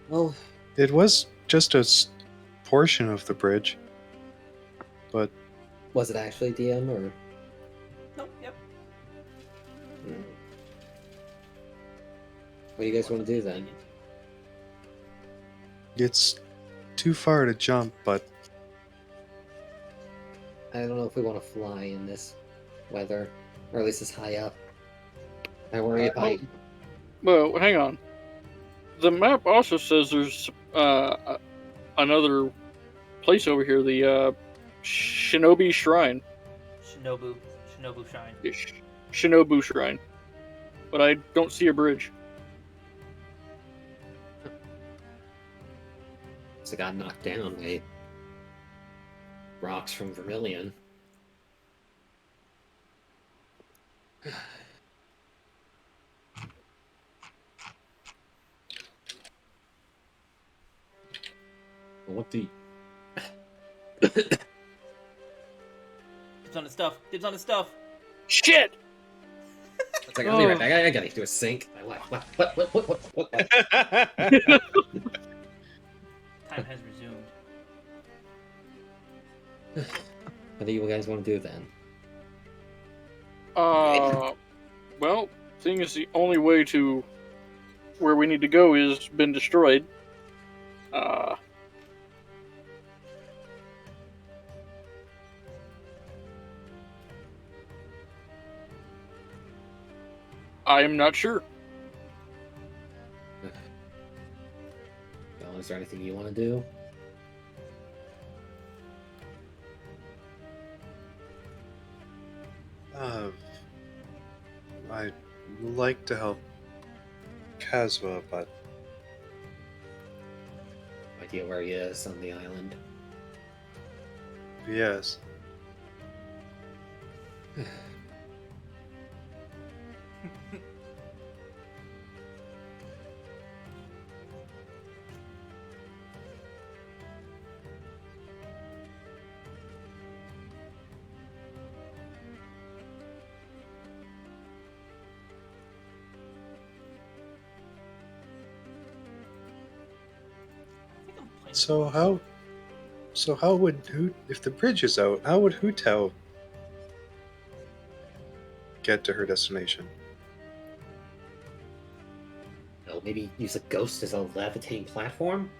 Well, It was just a portion of the bridge, but was it actually DM or? No, yep. Hmm. What do you guys want to do then? it's too far to jump. But I don't know if we want to fly in this weather, or at least this high up. I worry about. Well, hang on. The map also says there's another place over here, the Shinobi Shrine. Shinobu Shine. Shinobu Shrine. But I don't see a bridge. So it got knocked down by rocks from Vermilion. What the? Dibs on his stuff. Dibs on his stuff. Shit! It's like, I'll be right back. I gotta do a sync. What? Time has resumed. What do you guys want to do then? Well, seeing as the only way to where we need to go is been destroyed, I am not sure. Well, is there anything you want to do? I'd like to help Kazva, but Idea where he is on the island. yes. I think I'm playing. So how would if the bridge is out, how would Hu-Tao get to her destination? Well, maybe use a ghost as a levitating platform?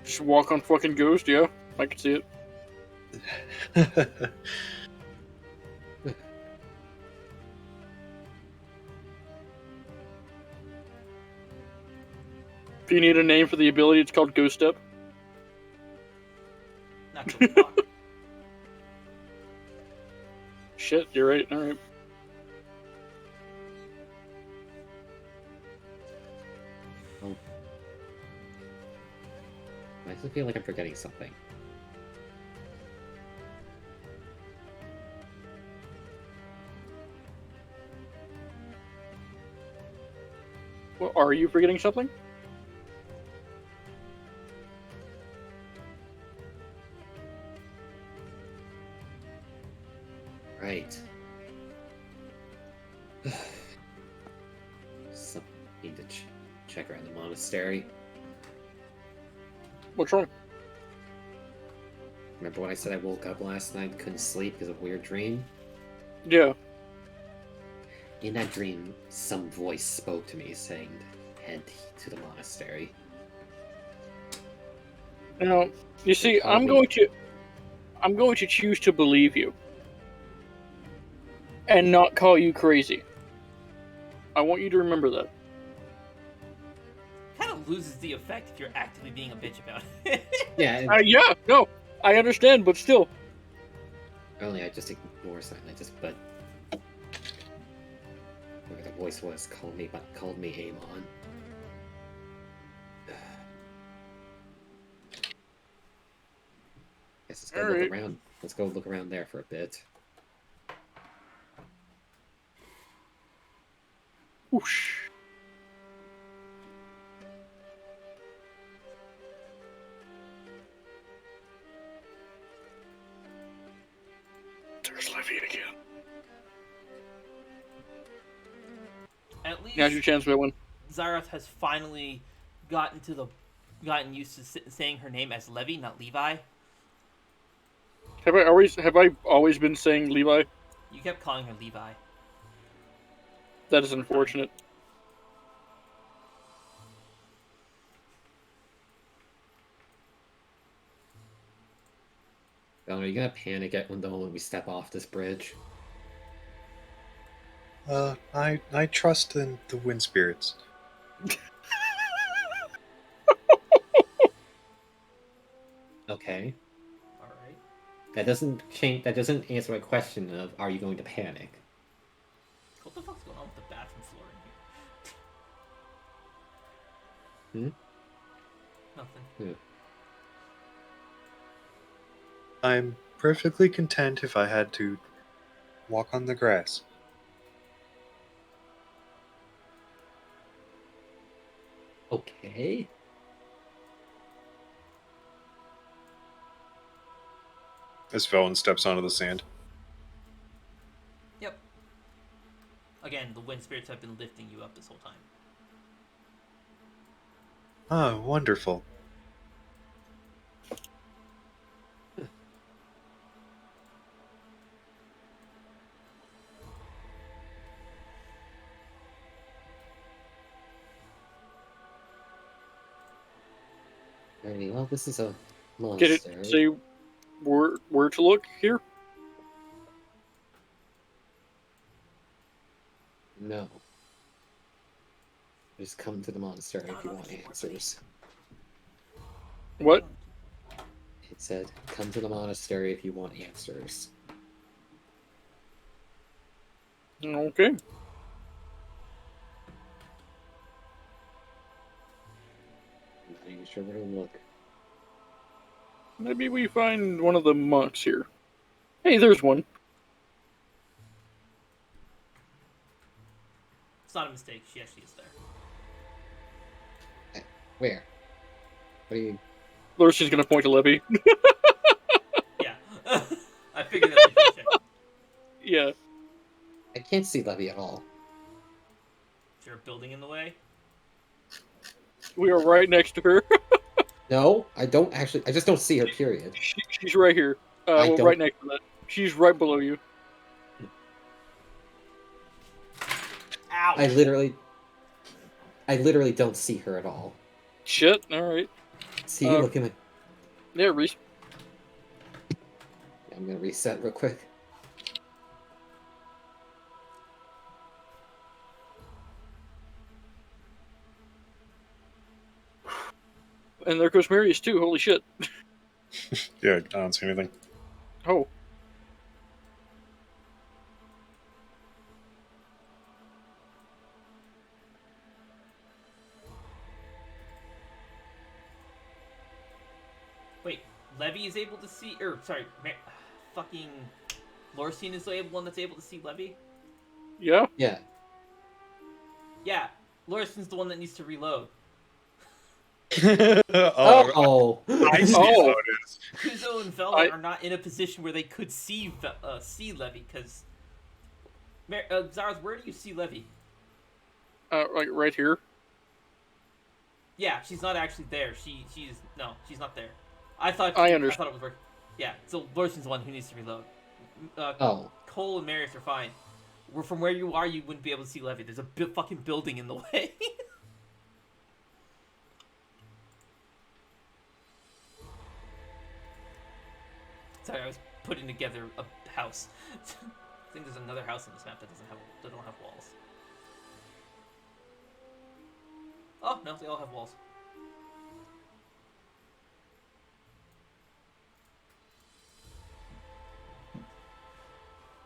Just walk on fucking Ghost, yeah. I can see it. If you need a name for the ability, it's called Ghost Step. Natural block. Shit, you're right. Alright. I still feel like I'm forgetting something. Well, are you forgetting something? Right. Something need to check around the monastery. What's wrong? Remember when I said I woke up last night and couldn't sleep because of a weird dream? Yeah. In that dream, some voice spoke to me saying to head to the monastery. Now, you see, Call I'm me. going to choose to believe you and not call you crazy. I want you to remember that. Kind of loses the effect if you're actively being a bitch about it. Yeah, Yeah, no, I understand, but still. only I just ignore something. But whoever the voice was called me Amon. Guess let's go look Alright. around. Let's go look around there for a bit. Whoosh. There's Levy again. At least Now's your chance, Villain. Xarath has finally gotten used to saying her name as Levy, not Levi. Have I always been saying Levi? You kept calling her Levi. That is unfortunate. Are you gonna panic at when we step off this bridge? I trust in the wind spirits. Okay. Alright. That doesn't change. That doesn't answer my question of are you going to panic? What the fuck's going on with the bathroom floor in here? Nothing. Hmm. I'm perfectly content if I had to walk on the grass. Okay. As Velen steps onto the sand. Yep. Again, the wind spirits have been lifting you up this whole time. Ah, wonderful. Alrighty, well, this is a Get it? monastery. Say where to look here? No. Just come to the monastery if you want answers. What? It said, come to the monastery if you want answers. Okay. I'm not even sure where to look. Maybe we find one of the monks here. Hey, there's one. It's not a mistake. She actually is there. Where? What are you... Lurcy's gonna point to Levy. Yeah. I figured that's what you check. Yeah. I can't see Levy at all. Is there a building in the way? We are right next to her. No, I don't actually... I just don't see her, period. She's right here. I Well, don't- right next to that. She's right below you. Ow! I literally don't see her at all. Shit. All right. See, look at me. Yeah, Reese. I'm gonna reset real quick. And there goes Marius too. Holy shit. Yeah, I don't see anything. Oh. Wait, Levy is able to see, fucking Lorcine is the one that's able to see Levy? Yeah. Yeah. Yeah, Lorcine's the one that needs to reload. Oh. I see Oh. how it is. Kuzo and Velvet are not in a position where they could see Levy, because... Zarath, where do you see Levy? Like right here. Yeah, she's not actually there. She's not there. I I thought understand. it was working. Yeah, so Lorcine's the one who needs to reload. Oh. Cole and Marius are fine. From where you are, you wouldn't be able to see Levy. There's a fucking building in the way. sorry, I was putting together a house. I think there's another house on this map that don't have walls. Oh no, they all have walls.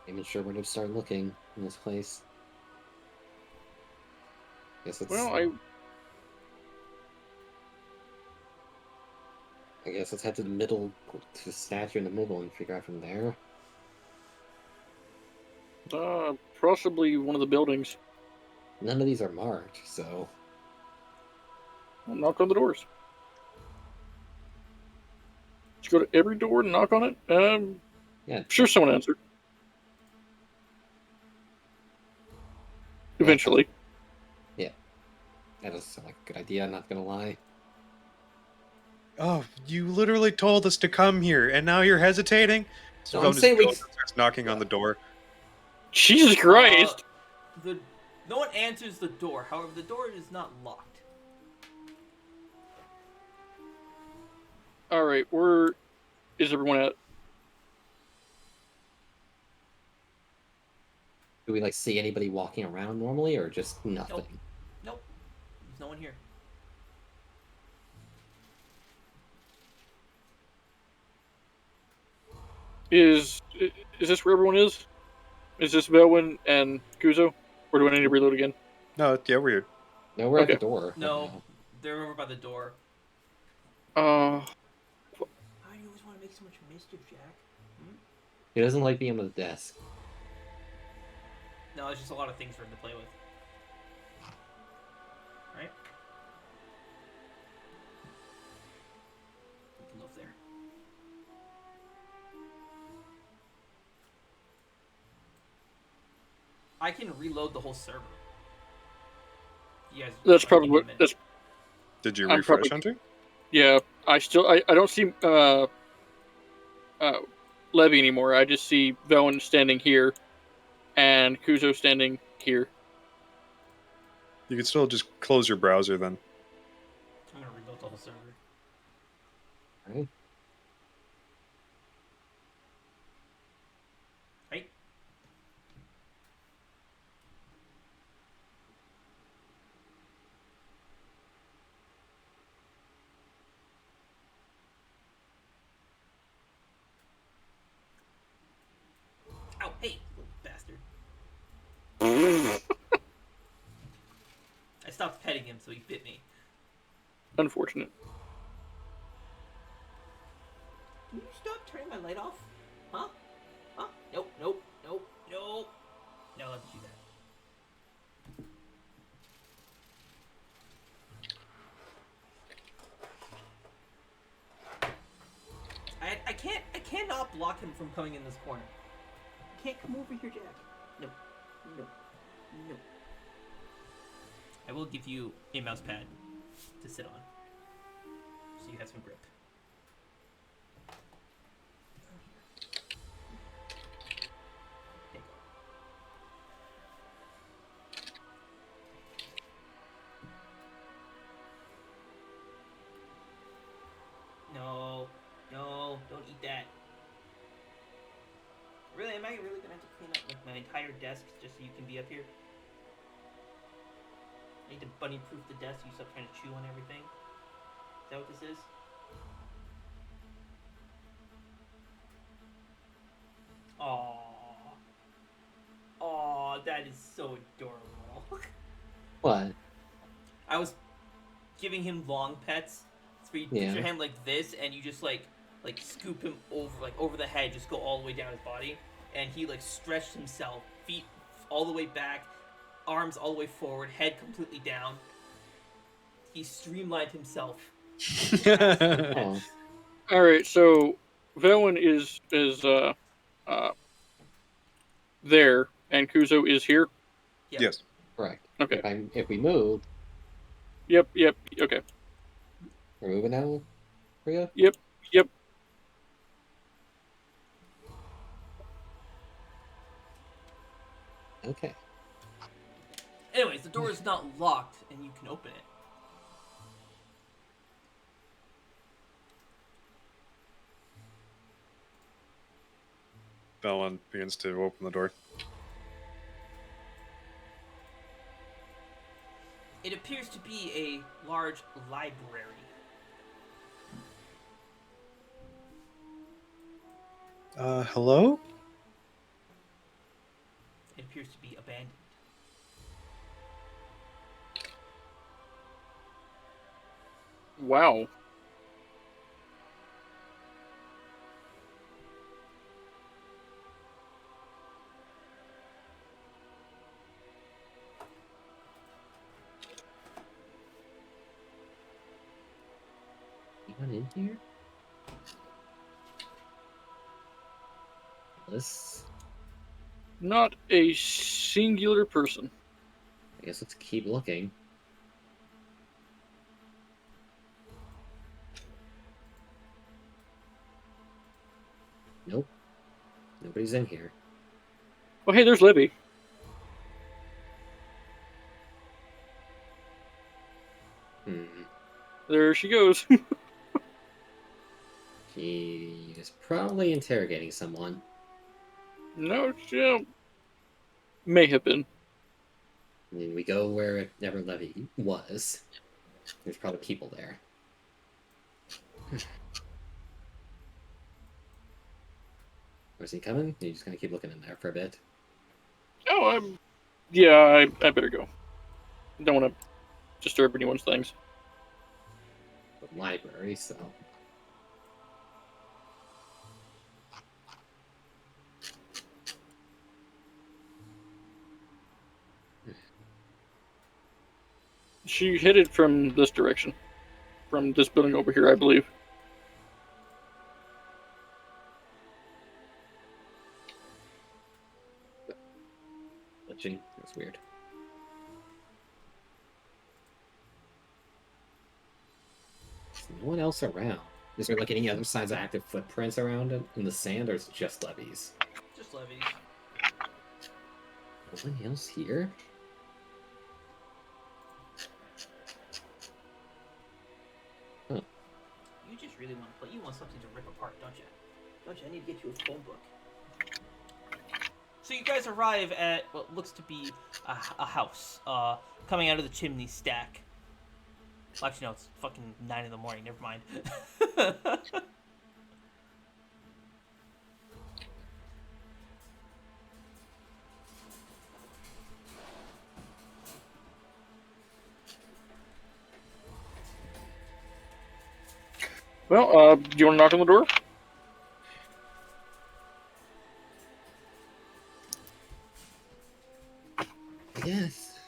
I'm not sure where to start looking in this place. Guess it's. Well, I guess let's head to the middle, to the statue in the middle, and figure out from there. possibly one of the buildings. None of these are marked, so I'll knock on the doors. Let's go to every door and knock on it. yeah. Sure, someone answered. Eventually. That doesn't sound like a good idea. I'm not gonna lie. Oh, you literally told us to come here, and now you're hesitating? So No, I'm saying we. starts knocking on the door. Jesus Christ! No one answers the door. However, the door is not locked. Alright, where is everyone at? Do we like see anybody walking around normally, or just nothing? Nope. There's no one here. Is this where everyone is? Is this Velwyn and Kuzo? Or do I need to reload again? No, yeah, weird. No, we're at Okay. the door. No, they're over by the door. Uh, Why do you always want to make so much mischief, Jack? He doesn't like being on the desk. No, it's just a lot of things for him to play with. Right? We can look there. I can reload the whole server. You guys. that's like, probably give me a what. minute. That's Did you I'm refresh, probably- Hunter? yeah. I don't see Levy anymore. I just see Velwyn standing here, and Kuzo standing here. You could still just close your browser then. I'm gonna reload the whole server. Right? Right? Ow, hey, little bastard. I stopped petting him, so he bit me. Unfortunate. Can you stop turning my light off? Huh? Huh? Nope, nope, nope, nope. No, let me do that. I cannot block him from coming in this corner. You can't come over here, Jack. No, no, no. I will give you a mouse pad to sit on, so you have some grip. There you go. No, no, don't eat that. Really, am I really gonna have to clean up like my entire desk just so you can be up here? I need to bunny-proof the desk so you stop trying to chew on everything. Is that what this is? Aww. Aww, that is so adorable. What? I was giving him long pets. So you put Yeah. your hand like this, and you just like scoop him over the head, just go all the way down his body, and he like stretched himself, feet all the way back, arms all the way forward, head completely down. He streamlined himself. Oh, All right, so Velwyn is there, and Kuzo is here. Yep. Yes. correct. Okay. If we move, Yep. Okay. we're moving now, Rhea? Yep. Okay. Anyways, the door is not locked, and you can open it. Velen begins to open the door. It appears to be a large library. Hello? It appears to be abandoned. Wow. Anyone in here? This. Not a singular person. I guess let's keep looking. Nope. Nobody's in here. Oh, hey, there's Levy. There she goes. She is probably interrogating someone. No, she may have been. I mean, we go wherever Levy was. There's probably people there. Was he coming? You're just gonna keep looking in there for a bit. Oh, yeah, I better go. Don't want to disturb anyone's things. The library, so. She headed from this direction. From this building over here, I believe. Glitching. That's weird. There's no one else around. Is there like any other signs of active footprints around in the sand, or is it just Levy's? Just Levy's. No one else here? Huh. You just really want to play. You want something to rip apart, don't you? Don't you? I need to get you a phone book. So you guys arrive at what looks to be a house, coming out of the chimney stack. Well, actually, no, it's fucking 9 in the morning. Never mind. Well, do you want to knock on the door? Yes.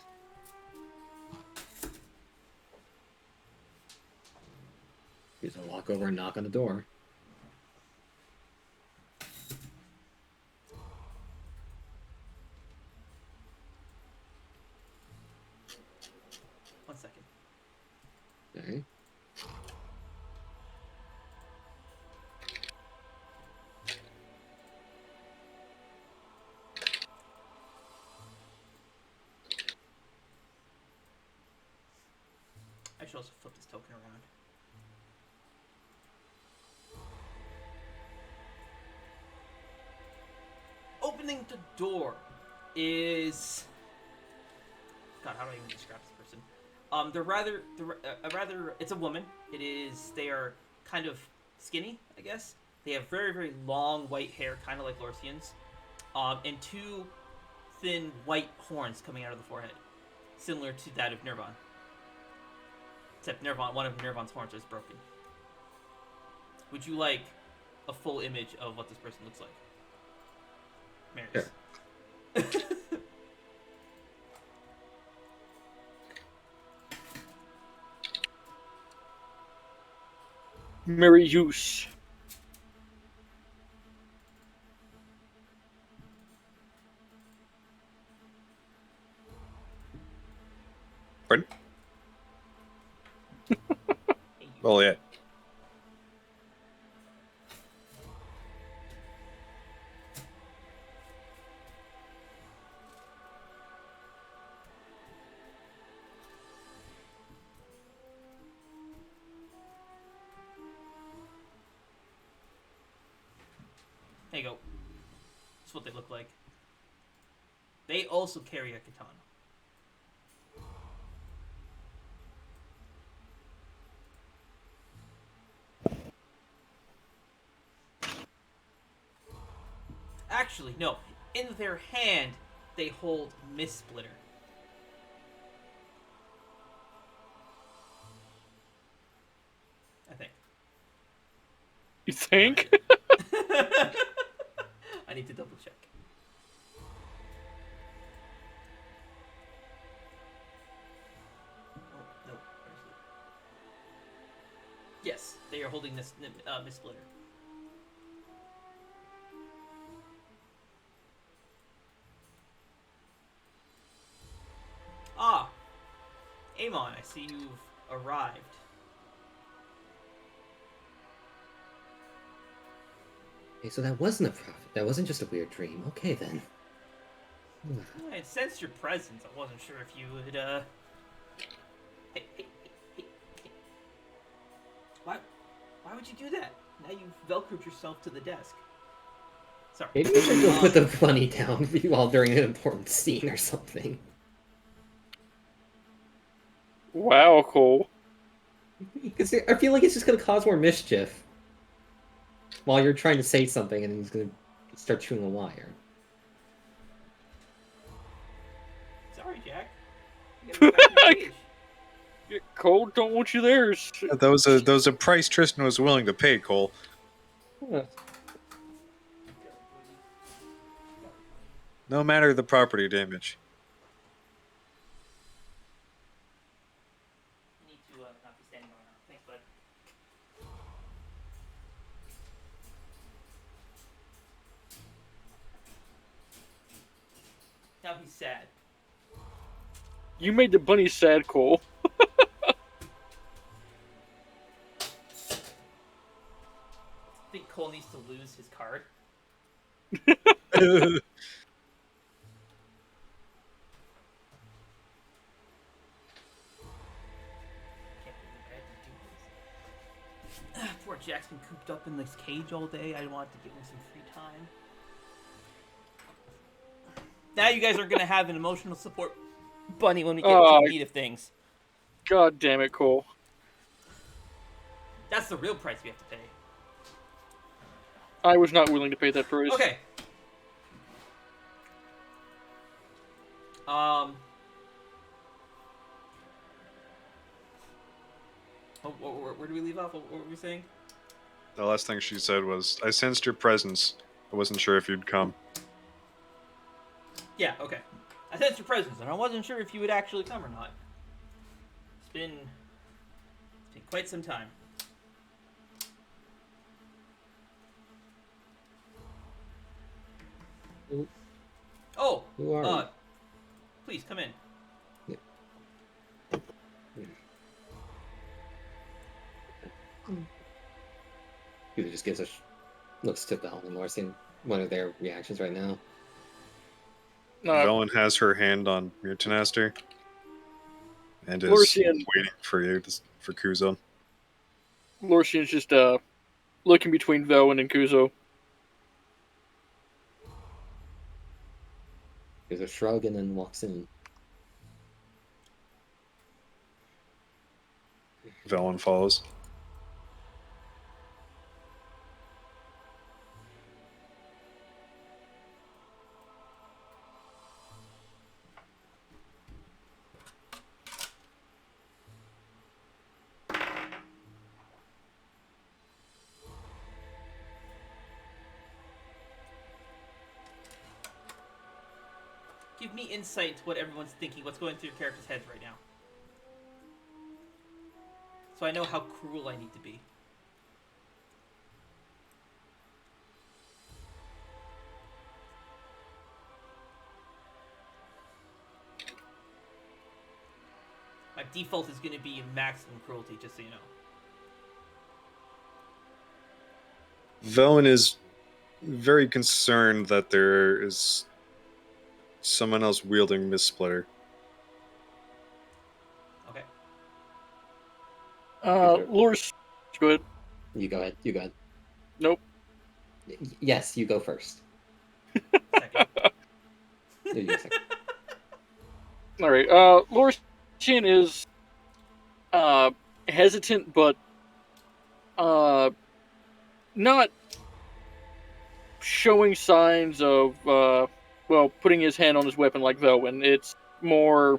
He's gonna walk over and knock on the door. One second. Okay. I should also flip this token around. Opening the door is... God, how do I even describe this person? It's a woman. They are kind of skinny, I guess. They have very, very long white hair, kind of like Lorsians. And 2 thin white horns coming out of the forehead, similar to that of Nirvan. Except one of Nirvan's horns is broken. Would you like a full image of what this person looks like? Marius. Sure. Marius. Pardon? Oh, yeah. There you go. what they look like. They also carry a katana. Actually, no. In their hand, they hold Mist Splitter. I think. You think? I need to double check. Oh, no. Where's it? Yes, they are holding this Mist Splitter. Ah, Amon, I see you've arrived. Okay, so that wasn't a prophet. That wasn't just a weird dream. Okay, then. I had sensed your presence. I wasn't sure if you would, Hey, hey, hey. Why would you do that? Now you've velcroed yourself to the desk. Sorry. Maybe we should go put the bunny down while during an important scene or something. Wow, Cole. Because I feel like it's just going to cause more mischief. While you're trying to say something and he's going to start chewing a wire. Sorry, Jack. You gotta go back to the cage. Cole, don't want you there. That was a price Tristan was willing to pay, Cole. No matter the property damage. You need to not be standing around. Thanks, bud. Now he's sad. You made the bunny sad, Cole. I think Cole needs to lose his card. Can't believe I had to do this. Poor Jack's been cooped up in this cage all day. I wanted to give him some free time. Now you guys are gonna have an emotional support bunny when we get to the meat of things. God damn it, Cole. That's the real price we have to pay. I was not willing to pay that price. Okay. Where do we leave off? What were we saying? The last thing she said was, I sensed your presence. I wasn't sure if you'd come. Yeah, okay. I sensed your presence, and I wasn't sure if you would actually come or not. It's been quite some time. Oh, Who are you? Please come in. Kuzo just gives looks to Bell and Larson. What are their reactions right now? Velen has her hand on Mutinaster and is Lorsian. waiting for you, for Kuzo. Lorsian's just looking between Velen and Kuzo. Gives a shrug and then walks in. Velen follows. Give me insight into what everyone's thinking, what's going through your characters' heads right now. So I know how cruel I need to be. My default is going to be maximum cruelty, just so you know. Velen is very concerned that there is someone else wielding Mist Splitter. Okay. Lors, go ahead. You go ahead. You go ahead. Nope. Yes, you go first. You're saying- All right. Lorisian is hesitant, but not showing signs of putting his hand on his weapon like Velwyn. It's more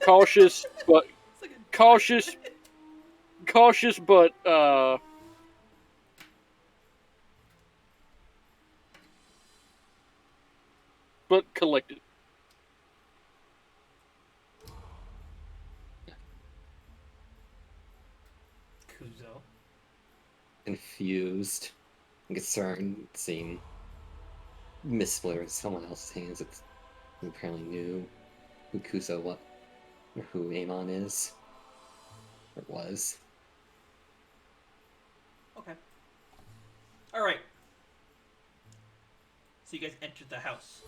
cautious, but It's like a cautious, cautious, but collected. Kuzo. confused and concerned, seeing misflare in someone else's hands. It's apparently knew who Kuzo what or who Amon is or was. Okay. All right. So you guys entered the house.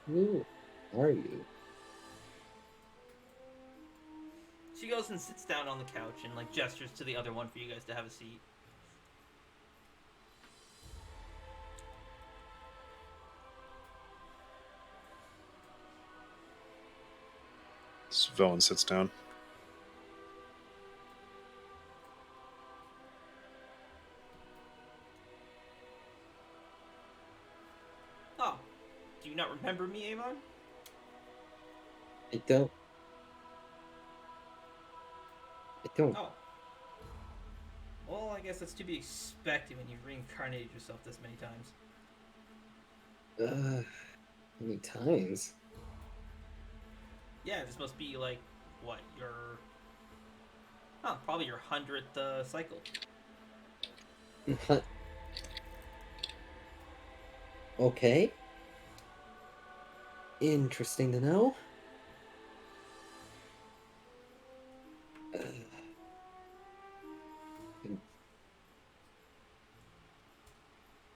Who are you? She goes and sits down on the couch and like gestures to the other one for you guys to have a seat. Velen sits down. Oh, do you not remember me, Amon? I don't. Oh. Well, I guess that's to be expected when you've reincarnated yourself this many times. Many times. Yeah, this must be like, what, your... Oh, probably your 100th cycle. Okay. Interesting to know.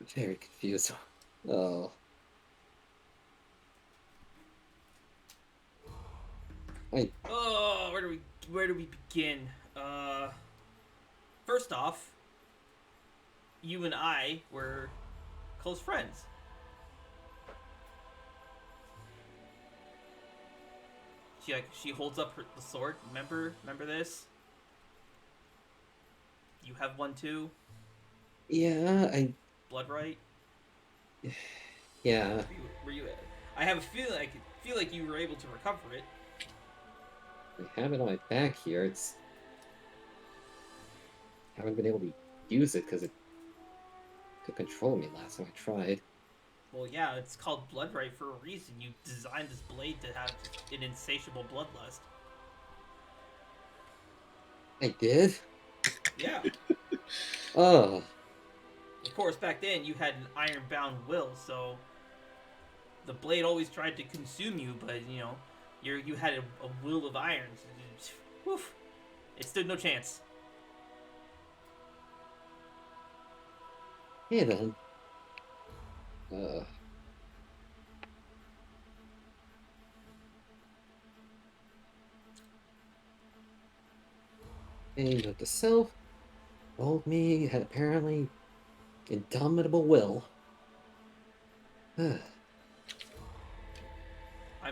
I'm very confused. Oh. Oh, where do we begin? First off, you and I were close friends. She holds up the sword. Remember this? You have one too. Yeah, Blood right? yeah. Were you? I have a feeling. I feel like you were able to recover it. I have it on my back here. It's haven't been able to use it because it took control of me last time I tried. Well, yeah, it's called blood right for a reason. You designed this blade to have an insatiable bloodlust. I did? Yeah. Oh. Of course, back then you had an iron-bound will, so the blade always tried to consume you, but you had a will of iron. Woof. It stood no chance. Hey then. Uh. And note to self, old me had apparently indomitable will. I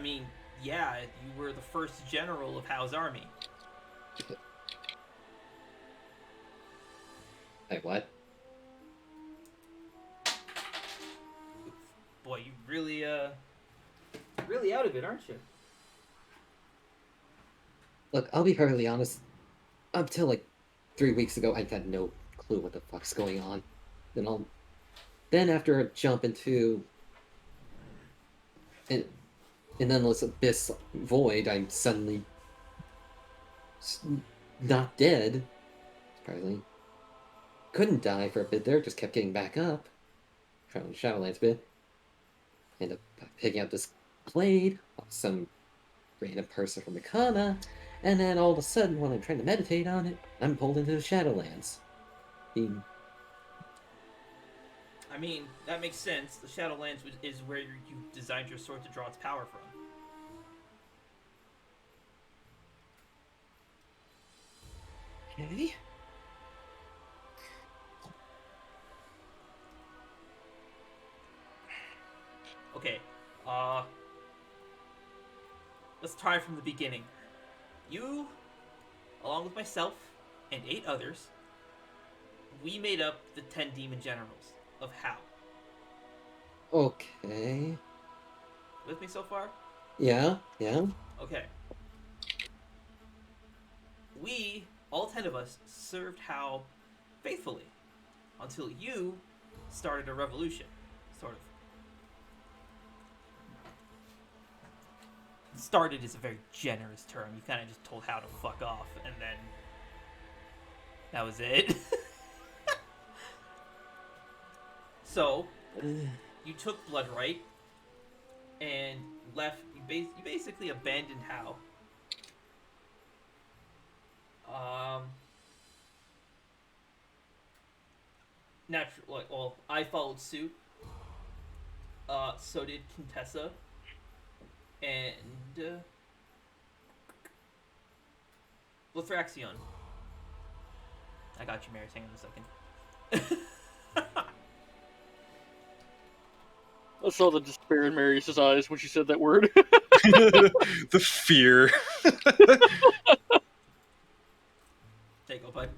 mean, yeah, you were the first general of Hao's army. Hey, what? Boy, you really out of it, aren't you? Look, I'll be perfectly honest. Up till like 3 weeks ago, I had no clue what the fuck's going on. Then after a jump into an endless abyss void, I'm suddenly not dead. Surprisingly, couldn't die for a bit there. Just kept getting back up. Traveling Shadowlands a bit. Ended up picking up this blade off some random person from Ikana, and then all of a sudden, when I'm trying to meditate on it, I'm pulled into the Shadowlands. I mean, that makes sense. The Shadowlands is where you designed your sword to draw its power from. Okay. Uh, let's try from the beginning. You, along with myself and 8 others, we made up the 10 Demon Generals of Hao. Okay. With me so far? Yeah. Okay. We, all 10 of us, served Hao faithfully until you started a revolution, sort of. Started is a very generous term. You kind of just told Hao to fuck off, and then that was it. So, you took Bloodright and left. You basically abandoned Hao. Well, I followed suit. So did Contessa. And Lithraxion. I got you, Mary. Hang on a second. I saw the despair in Marius' eyes when she said that word. The fear. There you go, bud.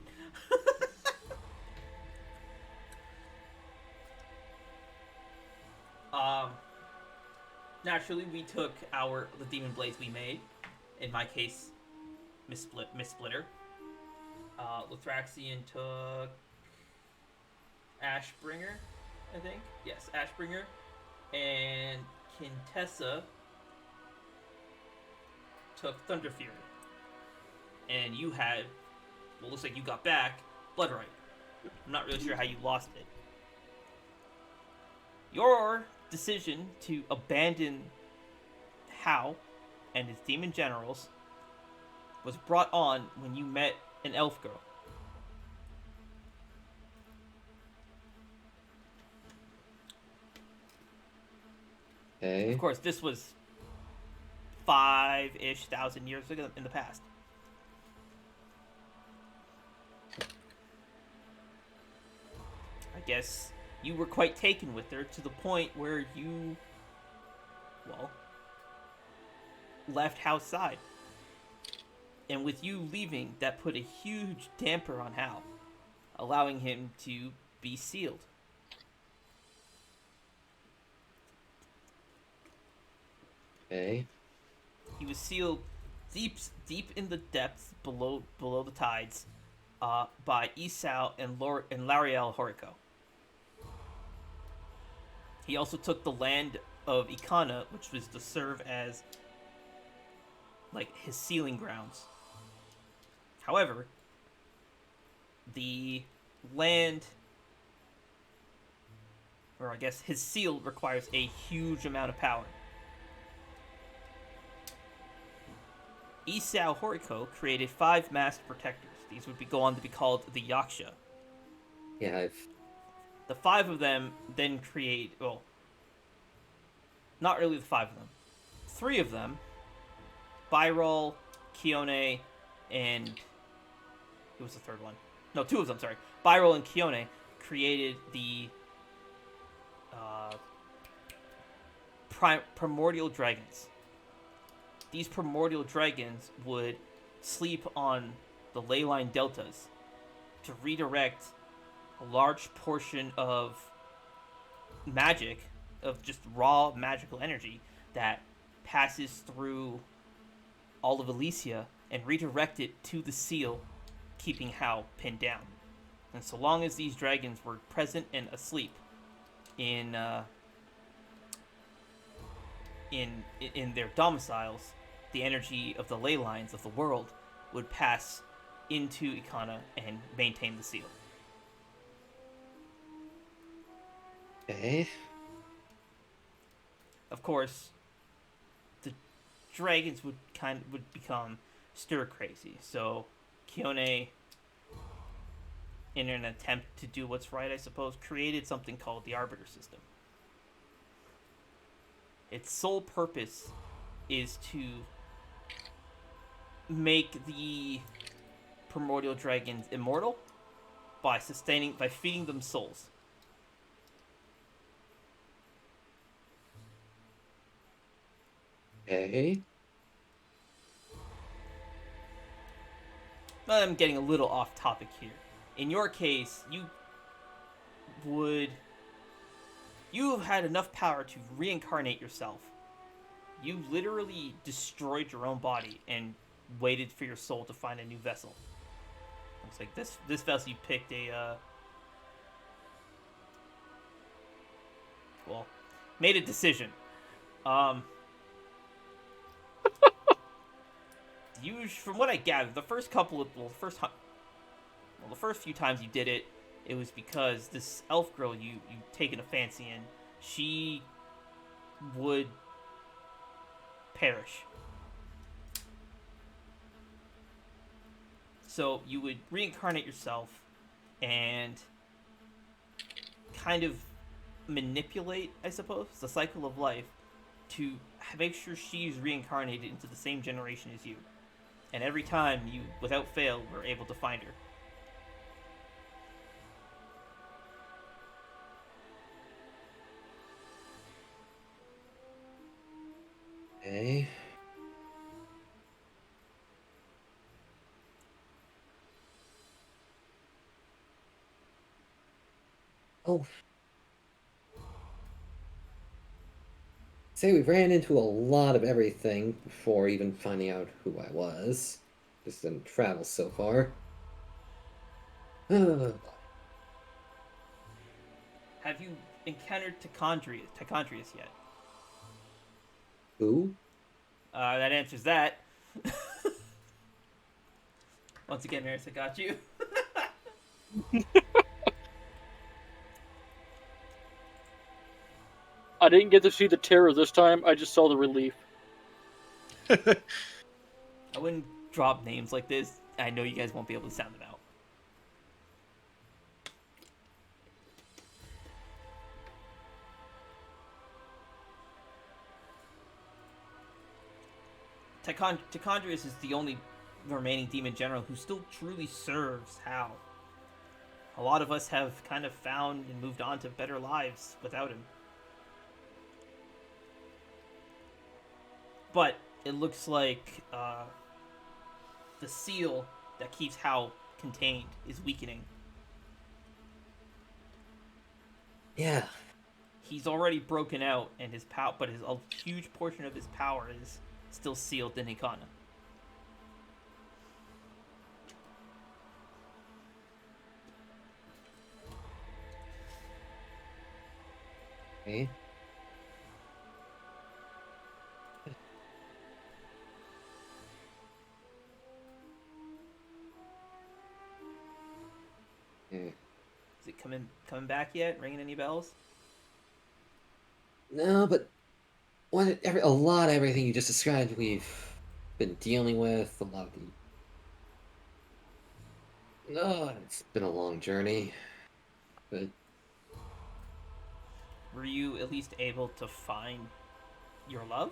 Naturally, we took the demon blades we made. In my case, Miss Splitter. Lithraxion took Ashbringer, I think. Yes, Ashbringer. And Contessa took Thunder Fury. And you had, well, looks like you got back Bloodright. I'm not really sure how you lost it. Your decision to abandon Hao and his demon generals was brought on when you met an elf girl. Okay. Of course, this was 5-ish thousand years ago in the past. I guess you were quite taken with her to the point where you, well, left Hao's side. And with you leaving, that put a huge damper on Hao, allowing him to be sealed. Okay. He was sealed deep in the depths below the tides by Esau and Lariel Horico. He also took the land of Ikana, which was to serve as like his sealing grounds. However, the land, or I guess his seal, requires a huge amount of power. Esau Horico created 5 masked protectors. These would go on to be called the Yaksha. Yeah, The 5 of them then create, well, not really the 5 of them. 3 of them, Byrol, Kione, and who was the third one? No, 2 of them, sorry. Byrol and Kione created the primordial dragons. These primordial dragons would sleep on the ley line deltas to redirect a large portion of magic, of just raw magical energy that passes through all of Elysia and redirect it to the seal, keeping Hao pinned down. And so long as these dragons were present and asleep in their domiciles, the energy of the ley lines of the world would pass into Ikana and maintain the seal. okay. Of course, the dragons would become stir crazy. So Kione, in an attempt to do what's right, I suppose, created something called the Arbiter System. Its sole purpose is to make the primordial dragons immortal by feeding them souls. Okay. I'm getting a little off topic here. In your case, would you have had enough power to reincarnate yourself. You literally destroyed your own body and waited for your soul to find a new vessel. Looks like this vessel you picked made a decision. From what I gathered, the first few times you did it, it was because this elf girl you taken a fancy in, she would perish. So you would reincarnate yourself and kind of manipulate, I suppose, the cycle of life to make sure she's reincarnated into the same generation as you. And every time you, without fail, were able to find her. Okay. Oh. Say we ran into a lot of everything before even finding out who I was. Just didn't travel so far. Have you encountered Tichondrius yet? Who? That answers that. Once again, Maris, I got you. I didn't get to see the terror this time. I just saw the relief. I wouldn't drop names like this. I know you guys won't be able to sound them out. Tichondrius is the only remaining Demon General who still truly serves Hao. A lot of us have kind of found and moved on to better lives without him. But it looks like the seal that keeps Hao contained is weakening. Yeah. He's already broken out, and a huge portion of his power is still sealed in Hikana. Okay. Is it coming back yet? Ringing any bells? No, but a lot of everything you just described, we've been dealing with. A lot of the. No, it's been a long journey, but Were you at least able to find your love?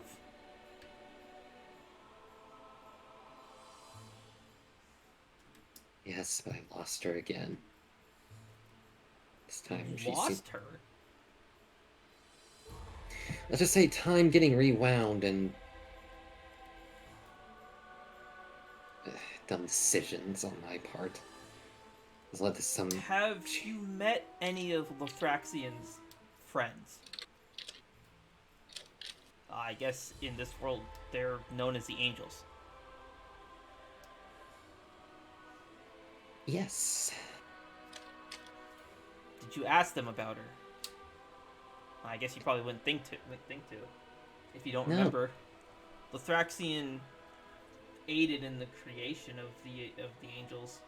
yes, but I lost her again. This time You lost her? Let's just say time getting rewound and dumb decisions on my part has led to some. Have you met any of Lefraxian's friends? I guess in this world they're known as the Angels. Yes. Did you ask them about her? I guess you probably wouldn't think to if you don't remember. Lethraxian aided in the creation of the Angels.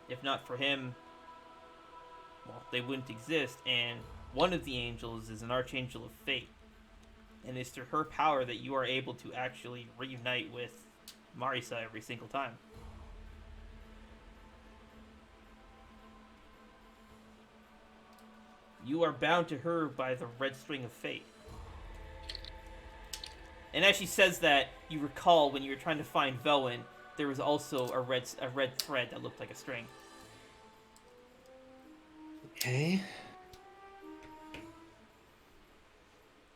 If not for him, well, they wouldn't exist. And one of the Angels is an Archangel of Fate, and it's through her power that you are able to actually reunite with Marisa every single time. You are bound to her by the red string of fate. And as she says that, you recall when you were trying to find Velwyn, there was also a red thread that looked like a string. Okay.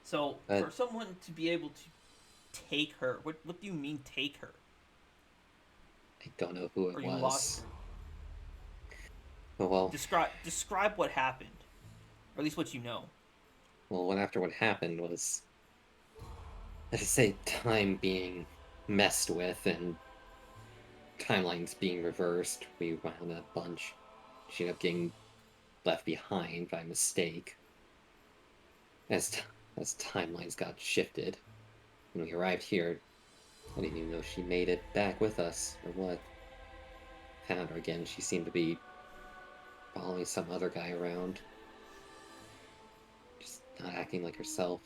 So, for someone to be able to take her? What do you mean take her? I don't know who it Or you was. lost her? Well, Describe what happened, or at least what you know. what happened was, let's just say, time being messed with and timelines being reversed. We wound a bunch. She ended up getting left behind by mistake. As timelines got shifted, when we arrived here, I didn't even know she made it back with us or what. Found her again. She seemed to be following some other guy around, just not acting like herself.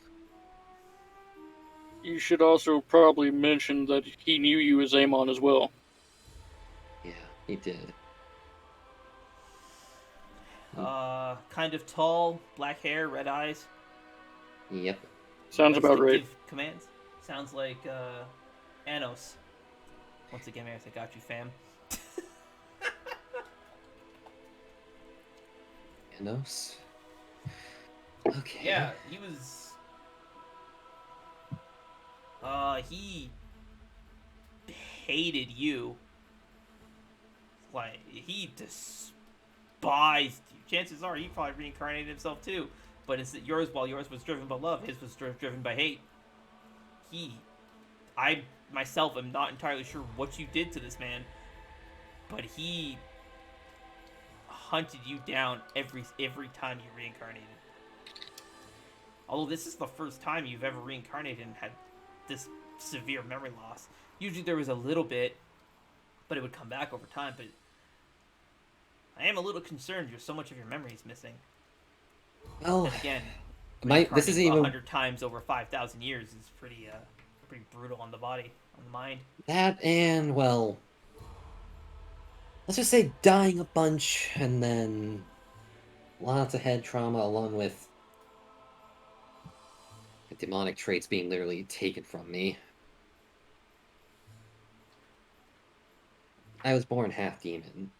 You should also probably mention that he knew you as Amon as well. Yeah, he did. Kind of tall, black hair, red eyes. Yep. Sounds Likes about to right. give commands. Sounds like Anos. Once again, Maris, I got you, fam. Anos? Okay. Yeah, he was. He hated you. Like, he despised you. Chances are he probably reincarnated himself too. But it's while yours was driven by love, his was driven by hate. I myself am not entirely sure what you did to this man, but he hunted you down every time you reincarnated. Although this is the first time you've ever reincarnated and had this severe memory loss. Usually there was a little bit, but it would come back over time. But I am a little concerned. So much of your memory is missing. Well, And again, this isn't even 100 times over 5,000 years is pretty brutal on the body, on the mind. that, and well, let's just say dying a bunch, and then lots of head trauma, along with the demonic traits being literally taken from me. I was born half demon,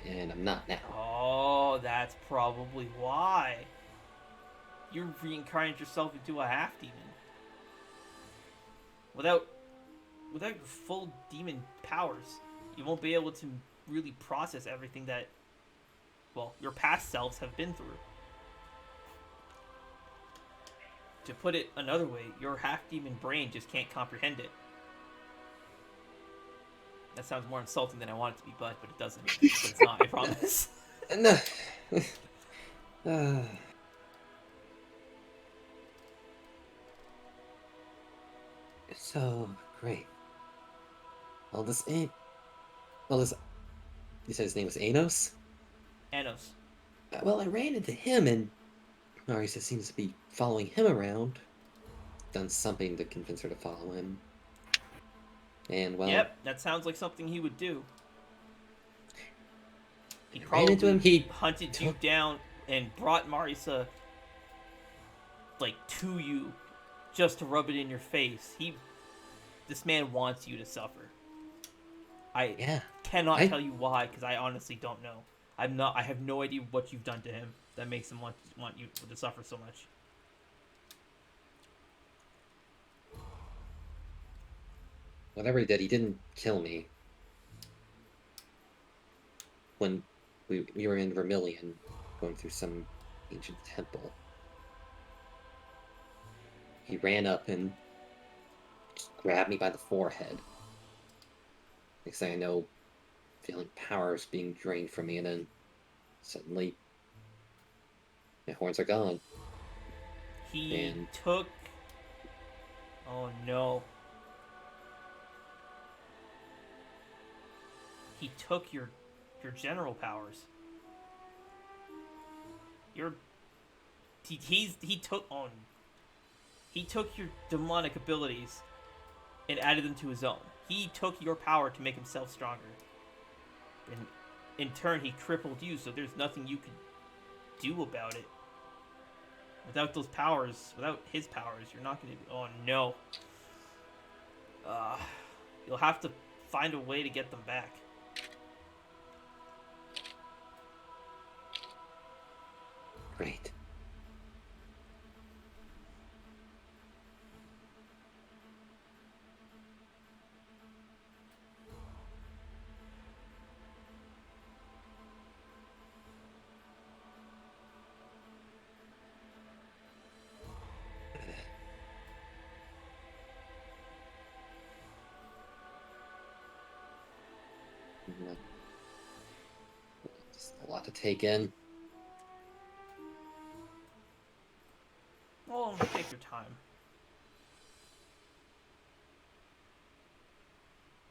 and I'm not now. Oh, that's probably why. You reincarnated yourself into a half demon. Without your full demon powers, you won't be able to really process everything that, well, your past selves have been through. To put it another way, your half demon brain just can't comprehend it. That sounds more insulting than I want it to be, but it doesn't. But it's not, I promise. No. So great. Well, this ain't. Well, this. You said his name was Anos? Anos. Well, I ran into him, and Marisa seems to be following him around. Done something to convince her to follow him. And, well. Yep, that sounds like something he would do. He I ran probably into him, he hunted you down and brought Marisa, like, to you just to rub it in your face. This man wants you to suffer. I cannot tell you why, because I honestly don't know. I have no idea what you've done to him that makes him want you to suffer so much. Whatever he did, he didn't kill me. When we were in Vermilion, going through some ancient temple, he ran up and just grabbed me by the forehead. Next thing I know, feeling powers being drained from me, and then suddenly my horns are gone. He took... Oh no. He took your general powers. He took your demonic abilities and added them to his own. He took your power to make himself stronger. And in turn, he crippled you, so there's nothing you could do about it. Without those powers, without his powers, you're not going to... Oh, no. You'll have to find a way to get them back. Great. lot to take in. Well, take your time.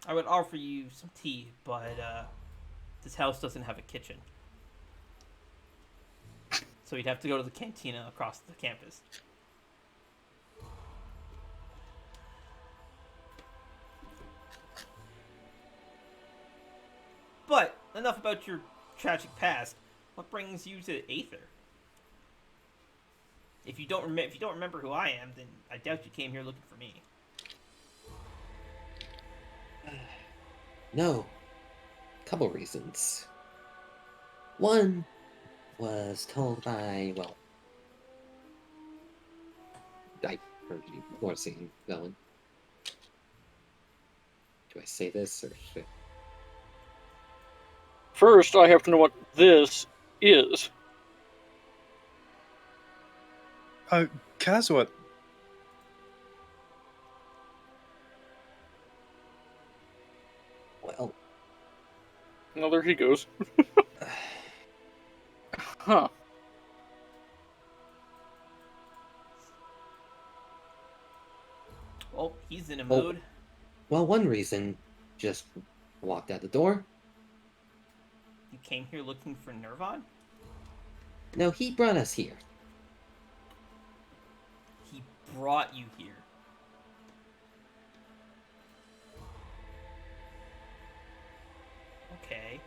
I would offer you some tea, but this house doesn't have a kitchen. So you'd have to go to the cantina across the campus. But enough about your tragic past. What brings you to Aether? If you don't remember who I am, then I doubt you came here looking for me. No. Couple reasons. One was told by, well, I heard you before seeing Velen. Do I say this, or should I? First, I have to know what this is. Kazwa, Well, Oh, there he goes. Huh. Well, he's in a Oh. mood. well, one reason, just walked out the door. You came here looking for Nirvan? No, he brought us here. He brought you here. Okay.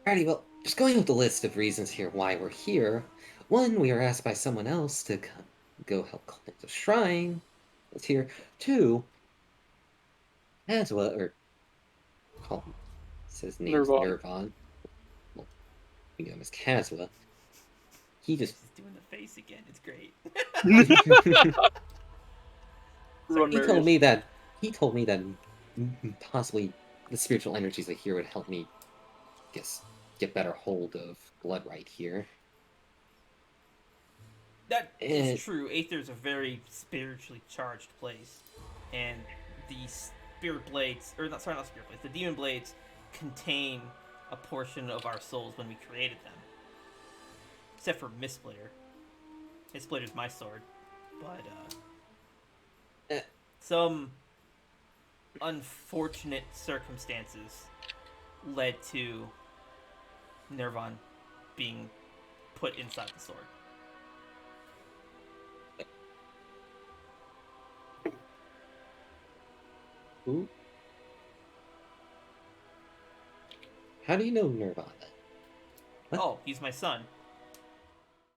Alrighty, well, just going with the list of reasons here why we're here. One, we were asked by someone else to go help cleanse the shrine. That's here. Two, Azwa, or call him, his name's Nirvan. Nirvan. Well, we know him as Kazwa. He just He's doing the face again. It's great. Run, he Marius. told me that possibly the spiritual energies I hear would help me, guess, get better hold of blood right here. That is Eh. true. Aether's a very spiritually charged place, and the spirit blades, or not, sorry, not spirit blades. The demon blades contain a portion of our souls when we created them, except for Mistblade. Mistblader's my sword, but Eh. some unfortunate circumstances led to Nirvan being put inside the sword. Who? How do you know Nirvana? What? Oh, he's my son.